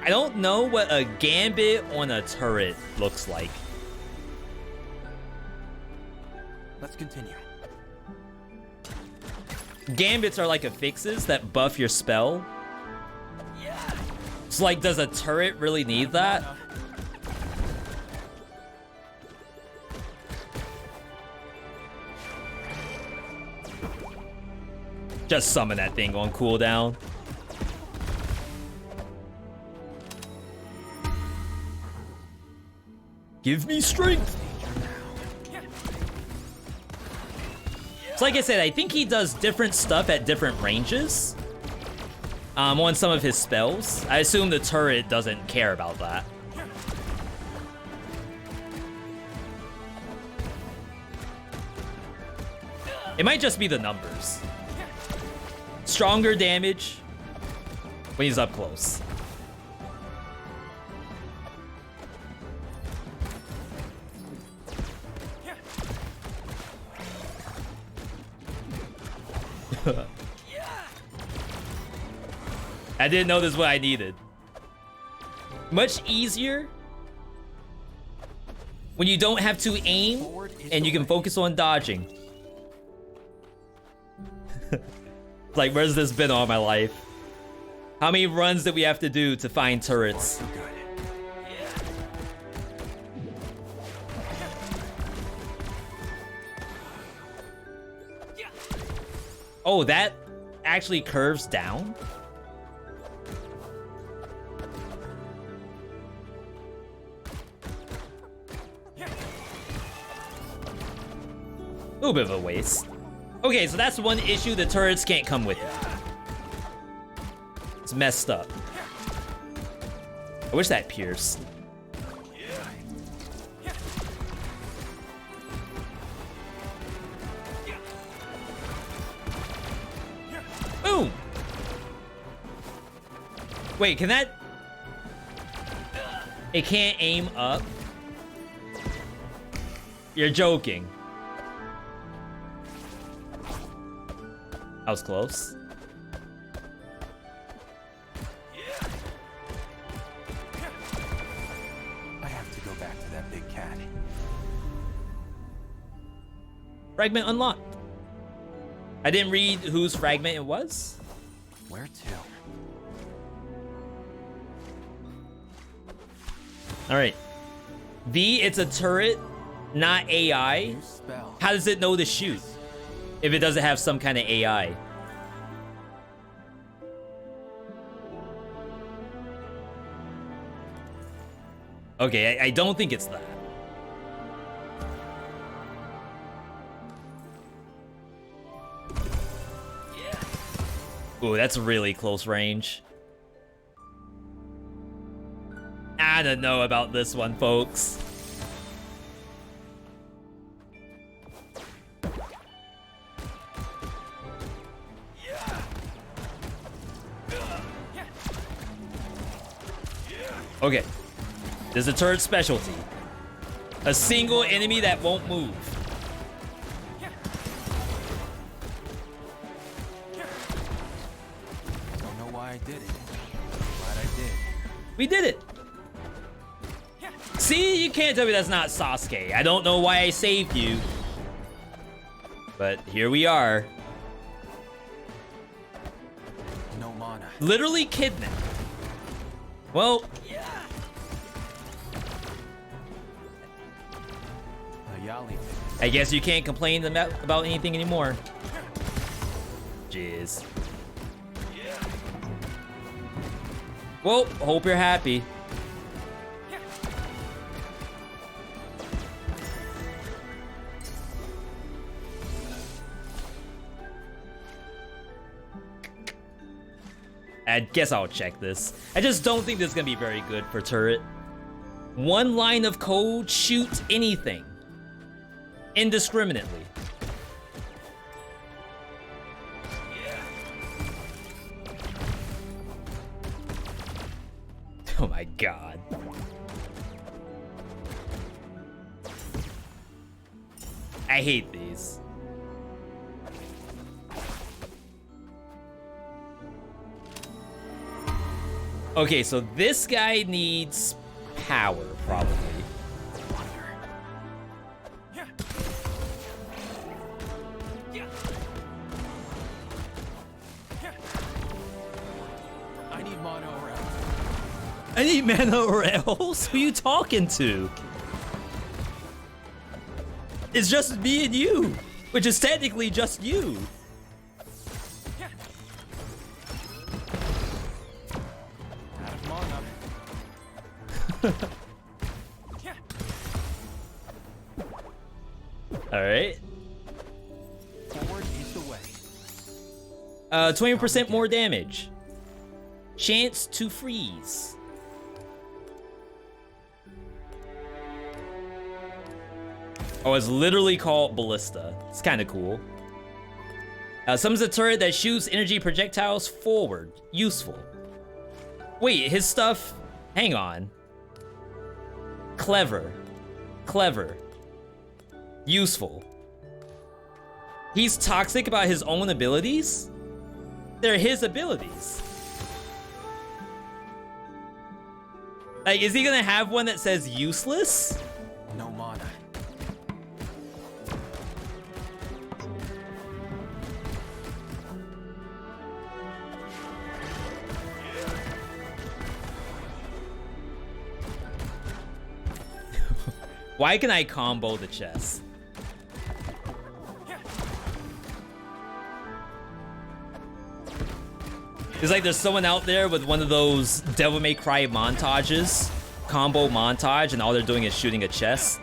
I don't know what a gambit on a turret looks like. Let's continue. Gambits are like affixes that buff your spell. So like, does a turret really need that? Just summon that thing on cooldown. Give me strength. So like I said, I think he does different stuff at different ranges. On some of his spells. I assume the turret doesn't care about that. It might just be the numbers. Stronger damage when he's up close. I didn't know this is what I needed. Much easier when you don't have to aim and you can focus on dodging. Like, where's this been all my life? How many runs did we have to do to find turrets? Oh, that actually curves down? A little bit of a waste. Okay, so that's one issue, the turrets can't come with it. It's messed up. I wish that pierced. Boom! Wait, can that... It can't aim up? You're joking. That was close. I have to go back to that big cat. Fragment unlocked. I didn't read whose fragment it was. Where to? All right. V, it's a turret, not AI. How does it know to shoot if it doesn't have some kind of AI? Okay, I don't think it's that. Ooh, that's really close range. I don't know about this one, folks. Okay. There's a turret specialty. A single enemy that won't move. Don't know why I did it. Glad I did. We did it. See, you can't tell me that's not Sasuke. I don't know why I saved you. But here we are. No mana. Literally kidnapped. Well, I guess you can't complain about anything anymore. Jeez. Well, hope you're happy. I guess I'll check this. I just don't think this is gonna be very good for turret. One line of code, shoot anything. Indiscriminately. Oh my god. I hate these. Okay, so this guy needs power, probably. I need mana or else. I need mana or else? Who you talking to? It's just me and you, which is technically just you. All right. Forward is the way. 20% more damage. Chance to freeze. Oh, it's literally called Ballista. It's kind of cool. Summons a turret that shoots energy projectiles forward. Useful. Wait, his stuff... Hang on. Clever. Clever. Useful. He's toxic about his own abilities? They're his abilities. Like, is he gonna have one that says useless? No mana. Why can I combo the chest? It's like there's someone out there with one of those Devil May Cry montages, combo montage, and all they're doing is shooting a chest.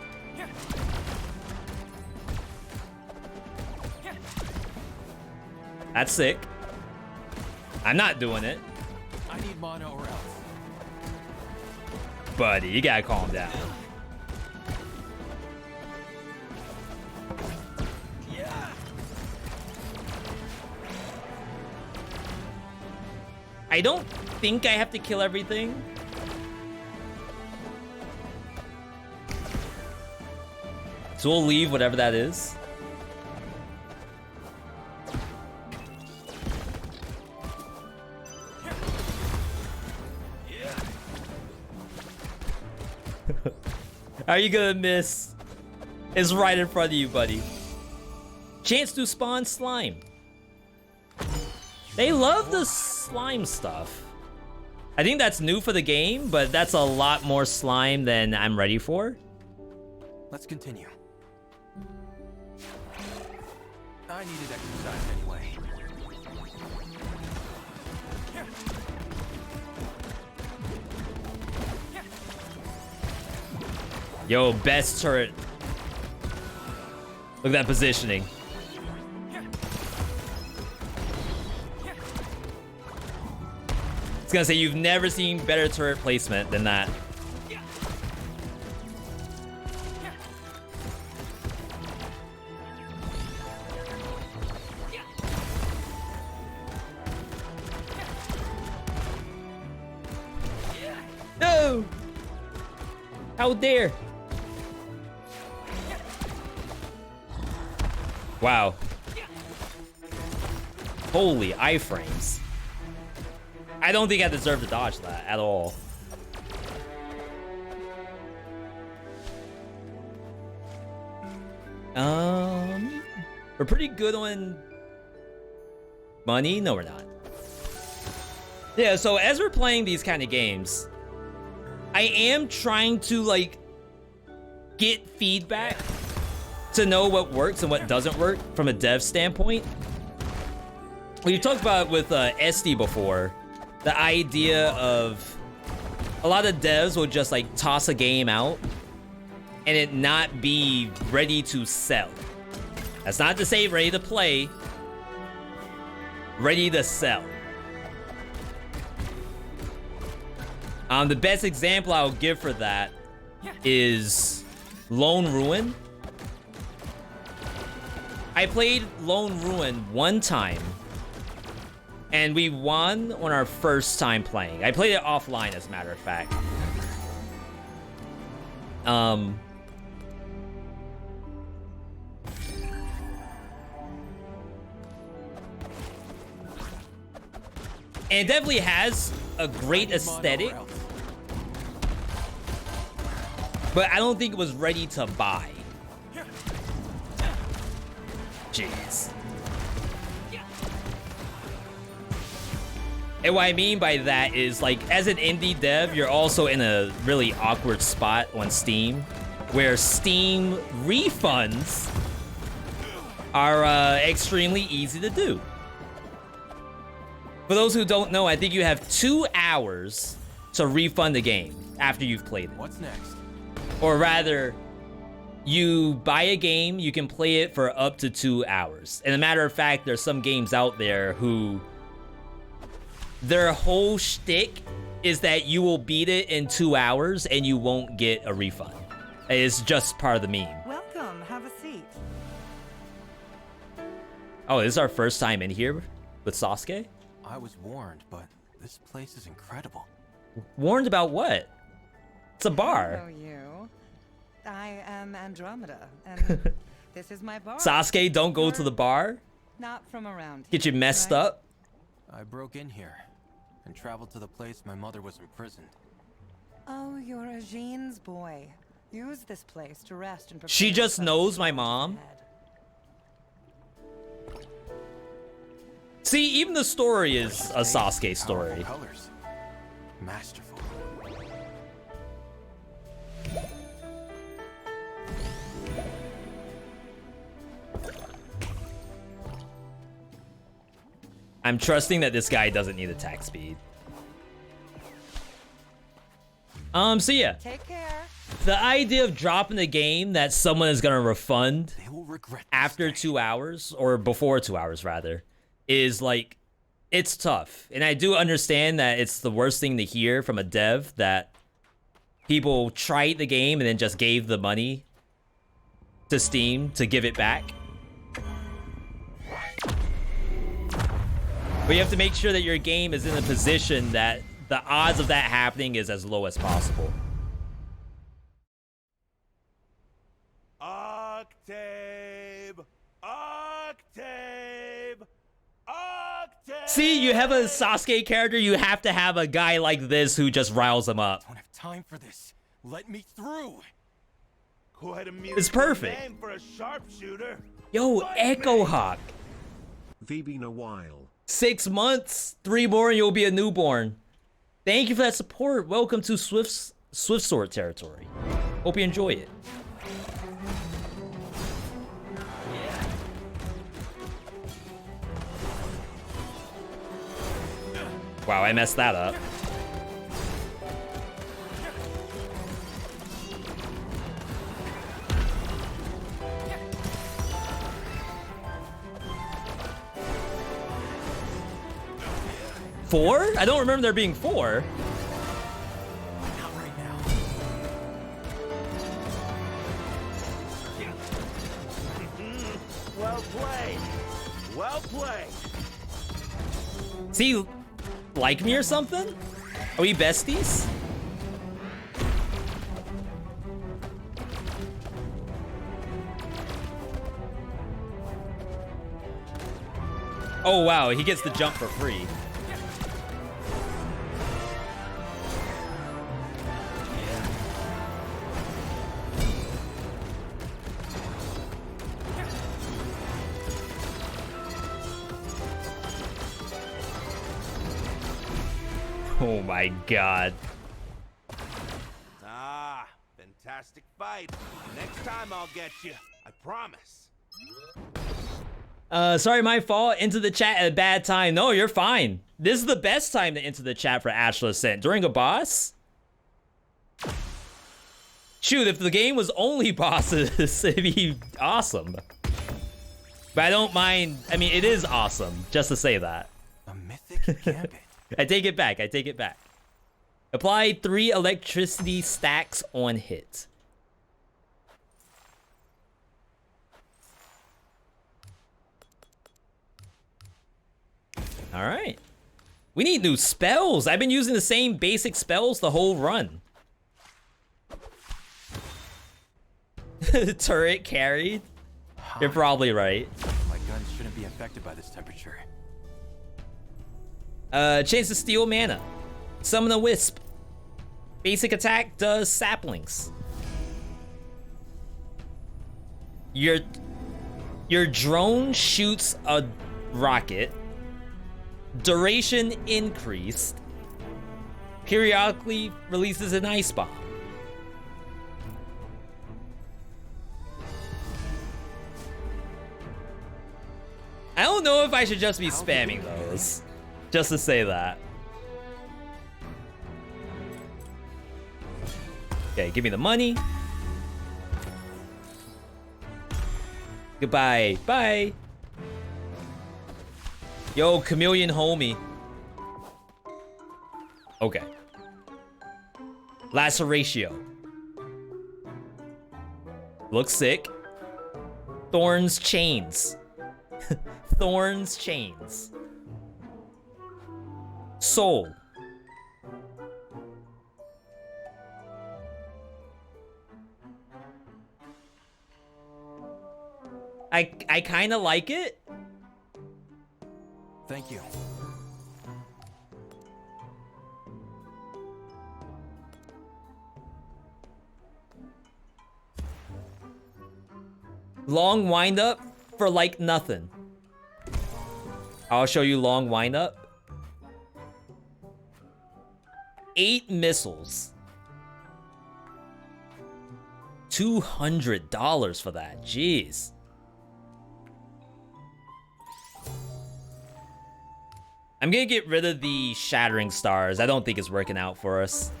That's sick. I'm not doing it. I need mana or else. Buddy, you gotta calm down. I don't think I have to kill everything. So we'll leave whatever that is. How are you gonna miss? It's right in front of you, buddy. Chance to spawn slime. They love the slime stuff. I think that's new for the game, but that's a lot more slime than I'm ready for. Let's continue. I needed exercise anyway. Yo, best turret. Look at that positioning. I was gonna say, you've never seen better turret placement than that. No! How dare! Wow. Holy iframes. I don't think I deserve to dodge that at all. We're pretty good on money. No, we're not. Yeah, so as we're playing these kind of games, I am trying to like get feedback to know what works and what doesn't work from a dev standpoint. We've talked about it with SD before, the idea of a lot of devs will just like toss a game out and it not be ready to sell. That's not to say ready to play, ready to sell. The best example I'll give for that is Lone Ruin. I played Lone Ruin one time, and we won on our first time playing. I played it offline, as a matter of fact. And it definitely has a great aesthetic, but I don't think it was ready to buy. Jeez. And what I mean by that is, like, as an indie dev, you're also in a really awkward spot on Steam, where Steam refunds are extremely easy to do. For those who don't know, I think you have 2 hours to refund the game after you've played it. What's next? Or rather, you buy a game, you can play it for up to 2 hours. And a matter of fact, there's some games out there who their whole shtick is that you will beat it in 2 hours and you won't get a refund. It's just part of the meme. Welcome, have a seat. Oh, this is our first time in here with Sasuke? I was warned, but this place is incredible. Warned about what? It's a bar. Hello, you. I am Andromeda, and this is my bar. Sasuke, don't go to the bar. Not from around here. Get you messed right? up. I broke in here and traveled to the place my mother was imprisoned. Oh, you're a Jean's boy. Use this place to rest and prepare. She just yourself knows for my what's mom. ahead. See, even the story is a Sasuke story. Powerful colors. Masterful. I'm trusting that this guy doesn't need attack speed. So yeah. Take care. The idea of dropping the game that someone is gonna refund They will regret after 2 hours, or before 2 hours rather, is like, it's tough. And I do understand that it's the worst thing to hear from a dev, that people tried the game and then just gave the money to Steam to give it back. But you have to make sure that your game is in a position that the odds of that happening is as low as possible. Octave! Octave! Octave! See, you have a Sasuke character, you have to have a guy like this who just riles him up. I don't have time for this. Let me through. Quite a It's perfect. name for a sharpshooter. Yo, Echo Hawk. V been a while. 6 months, 3 more, and you'll be a newborn. Thank you for that support. Welcome to Swift Sword territory. Hope you enjoy it. Wow, I messed that up. Four? I don't remember there being 4. Not right now. Well played. Well played. Does he like me or something? Are we besties? Oh wow, he gets the jump for free. Oh my god. Ah, fantastic fight. Next time I'll get you. I promise. Sorry, my fault. Into the chat at a bad time. No, you're fine. This is the best time to enter the chat for Astral Ascent. During a boss? Shoot, if the game was only bosses, it'd be awesome. But I don't mind. I mean, it is awesome, just to say that. A mythic gambit. I take it back. I take it back. Apply 3 electricity stacks on hit. All right. We need new spells. I've been using the same basic spells the whole run. Turret carried. You're probably right. My guns shouldn't be affected by this temperature. Chance to steal mana. Summon a wisp. Basic attack does saplings. Your drone shoots a rocket. Duration increased. Periodically releases an ice bomb. I don't know if I should just be spamming those. Just to say that. Okay, give me the money. Goodbye. Bye. Yo, chameleon homie. Okay. Laceratio. Looks sick. Thorns chains. Thorns chains. Soul. I kind of like it. Thank you. Long wind up for like nothing. I'll show you long wind up. 8 missiles. $200 for that. Jeez. I'm gonna get rid of the shattering stars. I don't think it's working out for us.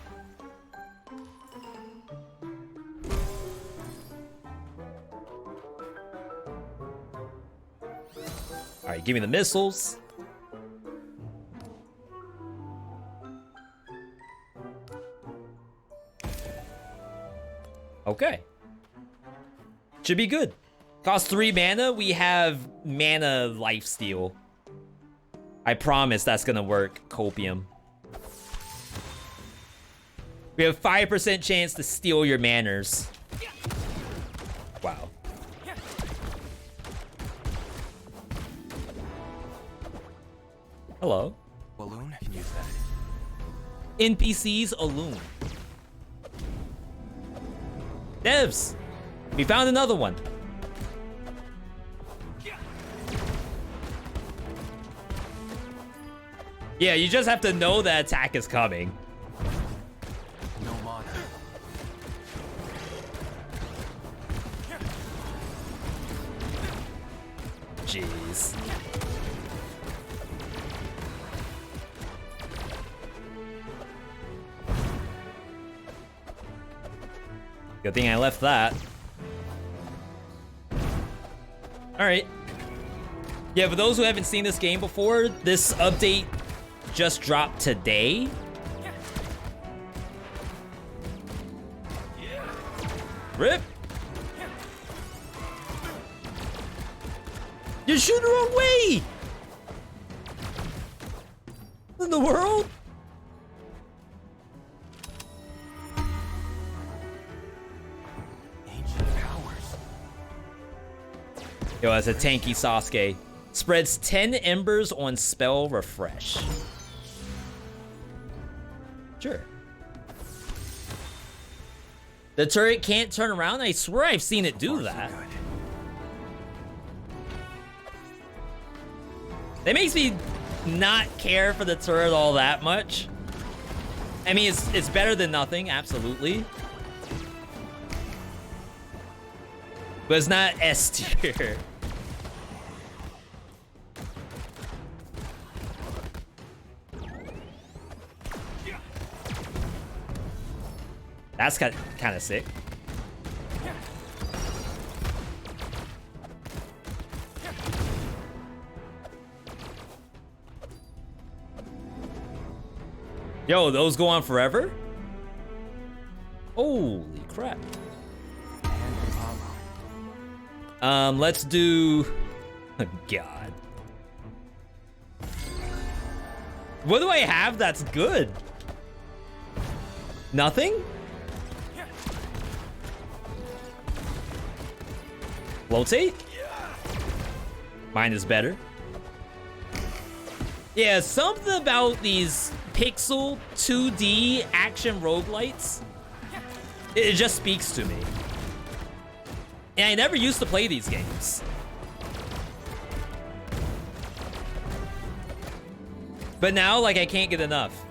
All right, give me the missiles. Okay. Should be good. Cost 3 mana. We have mana lifesteal. I promise that's gonna work, Copium. We have 5% chance to steal your manners. Wow. Hello. Balloon can use that. NPCs alone. Devs, we found another one. Yeah, you just have to know the attack is coming. No mana. Jeez. Good thing I left that. All right. Yeah, for those who haven't seen this game before, this update just dropped today. Rip. You shoot the wrong way. What in the world? Ancient powers. Yo, that's a tanky Sasuke. Spreads 10 embers on spell refresh. Sure. The turret can't turn around? I swear I've seen it do that. That makes me not care for the turret all that much. I mean, it's better than nothing, absolutely. But it's not S tier. That's kind of sick. Yo, those go on forever? Holy crap. Let's do... Oh, God. What do I have that's good? Nothing? Flotate? Mine is better. Yeah, something about these pixel 2D action roguelites, it just speaks to me. And I never used to play these games. But now, like, I can't get enough.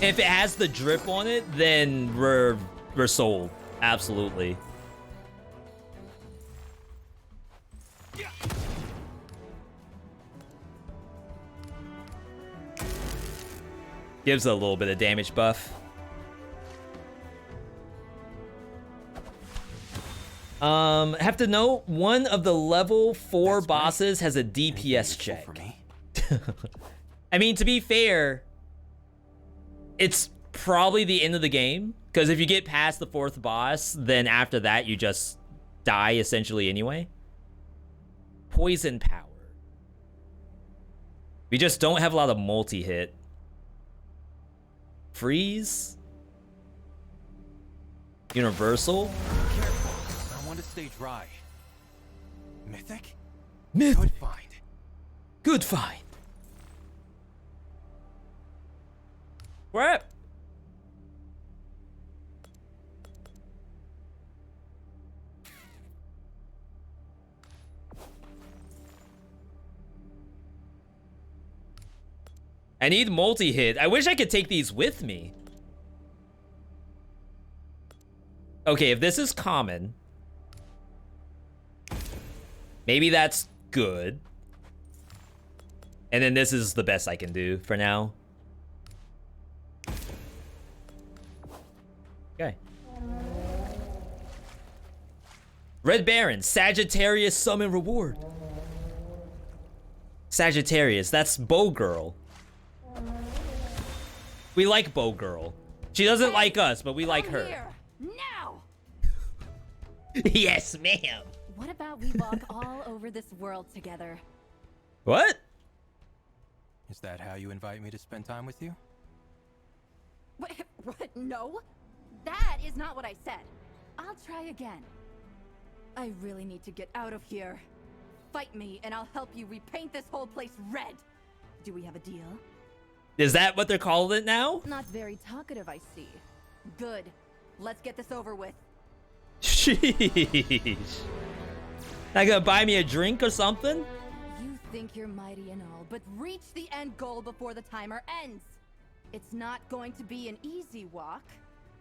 If it has the drip on it, then we're sold. Absolutely. Gives a little bit of damage buff. Have to note, one of the level 4 bosses has a DPS check. I mean, to be fair, it's probably the end of the game, because if you get past the 4th boss, then after that you just die essentially anyway. Poison power. We just don't have a lot of multi-hit. Freeze. Universal. Careful. I want to stay dry. Mythic? Mythic. Good find. Good find. Where at? I need multi-hit. I wish I could take these with me. Okay, if this is common, maybe that's good. And then this is the best I can do for now. Okay. Red Baron, Sagittarius summon reward. Sagittarius, that's Bow Girl. We like Bow Girl. She doesn't like us, but we like her. Here, now. Yes, ma'am. What about we walk all over this world together? What? Is that how you invite me to spend time with you? What? No, that is not what I said. I'll try again. I really need to get out of here. Fight me, and I'll help you repaint this whole place red. Do we have a deal? Is that what they're calling it now? Not very talkative, I see. Good. Let's get this over with. Sheesh. Not gonna buy me a drink or something? You think you're mighty and all, but reach the end goal before the timer ends. It's not going to be an easy walk.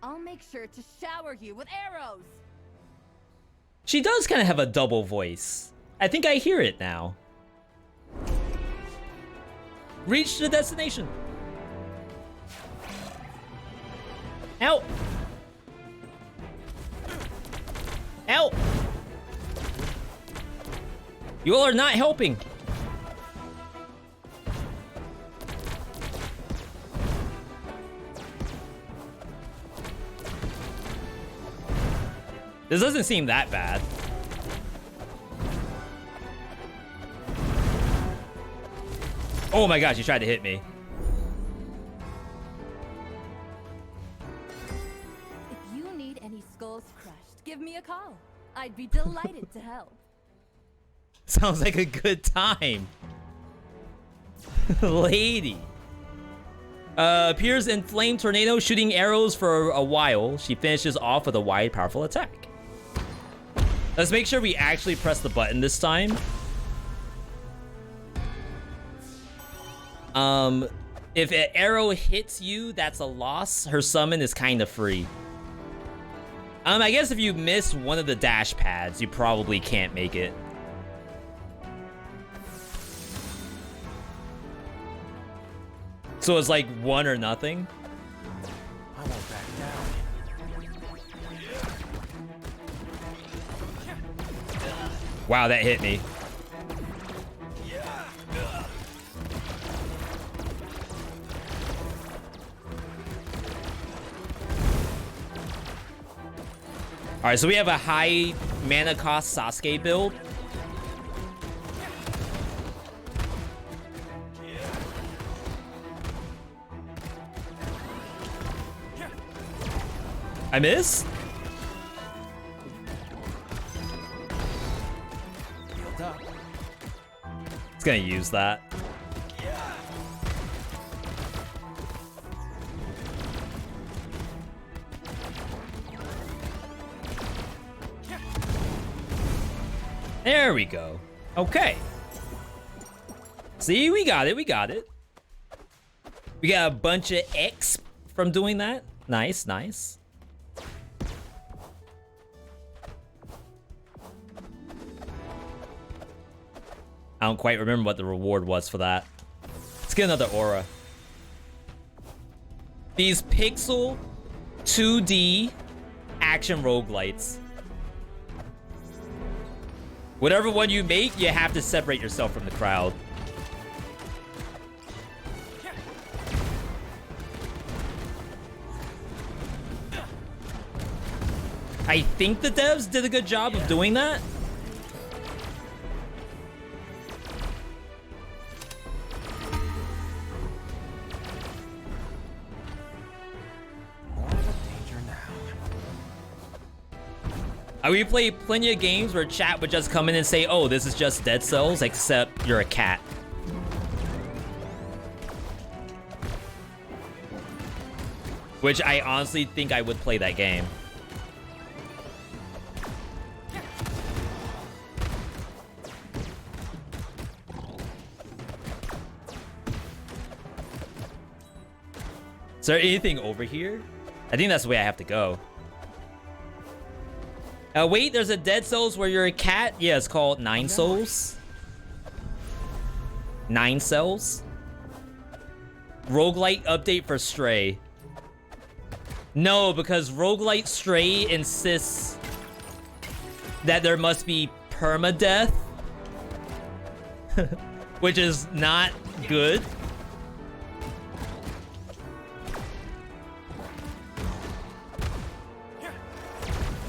I'll make sure to shower you with arrows. She does kind of have a double voice. I think I hear it now. Reach the destination. Help! Help! You all are not helping. This doesn't seem that bad. Oh my gosh, he tried to hit me. If you need any skulls crushed, give me a call. I'd be delighted to help. Sounds like a good time. Lady. Appears in Flame Tornado, shooting arrows for a while. She finishes off with a wide, powerful attack. Let's make sure we actually press the button this time. If an arrow hits you, that's a loss. Her summon is kind of free. I guess if you miss one of the dash pads, you probably can't make it. So it's like one or nothing. I won't back down. Wow, that hit me. All right, so we have a high mana cost Sasuke build. I missed? It's gonna use that. There we go. Okay. See, we got it. We got it. We got a bunch of X from doing that. Nice, nice. I don't quite remember what the reward was for that. Let's get another aura. These pixel 2D action roguelites. Whatever one you make, you have to separate yourself from the crowd. I think the devs did a good job of doing that. We play plenty of games where chat would just come in and say, oh, this is just Dead Cells, except you're a cat. Which I honestly think I would play that game. Is there anything over here? I think that's the way I have to go. Wait, there's a Dead Cells where you're a cat? Yeah, it's called 9 Souls. 9 Cells. Roguelite update for Stray. No, because Roguelite Stray insists that there must be permadeath. Which is not good.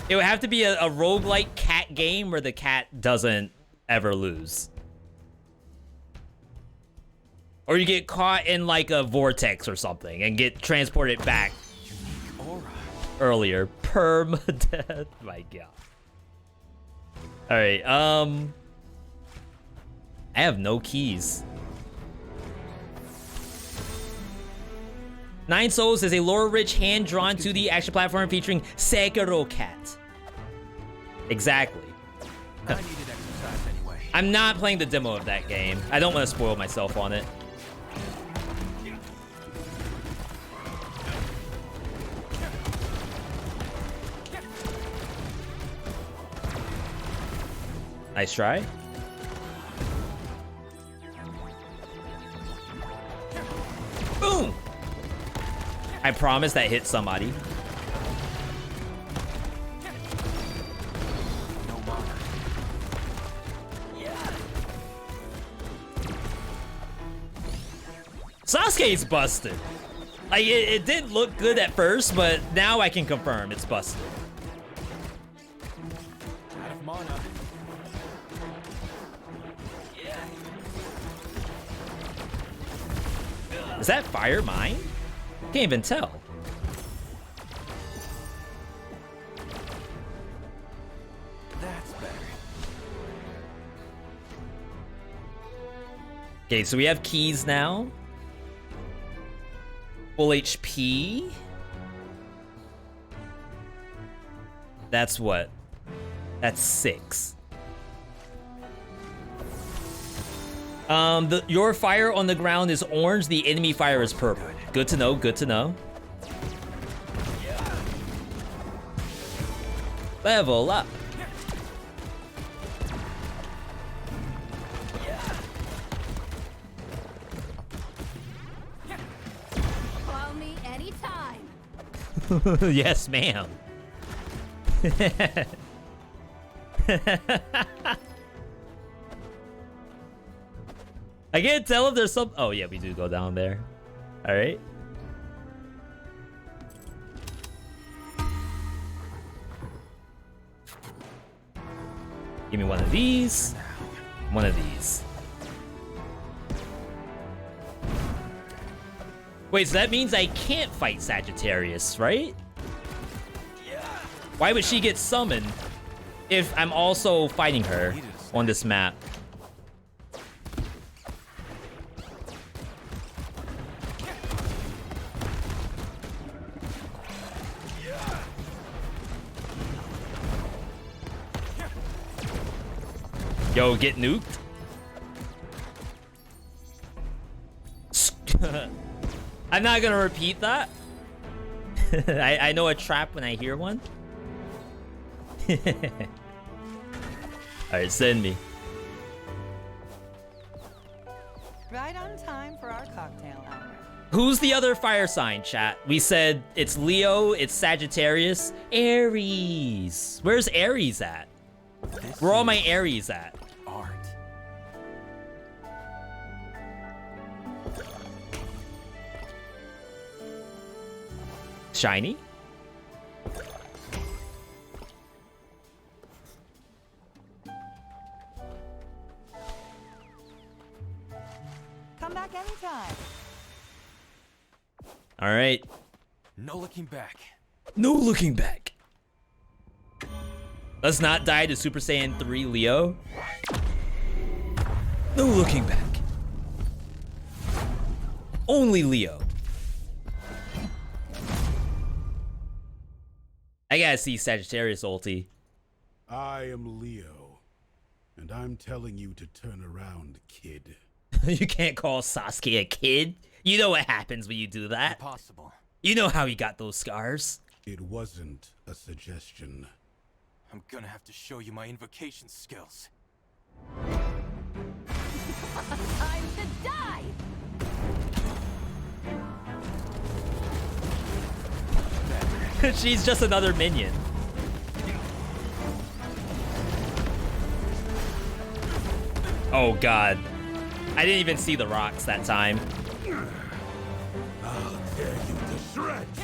It would have to be a roguelike cat game where the cat doesn't ever lose. Or you get caught in like a vortex or something and get transported back earlier. Permadeath. My God. Alright, I have no keys. 9 Souls is a lore-rich, hand-drawn 2D action platform featuring Sekiro Cat. Exactly. I needed exercise anyway. I'm not playing the demo of that game. I don't want to spoil myself on it. Nice try. Boom! I promise that hit somebody. Sasuke's busted. Like, it didn't look good at first, but now I can confirm it's busted. Out of mana. Is that fire mine? Can't even tell. That's better. Okay, so we have keys now. Full HP. That's what? That's 6. Your fire on the ground is orange, the enemy fire is purple. Good to know, good to know. Level up. Call me anytime. Yes, ma'am. I can't tell if there's some... Oh, yeah, we do go down there. All right. Give me one of these. One of these. Wait, so that means I can't fight Sagittarius, right? Why would she get summoned if I'm also fighting her on this map? Yo, get nuked. I'm not gonna repeat that. I know a trap when I hear one. Alright, send me. Right on time for our cocktail hour. Who's the other fire sign, chat? We said it's Leo, it's Sagittarius, Aries. Where's Aries at? Where are all my Aries at? Art. Shiny? Come back anytime. All right. No looking back. No looking back. Let's not die to Super Saiyan 3 Leo. No looking back. Only Leo. I gotta see Sagittarius ulti. I am Leo, and I'm telling you to turn around, kid. You can't call Sasuke a kid. You know what happens when you do that. Impossible. You know how he got those scars. It wasn't a suggestion. I'm gonna have to show you my invocation skills. Time to die. She's just another minion. Oh god. I didn't even see the rocks that time. I'll tear you to shreds.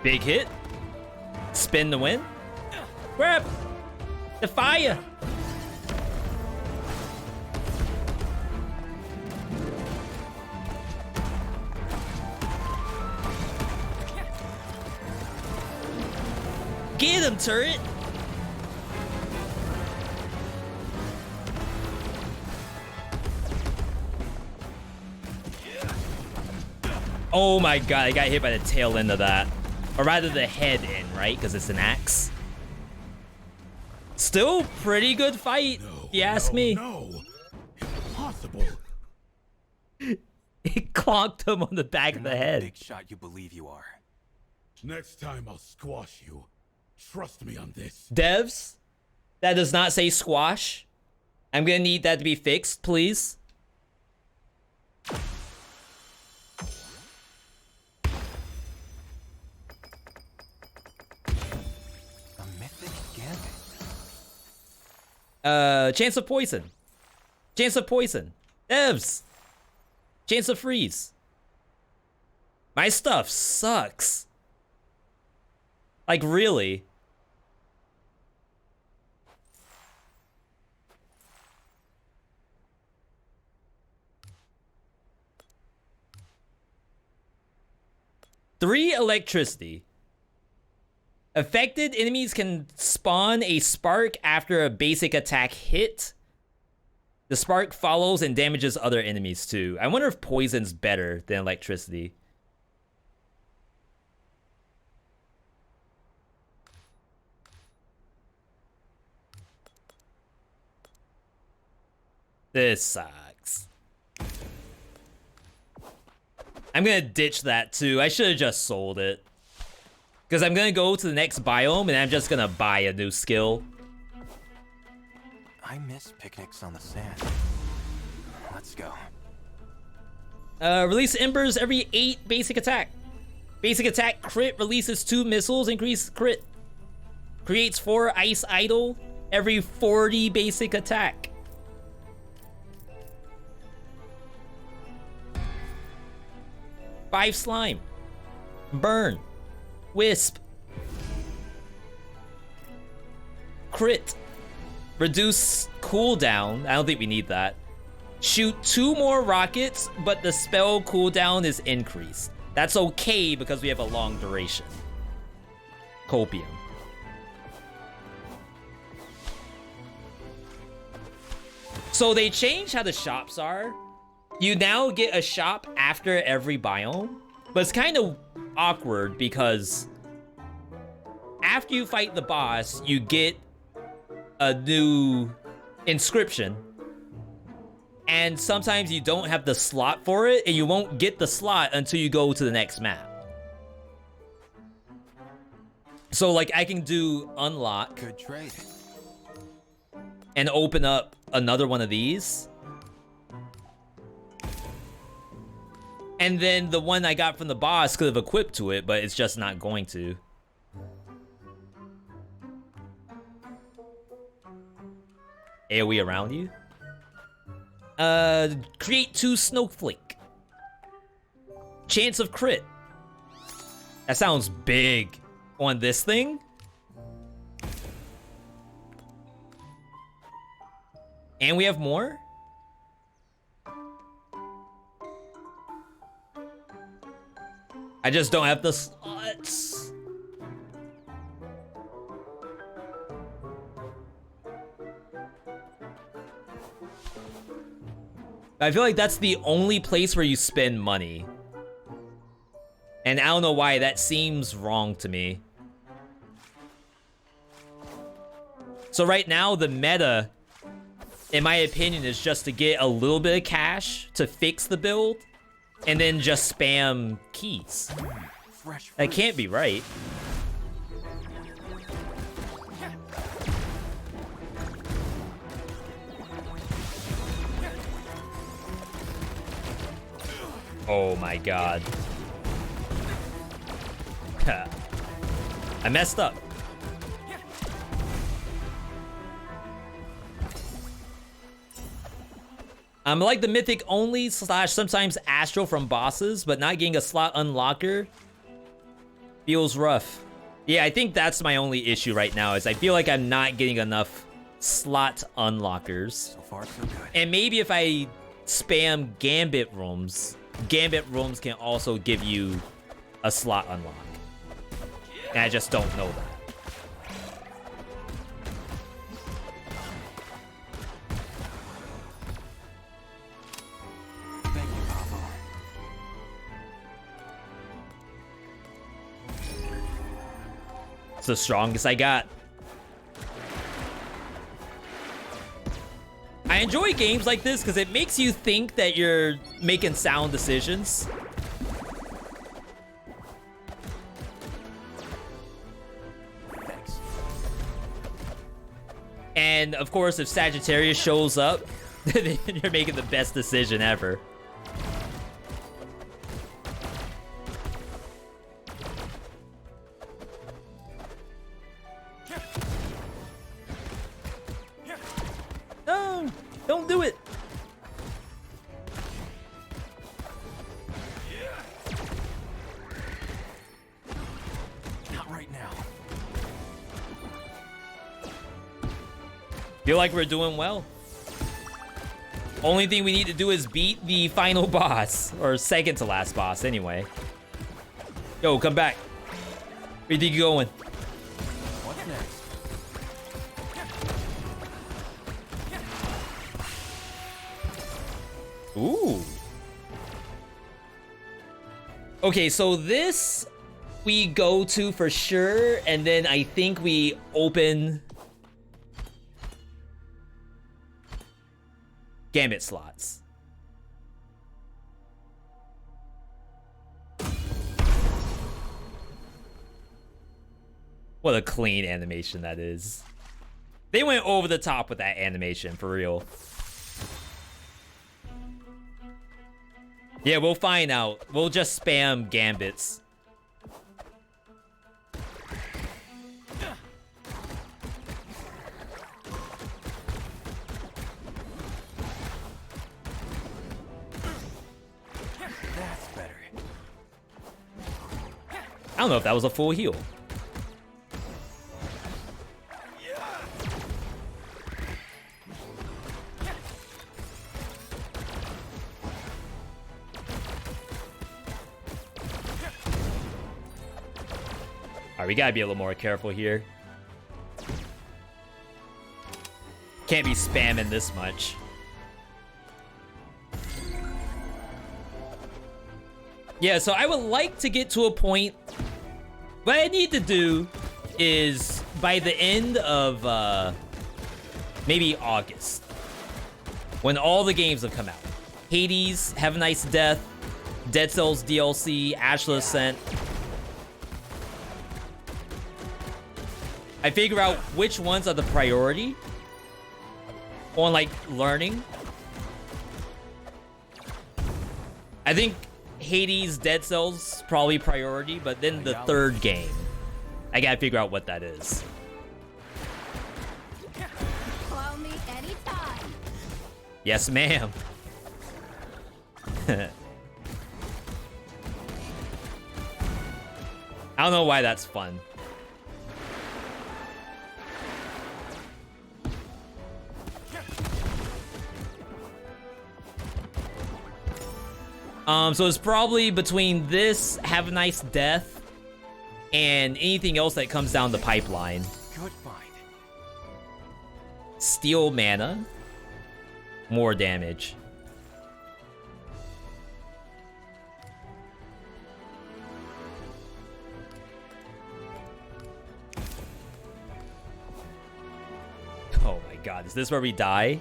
Big hit. Spin the win. Grab. The fire. Get him, turret. Oh my god, I got hit by the tail end of that. Or rather the head end, right? Because it's an axe. Still pretty good fight, if you ask me. No, impossible. It clonked him on the back of the head. Big shot you believe you are. Next time I'll squash you. Trust me on this. Devs, that does not say squash. I'm gonna need that to be fixed, please. Chance of poison. Chance of poison. Devs. Chance of freeze. My stuff sucks. Like, really? Three electricity. Affected enemies can spawn a spark after a basic attack hit. The spark follows and damages other enemies too. I wonder if poison's better than electricity. This sucks. I'm gonna ditch that too. I should have just sold it. Because I'm gonna go to the next biome and I'm just gonna buy a new skill. I miss picnics on the sand. Let's go. Release embers every 8 basic attack. Basic attack crit releases 2 missiles, increase crit. Creates 4 ice idol every 40 basic attack. Five slime. Burn. Wisp. Crit. Reduce cooldown. I don't think we need that. Shoot 2 more rockets, but the spell cooldown is increased. That's okay because we have a long duration. Copium. So they changed how the shops are. You now get a shop after every biome, but it's kind of awkward because after you fight the boss, you get a new inscription, and sometimes you don't have the slot for it, and you won't get the slot until you go to the next map. So like I can do unlock. Good trade. And open up another one of these. And then the one I got from the boss could have equipped to it, but it's just not going to. AoE around you? Create 2 snowflake. Chance of crit. That sounds big on this thing. And we have more? I just don't have the slots. I feel like that's the only place where you spend money. And I don't know why, that seems wrong to me. So right now, the meta, in my opinion, is just to get a little bit of cash to fix the build, and then just spam keys. That can't be right. Oh my god. I messed up. I'm like the mythic only / sometimes astral from bosses, but not getting a slot unlocker feels rough. Yeah, I think that's my only issue right now, is I feel like I'm not getting enough slot unlockers. So far, so good. And maybe if I spam gambit rooms can also give you a slot unlock. And I just don't know that. It's the strongest I got. I enjoy games like this because it makes you think that you're making sound decisions. Thanks. And of course, if Sagittarius shows up, then you're making the best decision ever. No, don't do it. Not right now. Feel like we're doing well. Only thing we need to do is beat the final boss, or second to last boss anyway. Yo, come back. Where do you think you're going? Ooh. Okay, so this we go to for sure, and then I think we open Gambit slots. What a clean animation that is. They went over the top with that animation, for real. Yeah, we'll find out. We'll just spam gambits. That's better. I don't know if that was a full heal. Alright, we gotta be a little more careful here. Can't be spamming this much. Yeah, so I would like to get to a point. What I need to do is by the end of maybe August, when all the games have come out. Hades, Have a Nice Death, Dead Cells DLC, Astral Ascent. I figure out which ones are the priority on like learning. I think Hades, Dead Cells probably priority, but then the third game, I gotta figure out what that is. Call me anytime. Yes, ma'am. I don't know why that's fun. So it's probably between this, Have a Nice Death, and anything else that comes down the pipeline. Good find. Steal mana. More damage. Oh my god, is this where we die?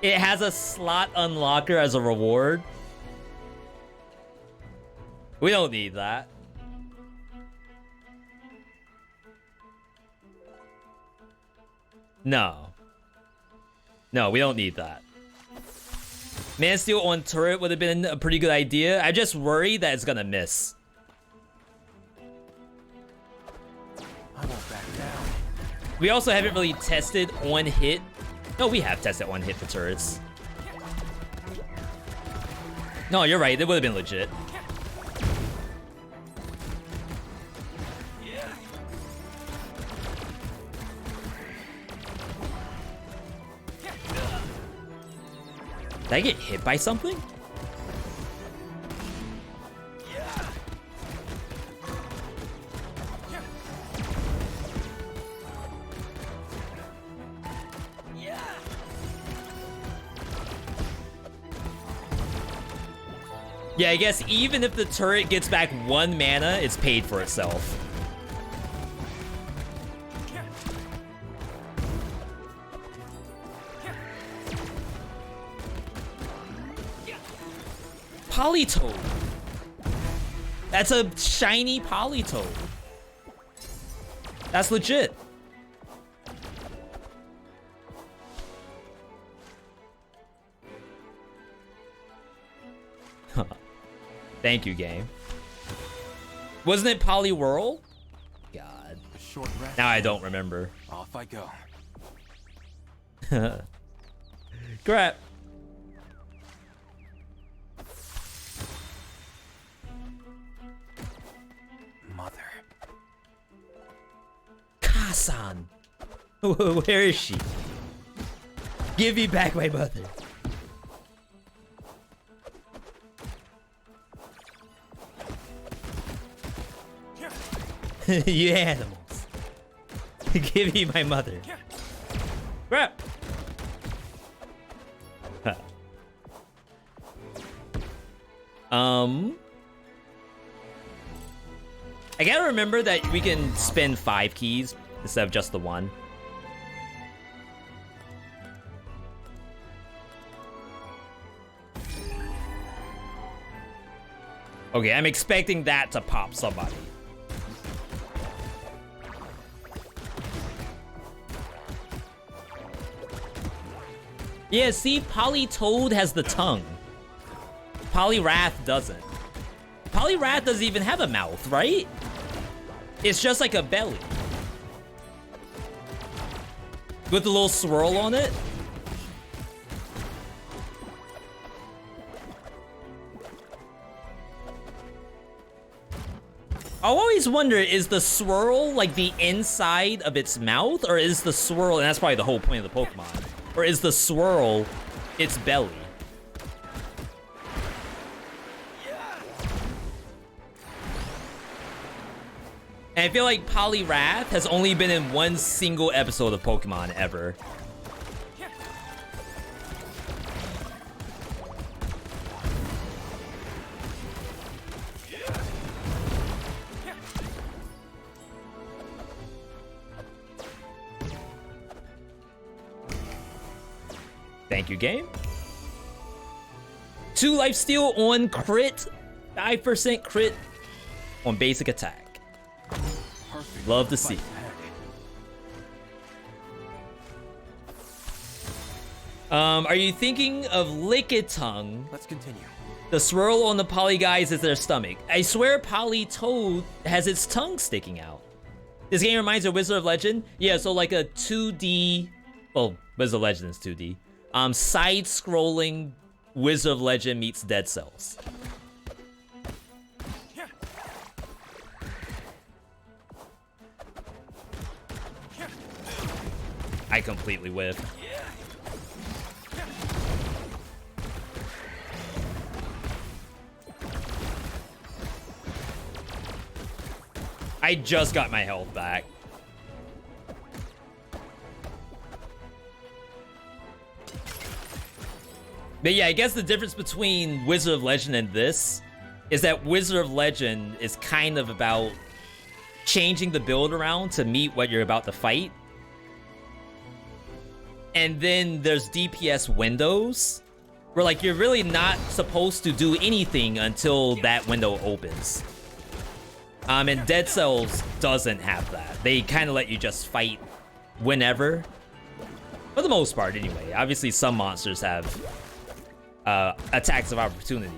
It has a slot unlocker as a reward. We don't need that. No. No, we don't need that. Man Steel on turret would have been a pretty good idea. I just worry that it's gonna miss. I won't back down. We also haven't really tested on hit. No, we have tested on hit for turrets. No, you're right. It would have been legit. Did I get hit by something? Yeah, I guess even if the turret gets back 1 mana, it's paid for itself. Polytoad. That's a shiny Polytoad. That's legit. Huh. Thank you, game. Wasn't it Poliwhirl? God. Short rest. Now I don't remember. Off I go. Crap. Mother. Kasan. Where is she? Give me back my mother. You animals. Give me my mother. Crap. I gotta remember that we can spend 5 keys instead of just the 1. Okay, I'm expecting that to pop somebody. Yeah, see, Polytoad has the tongue. Poliwrath doesn't. Poliwrath doesn't even have a mouth, right? It's just like a belly. With a little swirl on it. I always wonder, is the swirl like the inside of its mouth? Or is the swirl, and that's probably the whole point of the Pokemon, or is the swirl its belly? And I feel like Poliwrath has only been in one single episode of Pokemon ever. Thank you, game. 2 lifesteal on crit, 5% crit on basic attack. Love to see. Are you thinking of Lickitung? Let's continue. The swirl on the Poly guys is their stomach. I swear Polytoad has its tongue sticking out. This game reminds me of Wizard of Legend. Yeah, so like a 2D, well, Wizard of Legend is 2D. Side-scrolling Wizard of Legend meets Dead Cells. I completely whiffed. I just got my health back. But yeah, I guess the difference between Wizard of Legend and this is that Wizard of Legend is kind of about changing the build around to meet what you're about to fight. And then there's DPS windows where like you're really not supposed to do anything until that window opens. And Dead Cells doesn't have that. They kind of let you just fight whenever. For the most part anyway. Obviously some monsters have attacks of opportunity.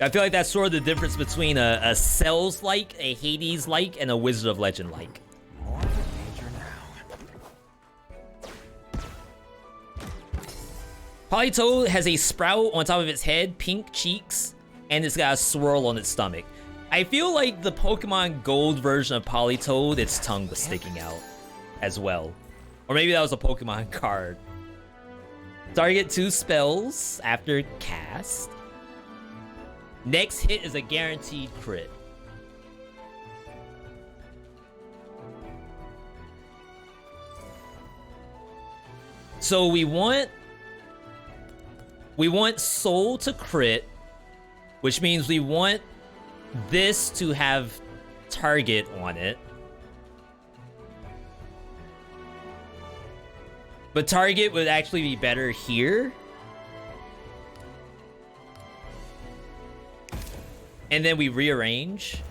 I feel like that's sort of the difference between a Cells-like, a Hades-like, and a Wizard of Legend-like. More danger now. Polytoad has a sprout on top of its head, pink cheeks, and it's got a swirl on its stomach. I feel like the Pokemon Gold version of Polytoad, its tongue was sticking out as well. Or maybe that was a Pokemon card. Target 2 spells after cast. Next hit is a guaranteed crit. So we want Soul to crit, which means we want this to have target on it. But target would actually be better here. And then we rearrange.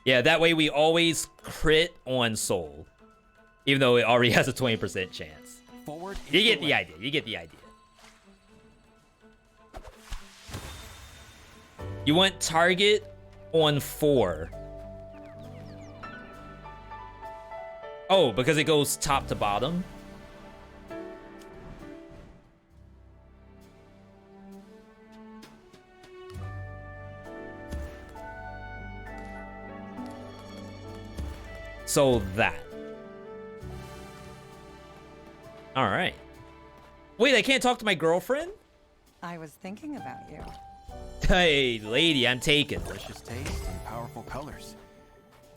Yeah, that way we always crit on Soul. Even though it already has a 20% chance. Forward. You get the idea. You get the idea. You want target on 4. Oh, because it goes top to bottom? So that. All right. Wait, I can't talk to my girlfriend? I was thinking about you. Hey, lady, I'm taken. Delicious taste and powerful colors.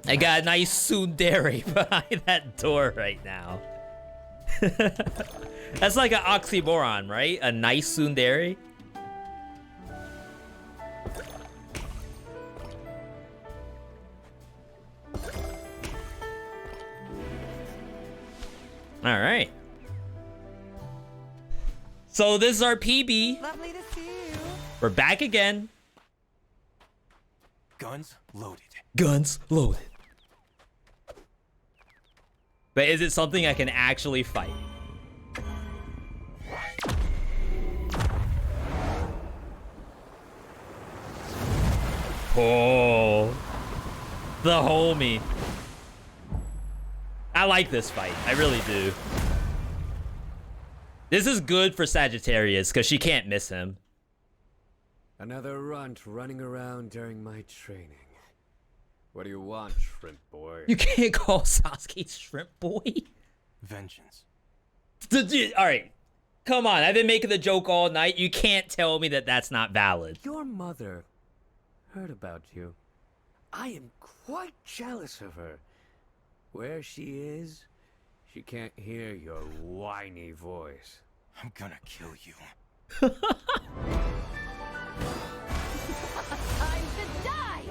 I got a nice tsundere behind that door right now. That's like an oxymoron, right? A nice tsundere. All right. So this is our PB. Lovely to see you. We're back again. Guns loaded. Guns loaded. But is it something I can actually fight? Oh, the homie. I like this fight. I really do. This is good for Sagittarius because she can't miss him. Another runt running around during my training. What do you want, shrimp boy? You can't call Sasuke shrimp boy. Vengeance. All right. Come on. I've been making the joke all night. You can't tell me that that's not valid. Your mother heard about you. I am quite jealous of her. Where she is, she can't hear your whiny voice. I'm gonna kill you. Time to die!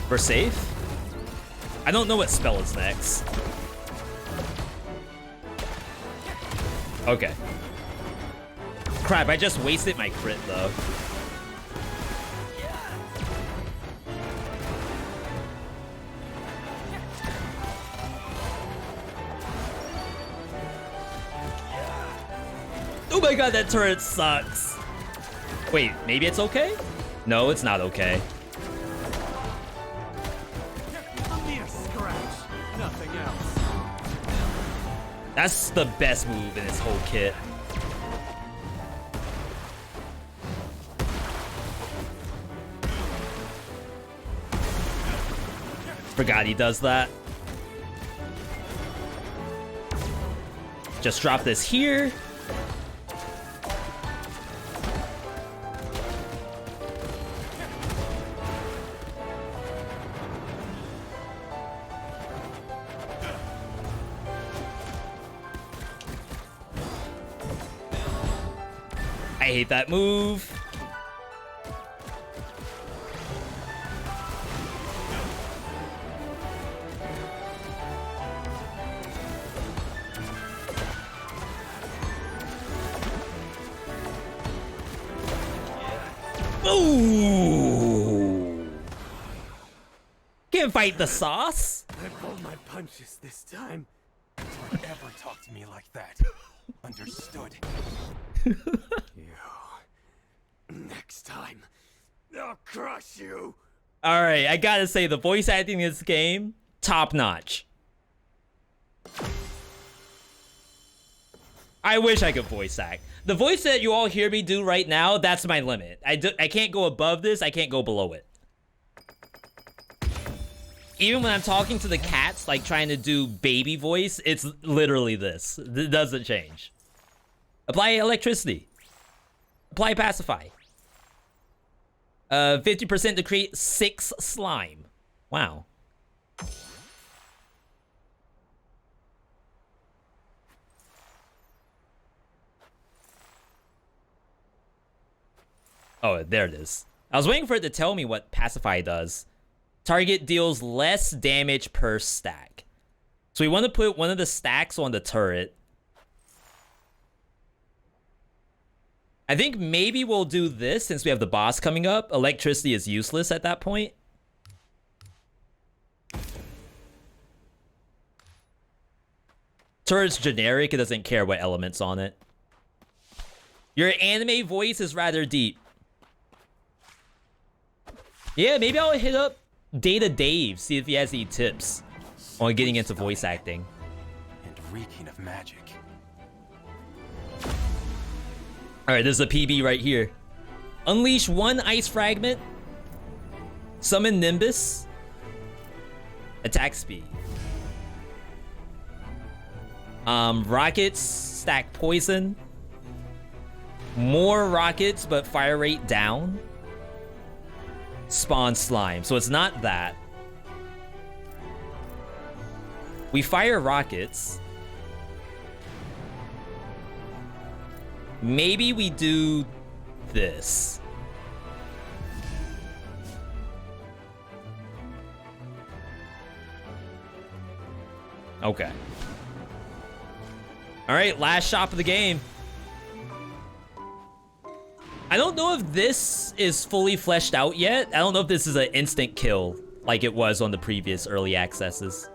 We're safe? I don't know what spell is next. Okay. Crap, I just wasted my crit though. Oh my god, that turret sucks. Wait, maybe it's okay? No, it's not okay. A mere scratch, nothing else. That's the best move in this whole kit. Forgot he does that. Just drop this here. I hate that move. Ooh. Can't fight the sauce. I pulled my punches this time. Don't ever talk to me like that. Understood. Next time, I'll crush you. All right, I gotta say the voice acting in this game, top notch. I wish I could voice act. The voice that you all hear me do right now, that's my limit. I can't go above this. I can't go below it. Even when I'm talking to the cats, like trying to do baby voice, it's literally this. It doesn't change. Apply electricity. Apply pacify. 50% to create 6 slime. Wow. Oh, there it is. I was waiting for it to tell me what pacify does. Target deals less damage per stack. So we want to put one of the stacks on the turret. I think maybe we'll do this since we have the boss coming up. Electricity is useless at that point. Turret's generic. It doesn't care what element's on it. Your anime voice is rather deep. Yeah, maybe I'll hit up Data Dave, see if he has any tips on getting into voice acting. And reeking of magic. Alright, this is a PB right here. Unleash 1 ice fragment. Summon Nimbus. Attack speed. Rockets stack poison. More rockets, but fire rate down. Spawn slime. So it's not that. We fire rockets. Maybe we do this. Okay. All right, last shop of the game. I don't know if this is fully fleshed out yet. I don't know if this is an instant kill like it was on the previous early accesses.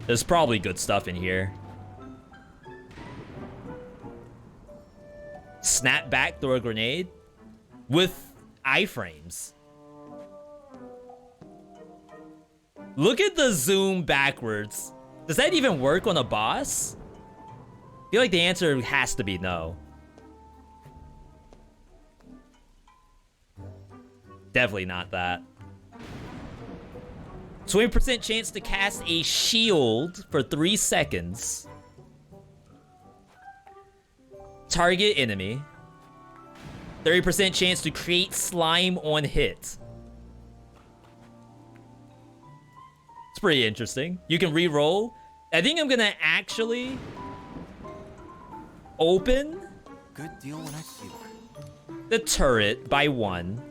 There's probably good stuff in here. Snap back, throw a grenade with iframes. Look at the zoom backwards. Does that even work on a boss? I feel like the answer has to be no. Definitely not that. 20% chance to cast a shield for 3 seconds. Target enemy. 30% chance to create slime on hit. It's pretty interesting. You can re-roll. I think I'm gonna actually open Good deal when I see one. the turret by 1.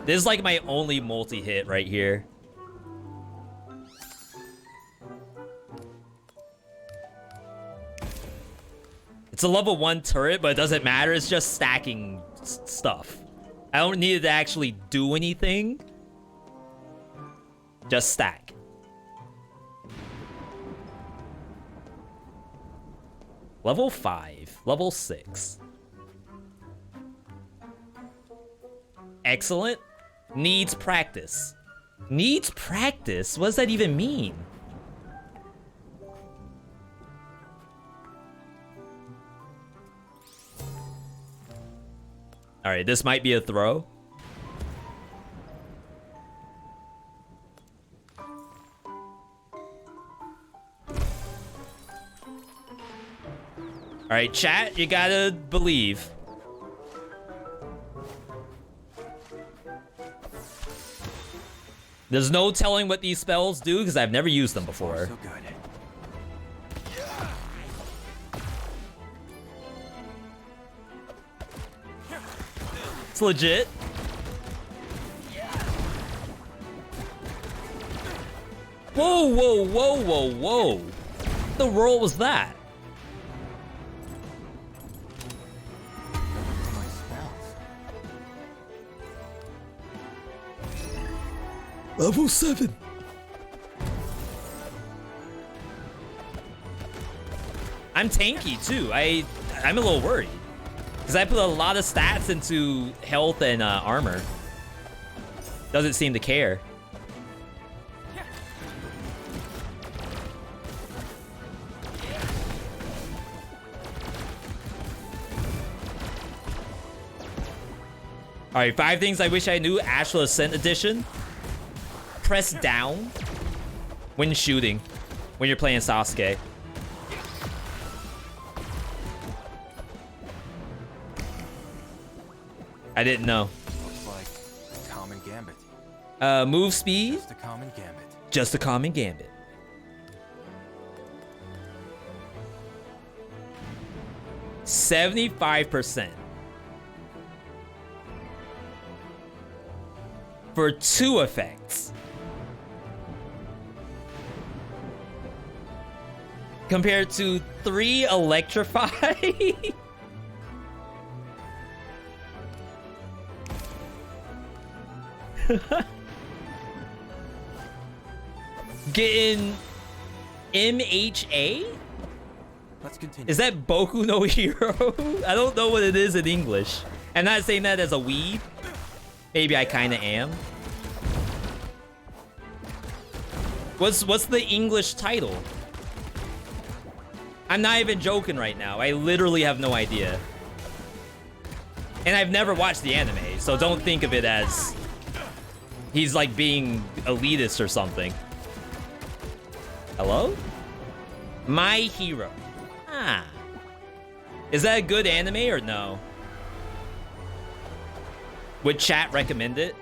This is like my only multi-hit right here. It's a level 1 turret, but it doesn't matter. It's just stacking stuff. I don't need it to actually do anything. Just stack. Level 5. Level 6. Excellent. Needs practice. Needs practice? What does that even mean? Alright, this might be a throw. Alright, chat, you gotta believe. There's no telling what these spells do because I've never used them before. So good. It's legit. Whoa, whoa, whoa, whoa, whoa. What the world was that? Level 7. I'm tanky too. I'm a little worried because I put a lot of stats into health and armor. Doesn't seem to care. All right, 5 things I wish I knew. Astral Ascent edition. Press down when shooting, when you're playing Sasuke. I didn't know. Looks like a common gambit. Move speed. Just a common gambit. Just a common gambit. $75% for 2 effects. Compared to 3 electrify. Getting MHA? Let's continue. Is that Boku no Hero? I don't know what it is in English. I'm not saying that as a weeb. Maybe I kind of am. What's the English title? I'm not even joking right now. I literally have no idea. And I've never watched the anime, so don't think of it as he's like being elitist or something. Hello? My Hero. Ah. Is that a good anime or no? Would chat recommend it?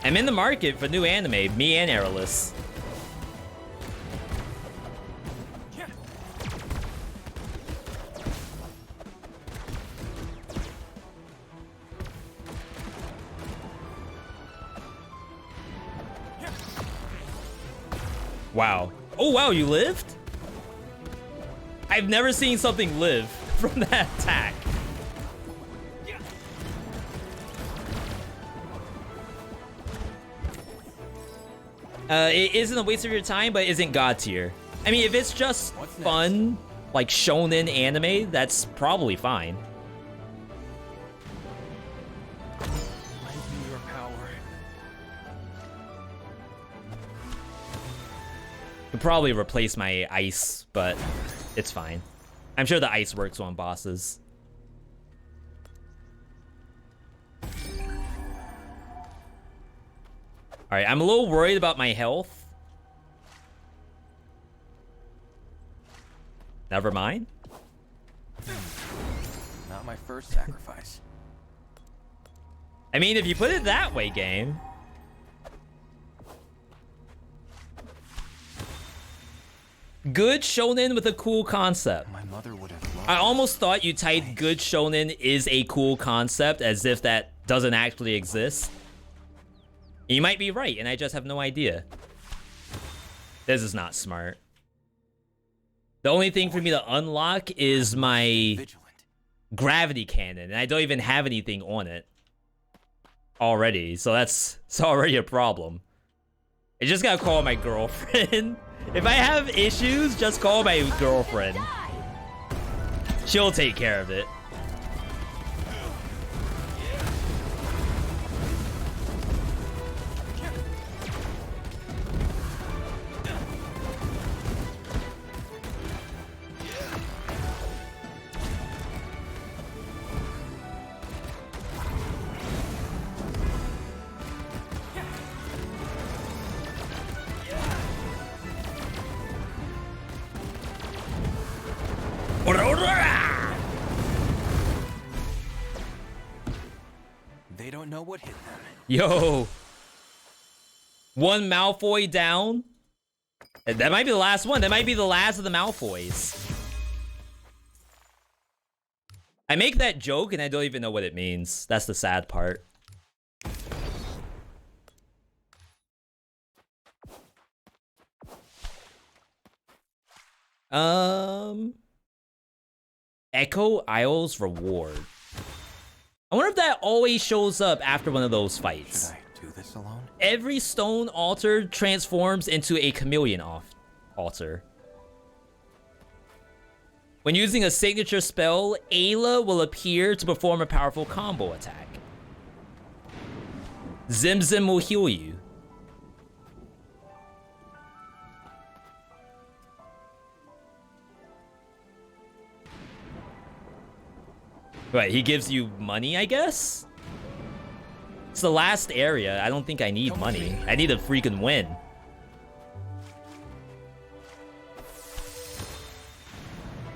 I'm in the market for new anime, me and Aerolus. Wow. Oh, wow, you lived? I've never seen something live from that attack. It isn't a waste of your time, but isn't God tier. I mean, if it's just fun, like shonen anime, that's probably fine. Your power. Could probably replace my ice, but it's fine. I'm sure the ice works on bosses. All right, I'm a little worried about my health. Never mind. Not my first sacrifice. I mean, if you put it that way, game. Good shonen with a cool concept. My mother would have loved I almost thought you typed good shonen is a cool concept as if that doesn't actually exist. You might be right, and I just have no idea. This is not smart. The only thing for me to unlock is my gravity cannon, and I don't even have anything on it already, so it's already a problem. I just gotta call my girlfriend. If I have issues, just call my girlfriend. She'll take care of it. They don't know what hit them. Yo. One Malfoy down. That might be the last one. That might be the last of the Malfoys. I make that joke and I don't even know what it means. That's the sad part. Echo Isle's reward. I wonder if that always shows up after one of those fights. Should I do this alone? Every stone altar transforms into a chameleon altar. When using a signature spell, Ayla will appear to perform a powerful combo attack. Zim Zim will heal you. Right, he gives you money, I guess? It's the last area. I don't think I need money. I need a freaking win.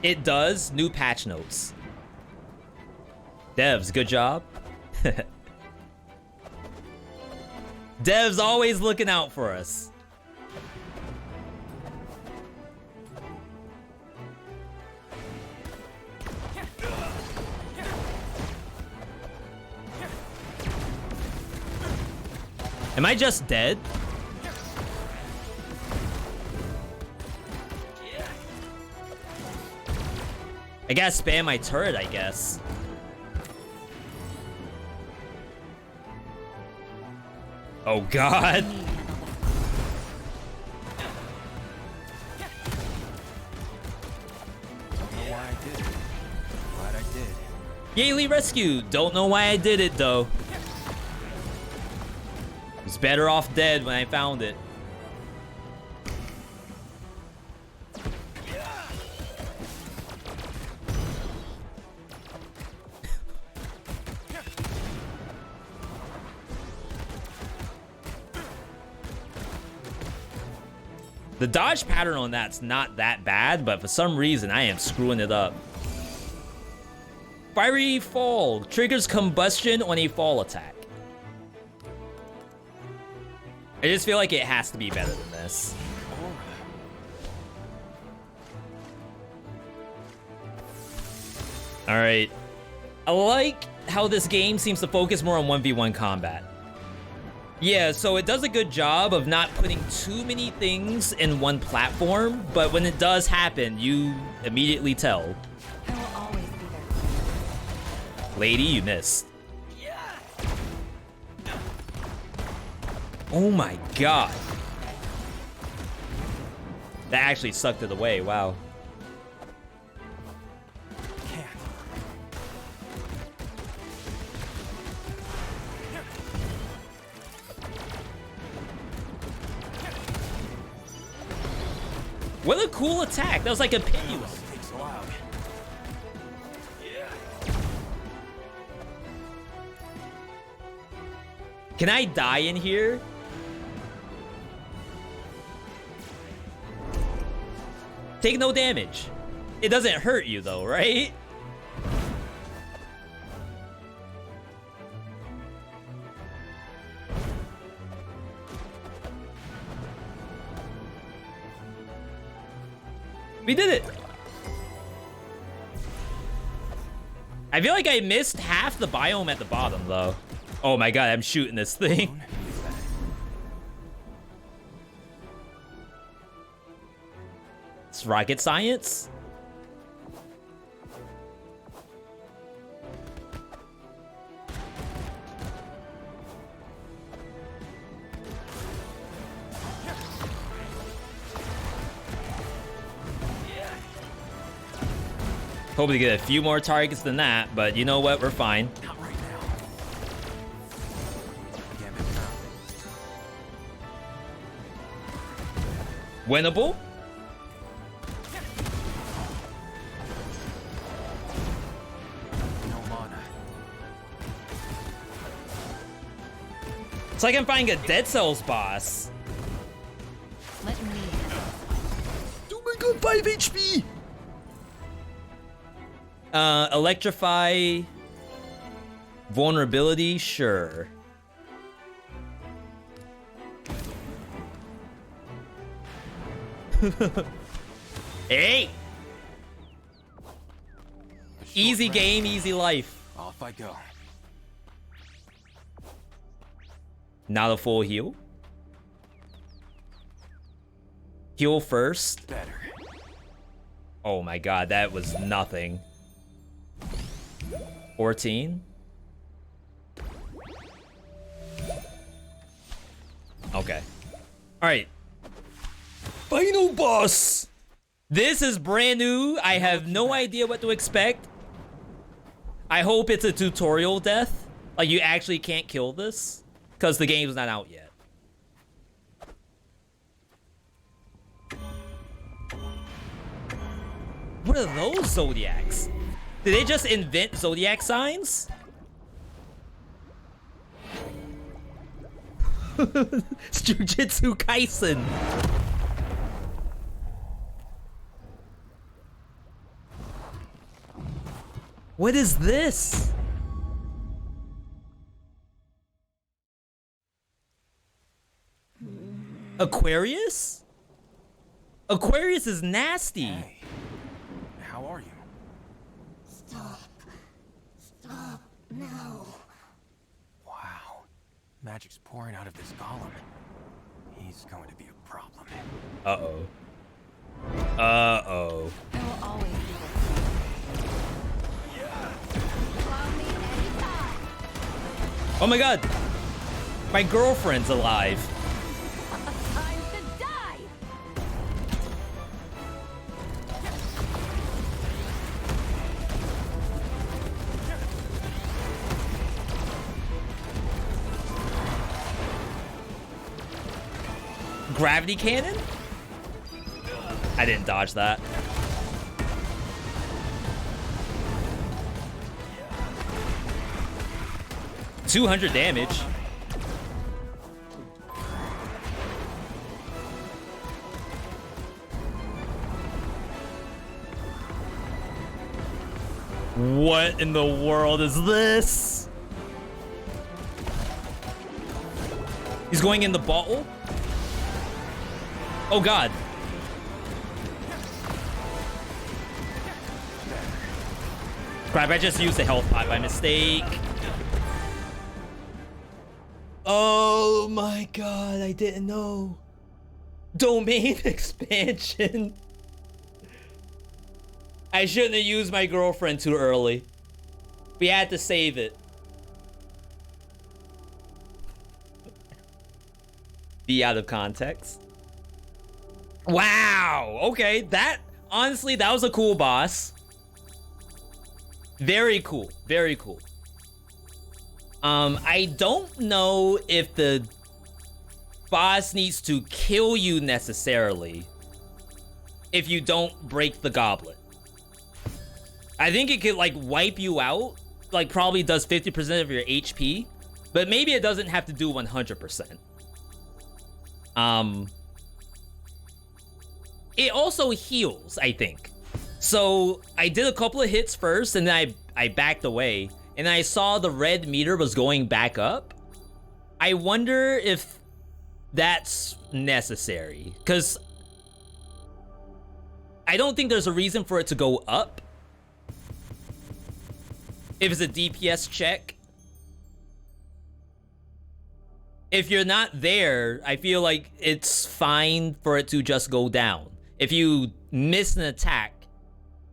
It does. New patch notes. Devs, good job. Devs always looking out for us. Am I just dead? I gotta spam my turret, I guess. Oh god. I don't know why I did it. Glad I did. Yaylee rescue. Don't know why I did it though. Was better off dead when I found it. The dodge pattern on that's not that bad, but for some reason I am screwing it up. Fiery Fall triggers combustion on a fall attack. I just feel like it has to be better than this. Alright. I like how this game seems to focus more on 1v1 combat. Yeah, so it does a good job of not putting too many things in one platform, but when it does happen, you immediately tell. I will always be there. Lady, you missed. Oh my god. That actually sucked it away, wow. What a cool attack. That was like a pendulum. Can I die in here? Take no damage. It doesn't hurt you though, right? We did it. I feel like I missed half the biome at the bottom though. Oh my god, I'm shooting this thing. It's rocket science? Hoping to get a few more targets than that, but you know what? We're fine. Not right now. Winnable? No mana. It's like I'm fighting a Dead Cells boss. Let me. Oh my god, 5 HP! Electrify vulnerability, sure. Hey! Easy game, easy life. Off I go. Not a full heal. Heal first. Better. Oh my god, that was nothing. 14. Okay. Alright. Final boss! This is brand new. I have no idea what to expect. I hope it's a tutorial death. Like, you actually can't kill this. Because the game's not out yet. What are those zodiacs? Did they just invent zodiac signs? It's Jujutsu Kaisen. What is this? Aquarius? Aquarius is nasty. Hey, how are you? Stop. Stop now. Wow. Magic's pouring out of this golem. He's going to be a problem. Uh-oh. Uh-oh. I will always be there. Oh my god! My girlfriend's alive. Time to die. Gravity cannon? I didn't dodge that. $200 damage. What in the world is this? He's going in the bottle? Oh god. Crap, I just used the health pot by mistake. Oh my god, I didn't know. Domain expansion. I shouldn't have used my girlfriend too early. We had to save it. Be out of context. Wow. Okay, that honestly, that was a cool boss. Very cool. Very cool. I don't know if the boss needs to kill you necessarily if you don't break the goblet. I think it could like wipe you out, like probably does 50% of your HP, but maybe it doesn't have to do 100%. It also heals, I think. So I did a couple of hits first and then I backed away and I saw the red meter was going back up. I wonder if that's necessary because I don't think there's a reason for it to go up. If it's a DPS check. If you're not there, I feel like it's fine for it to just go down. If you miss an attack,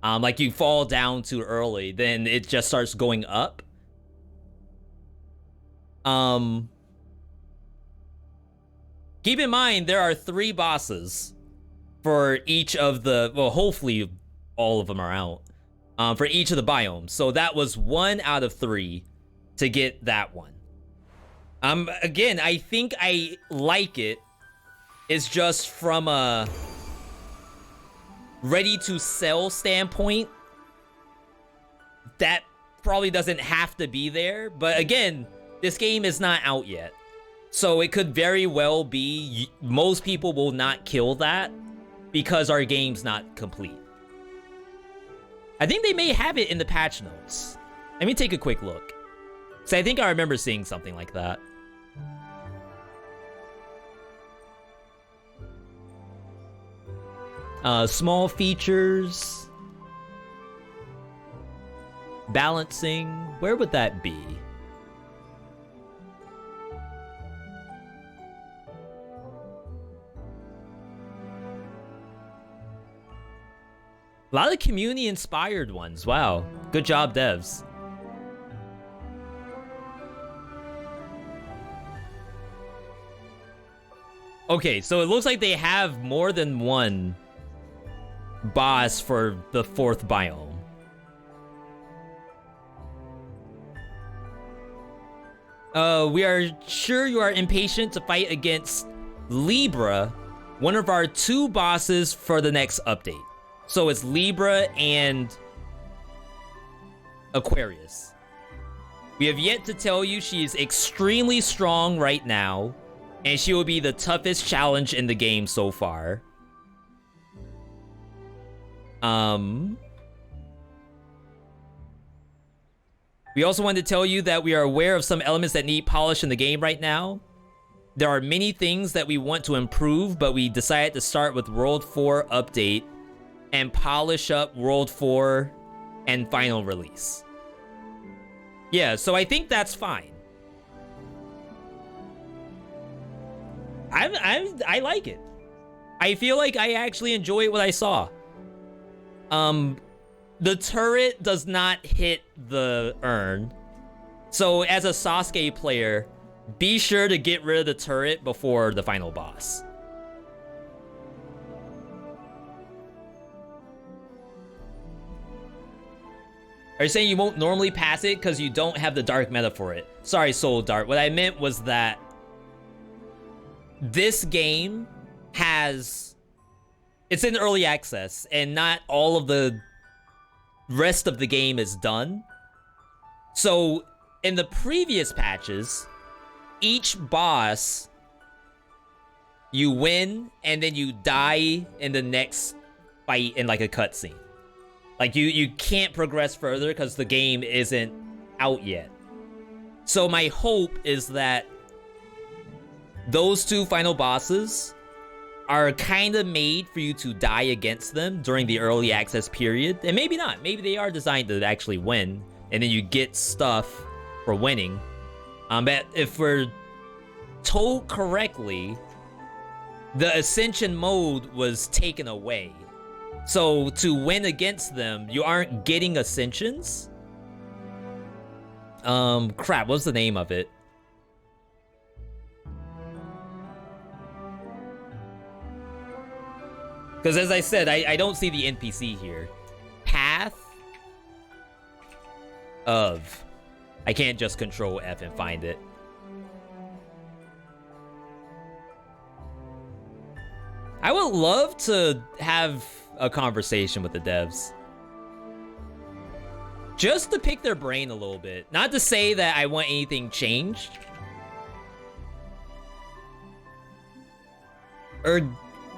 like you fall down too early, then it just starts going up. Keep in mind, there are 3 bosses for each of the, well, hopefully all of them are out. For each of the biomes. So that was 1 out of 3 to get that one. Again, I think I like it. It's just from a ready to sell standpoint. That probably doesn't have to be there. But again, this game is not out yet. So it could very well be most people will not kill that because our game's not complete. I think they may have it in the patch notes. Let me take a quick look. So I think I remember seeing something like that. Small features. Balancing. Where would that be? A lot of community-inspired ones. Wow. Good job, devs. Okay, so it looks like they have more than one boss for the 4th biome. We are sure you are impatient to fight against Libra, one of our 2 bosses for the next update. So it's Libra and Aquarius. We have yet to tell you she is extremely strong right now, and she will be the toughest challenge in the game so far. We also wanted to tell you that we are aware of some elements that need polish in the game right now. There are many things that we want to improve, but we decided to start with World 4 update and polish up World 4 and final release. Yeah, so I think that's fine. I like it. I feel like I actually enjoyed what I saw. The turret does not hit the urn. So as a Sasuke player, be sure to get rid of the turret before the final boss. Are you saying you won't normally pass it because you don't have the dark meta for it? Sorry, Soul Dart. What I meant was that this game has... It's in early access, and not all of the rest of the game is done. So, in the previous patches, each boss, you win, and then you die in the next fight in like a cutscene. Like, you can't progress further because the game isn't out yet. So my hope is that those two final bosses are kind of made for you to die against them during the early access period. And maybe not. Maybe they are designed to actually win. And then you get stuff for winning. But if we're told correctly, the Ascension mode was taken away. So to win against them, you aren't getting Ascensions. Crap, what's the name of it? Because as I said, I don't see the NPC here. Path of. I can't just control F and find it. I would love to have a conversation with the devs. Just to pick their brain a little bit. Not to say that I want anything changed.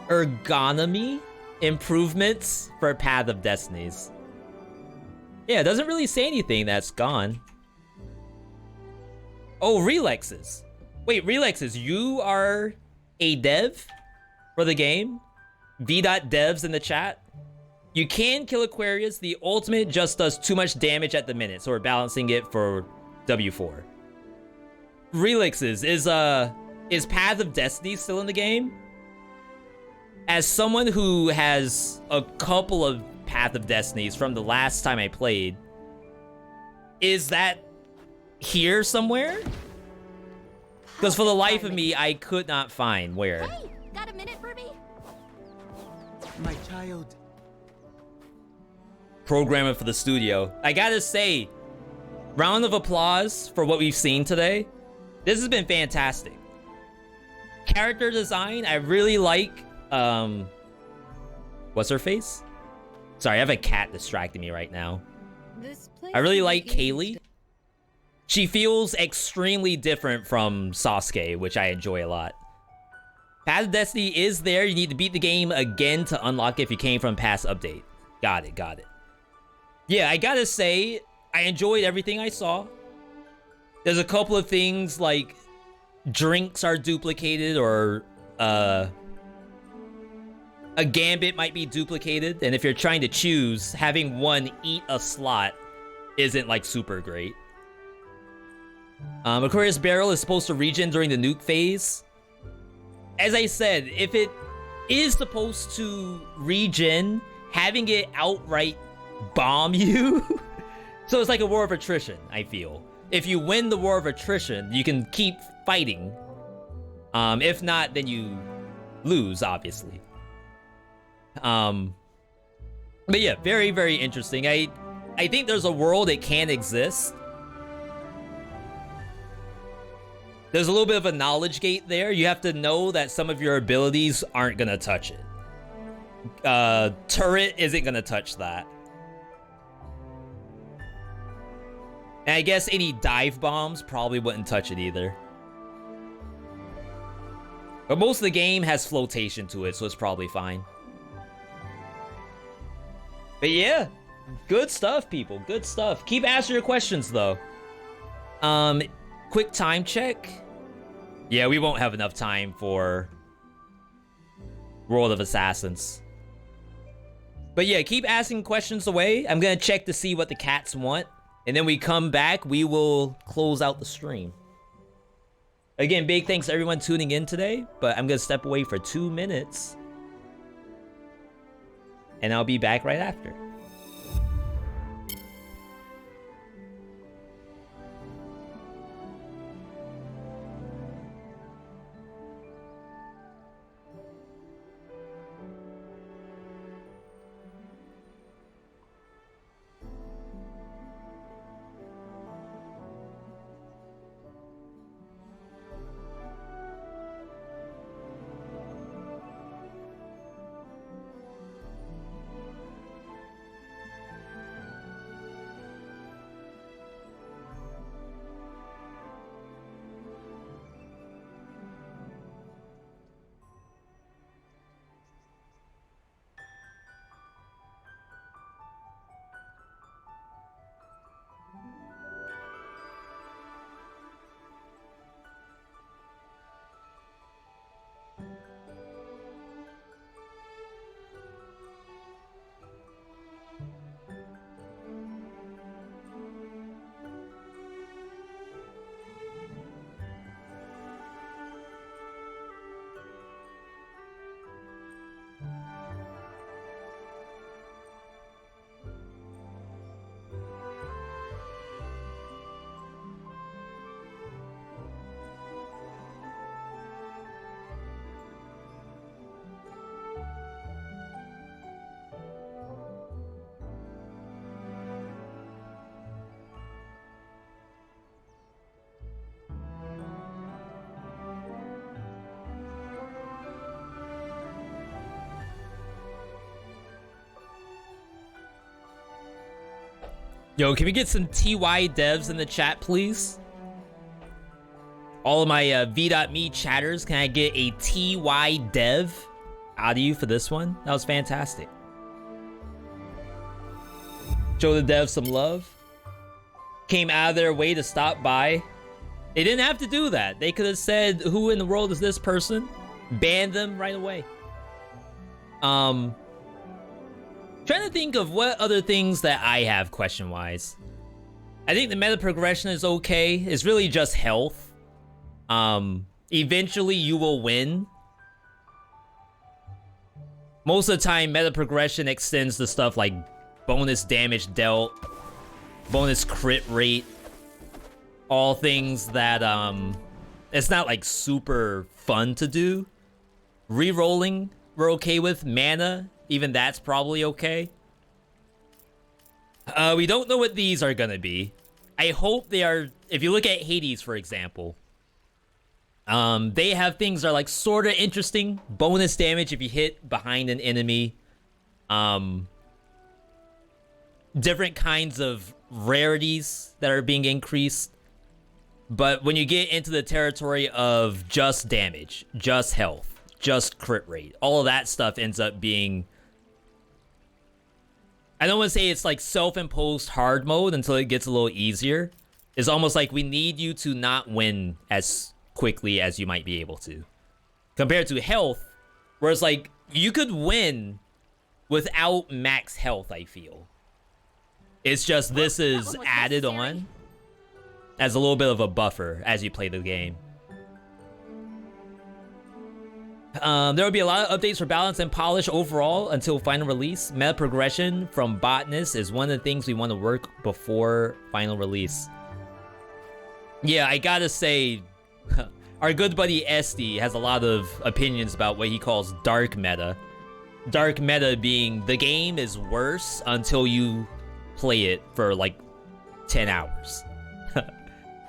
Ergonomy improvements for Path of Destinies. Yeah, it doesn't really say anything that's gone. Oh, Relexes. Wait, Relexes, you are a dev for the game? VeeDotVod in the chat. You can kill Aquarius. The ultimate just does too much damage at the minute, so we're balancing it for W4. Relixes, is Path of Destiny still in the game? As someone who has a couple of Path of Destinies from the last time I played, is that here somewhere? Because for the life of me, I could not find where. Hey, got a minute for me? My child. Programming for the studio. I gotta say, round of applause for what we've seen today. This has been fantastic. Character design, I really like, what's her face? Sorry, I have a cat distracting me right now. I really like Kaylee. She feels extremely different from Sasuke, which I enjoy a lot. Path of Destiny is there. You need to beat the game again to unlock it if you came from past update. Got it, got it. Yeah, I gotta say, I enjoyed everything I saw. There's a couple of things like drinks are duplicated, or a gambit might be duplicated, and if you're trying to choose, having one eat a slot isn't like super great. Aquarius Barrel is supposed to regen during the nuke phase. As I said, if it is supposed to regen, having it outright bomb you. So it's like a war of attrition, I feel. If you win the war of attrition, you can keep fighting. If not, then you lose, obviously. But yeah, very, very interesting. I think there's a world it can exist. There's a little bit of a knowledge gate there. You have to know that some of your abilities aren't gonna touch it. Turret isn't gonna touch that. And I guess any dive bombs probably wouldn't touch it either. But most of the game has flotation to it, so it's probably fine. But yeah, good stuff, people. Good stuff. Keep asking your questions, though. Quick time check. Yeah, we won't have enough time for World of Assassins. But yeah, keep asking questions away. I'm gonna check to see what the cats want. And then we come back, we will close out the stream. Again, big thanks to everyone tuning in today. But I'm gonna step away for 2 minutes. And I'll be back right after. Yo, can we get some TY devs in the chat, please? All of my V.me chatters, can I get a TY dev out of you for this one? That was fantastic. Show the devs some love. Came out of their way to stop by. They didn't have to do that. They could have said, who in the world is this person? Banned them right away. Trying to think of what other things that I have question-wise. I think the meta progression is okay. It's really just health. Eventually you will win. Most of the time, meta progression extends to stuff like bonus damage dealt, bonus crit rate, all things that it's not like super fun to do. Rerolling, we're okay with. Mana, even that's probably okay. We don't know what these are gonna be. I hope they are. If you look at Hades, for example, they have things that are like sort of interesting. Bonus damage if you hit behind an enemy. Different kinds of rarities that are being increased. But when you get into the territory of just damage, just health, just crit rate, all of that stuff ends up being... I don't want to say it's like self-imposed hard mode until it gets a little easier. It's almost like we need you to not win as quickly as you might be able to. Compared to health, where it's like, you could win without max health, I feel. It's just this is added on as a little bit of a buffer as you play the game. There will be a lot of updates for balance and polish overall until final release. Meta progression from botanists is one of the things we want to work before final release. Yeah, I gotta say, our good buddy Esty has a lot of opinions about what he calls dark meta. Dark meta being the game is worse until you play it for like 10 hours.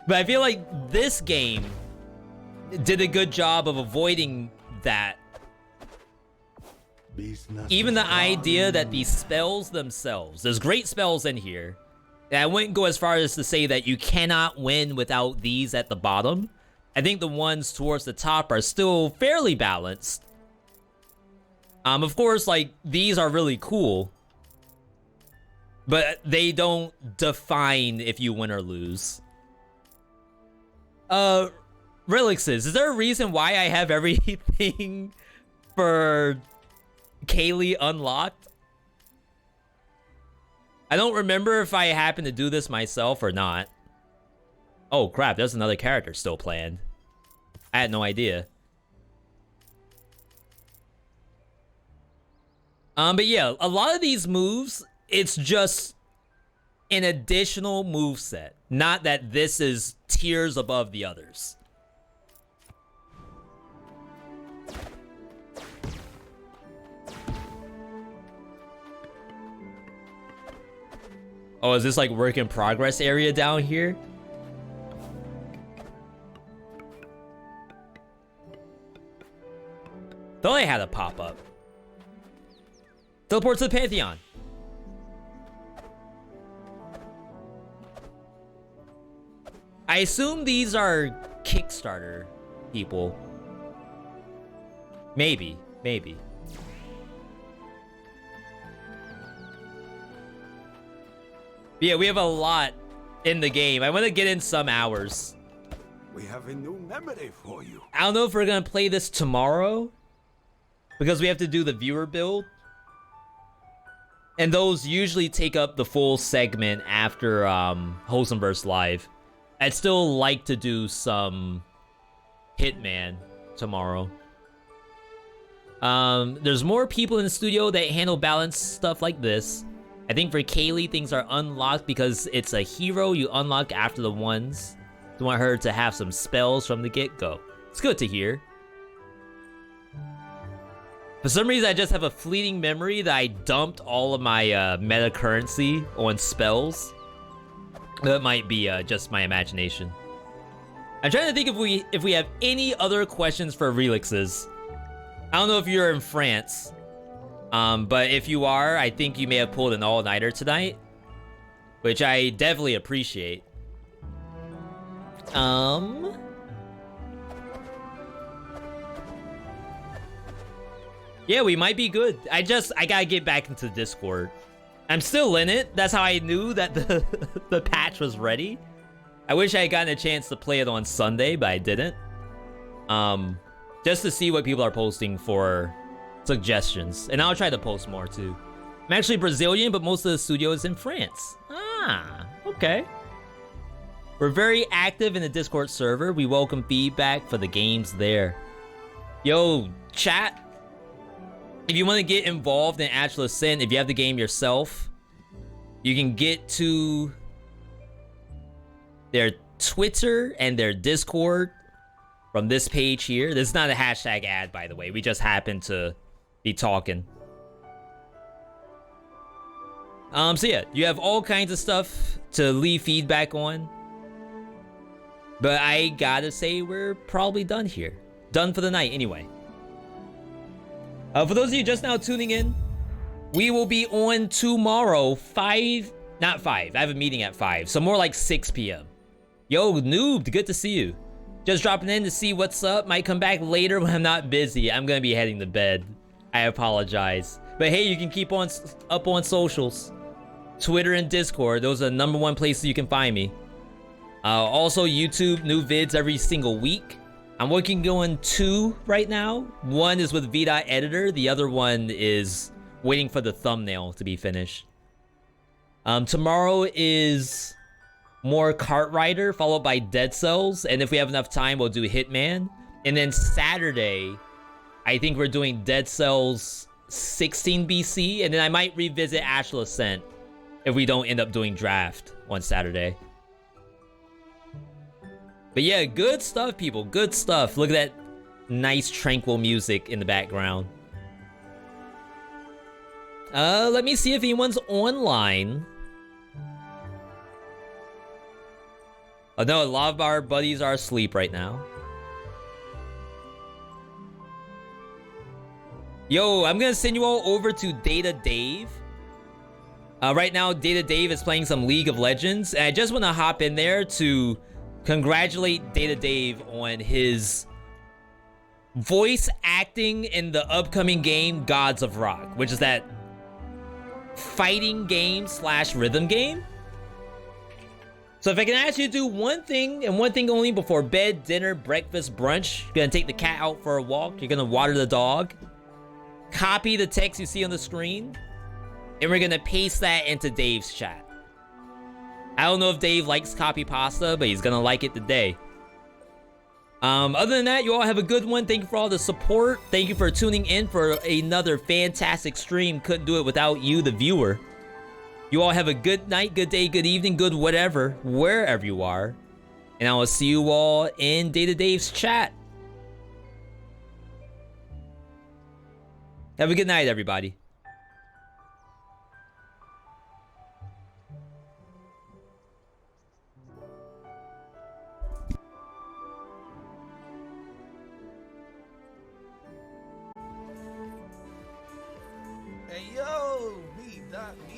But I feel like this game did a good job of avoiding that. Even the idea that these spells themselves, there's great spells in here, and I wouldn't go as far as to say that you cannot win without these at the bottom. I think the ones towards the top are still fairly balanced. Of course, like, these are really cool, but they don't define if you win or lose. Relixes, is there a reason why I have everything for Kaylee unlocked? I don't remember if I happen to do this myself or not. Oh crap, there's another character still planned. I had no idea. But yeah, a lot of these moves, it's just an additional moveset. Not that this is tiers above the others. Oh, is this like work in progress area down here? Thought I had a pop-up. Teleport to the Pantheon. I assume these are Kickstarter people. Maybe, maybe. But yeah, we have a lot in the game. I want to get in some hours. We have a new memory for you. I don't know if we're going to play this tomorrow, because we have to do the viewer build. And those usually take up the full segment after Wholesomeverse Live. I'd still like to do some Hitman tomorrow. There's more people in the studio that handle balance stuff like this. I think for Kaylee, things are unlocked because it's a hero you unlock after the ones. You want her to have some spells from the get-go. It's good to hear. For some reason, I just have a fleeting memory that I dumped all of my meta currency on spells. That might be just my imagination. I'm trying to think if we have any other questions for Relixes. I don't know if you're in France, but if you are, I think you may have pulled an all-nighter tonight. which I definitely appreciate. Yeah, we might be good. I gotta get back into Discord. I'm still in it. That's how I knew that the patch was ready. I wish I had gotten a chance to play it on Sunday, but I didn't. Just to see what people are posting for suggestions. And I'll try to post more too. I'm actually Brazilian, but most of the studio is in France. Ah, okay. We're very active in the Discord server. We welcome feedback for the games there. Yo, chat. If you want to get involved in Astral Ascent, if you have the game yourself, you can get to their Twitter and their Discord from this page here. This is not a hashtag ad, by the way. We just happen to be talking. So yeah, you have all kinds of stuff to leave feedback on. But I gotta say, we're probably done here. Done for the night, anyway. For those of you just now tuning in, we will be on tomorrow, not 5. I have a meeting at 5, so more like 6 p.m. Yo, Noob, good to see you. Just dropping in to see what's up. Might come back later when I'm not busy. I'm gonna be heading to bed. I apologize. But hey, you can keep on up on socials. Twitter and Discord, those are the #1 places you can find me. Also, YouTube, new vids every single week. I'm working on 2 right now. One is with VeeDotEditor. The other one is waiting for the thumbnail to be finished. Tomorrow is more Kart Rider, followed by Dead Cells. And if we have enough time, we'll do Hitman. And then Saturday, I think we're doing Dead Cells 16 BC. And then I might revisit Astral Ascent if we don't end up doing Draft on Saturday. But yeah, good stuff, people. Good stuff. Look at that nice, tranquil music in the background. Let me see if anyone's online. Oh no, a lot of our buddies are asleep right now. Yo, I'm gonna send you all over to Data Dave. Right now, Data Dave is playing some League of Legends. And I just want to hop in there to congratulate Data Dave on his voice acting in the upcoming game Gods of Rock, which is that fighting game / rhythm game. So if I can ask you to do one thing and one thing only before bed, dinner, breakfast, brunch, you're gonna take the cat out for a walk, you're gonna water the dog, copy the text you see on the screen, and we're gonna paste that into Dave's chat. I don't know if Dave likes copy pasta, but he's gonna like it today. Other than that, you all have a good one. Thank you for all the support. Thank you for tuning in for another fantastic stream. Couldn't do it without you, the viewer. You all have a good night, good day, good evening, good whatever, wherever you are. And I will see you all in Data Dave's chat. Have a good night, everybody. Hey yo, VeeDotVod.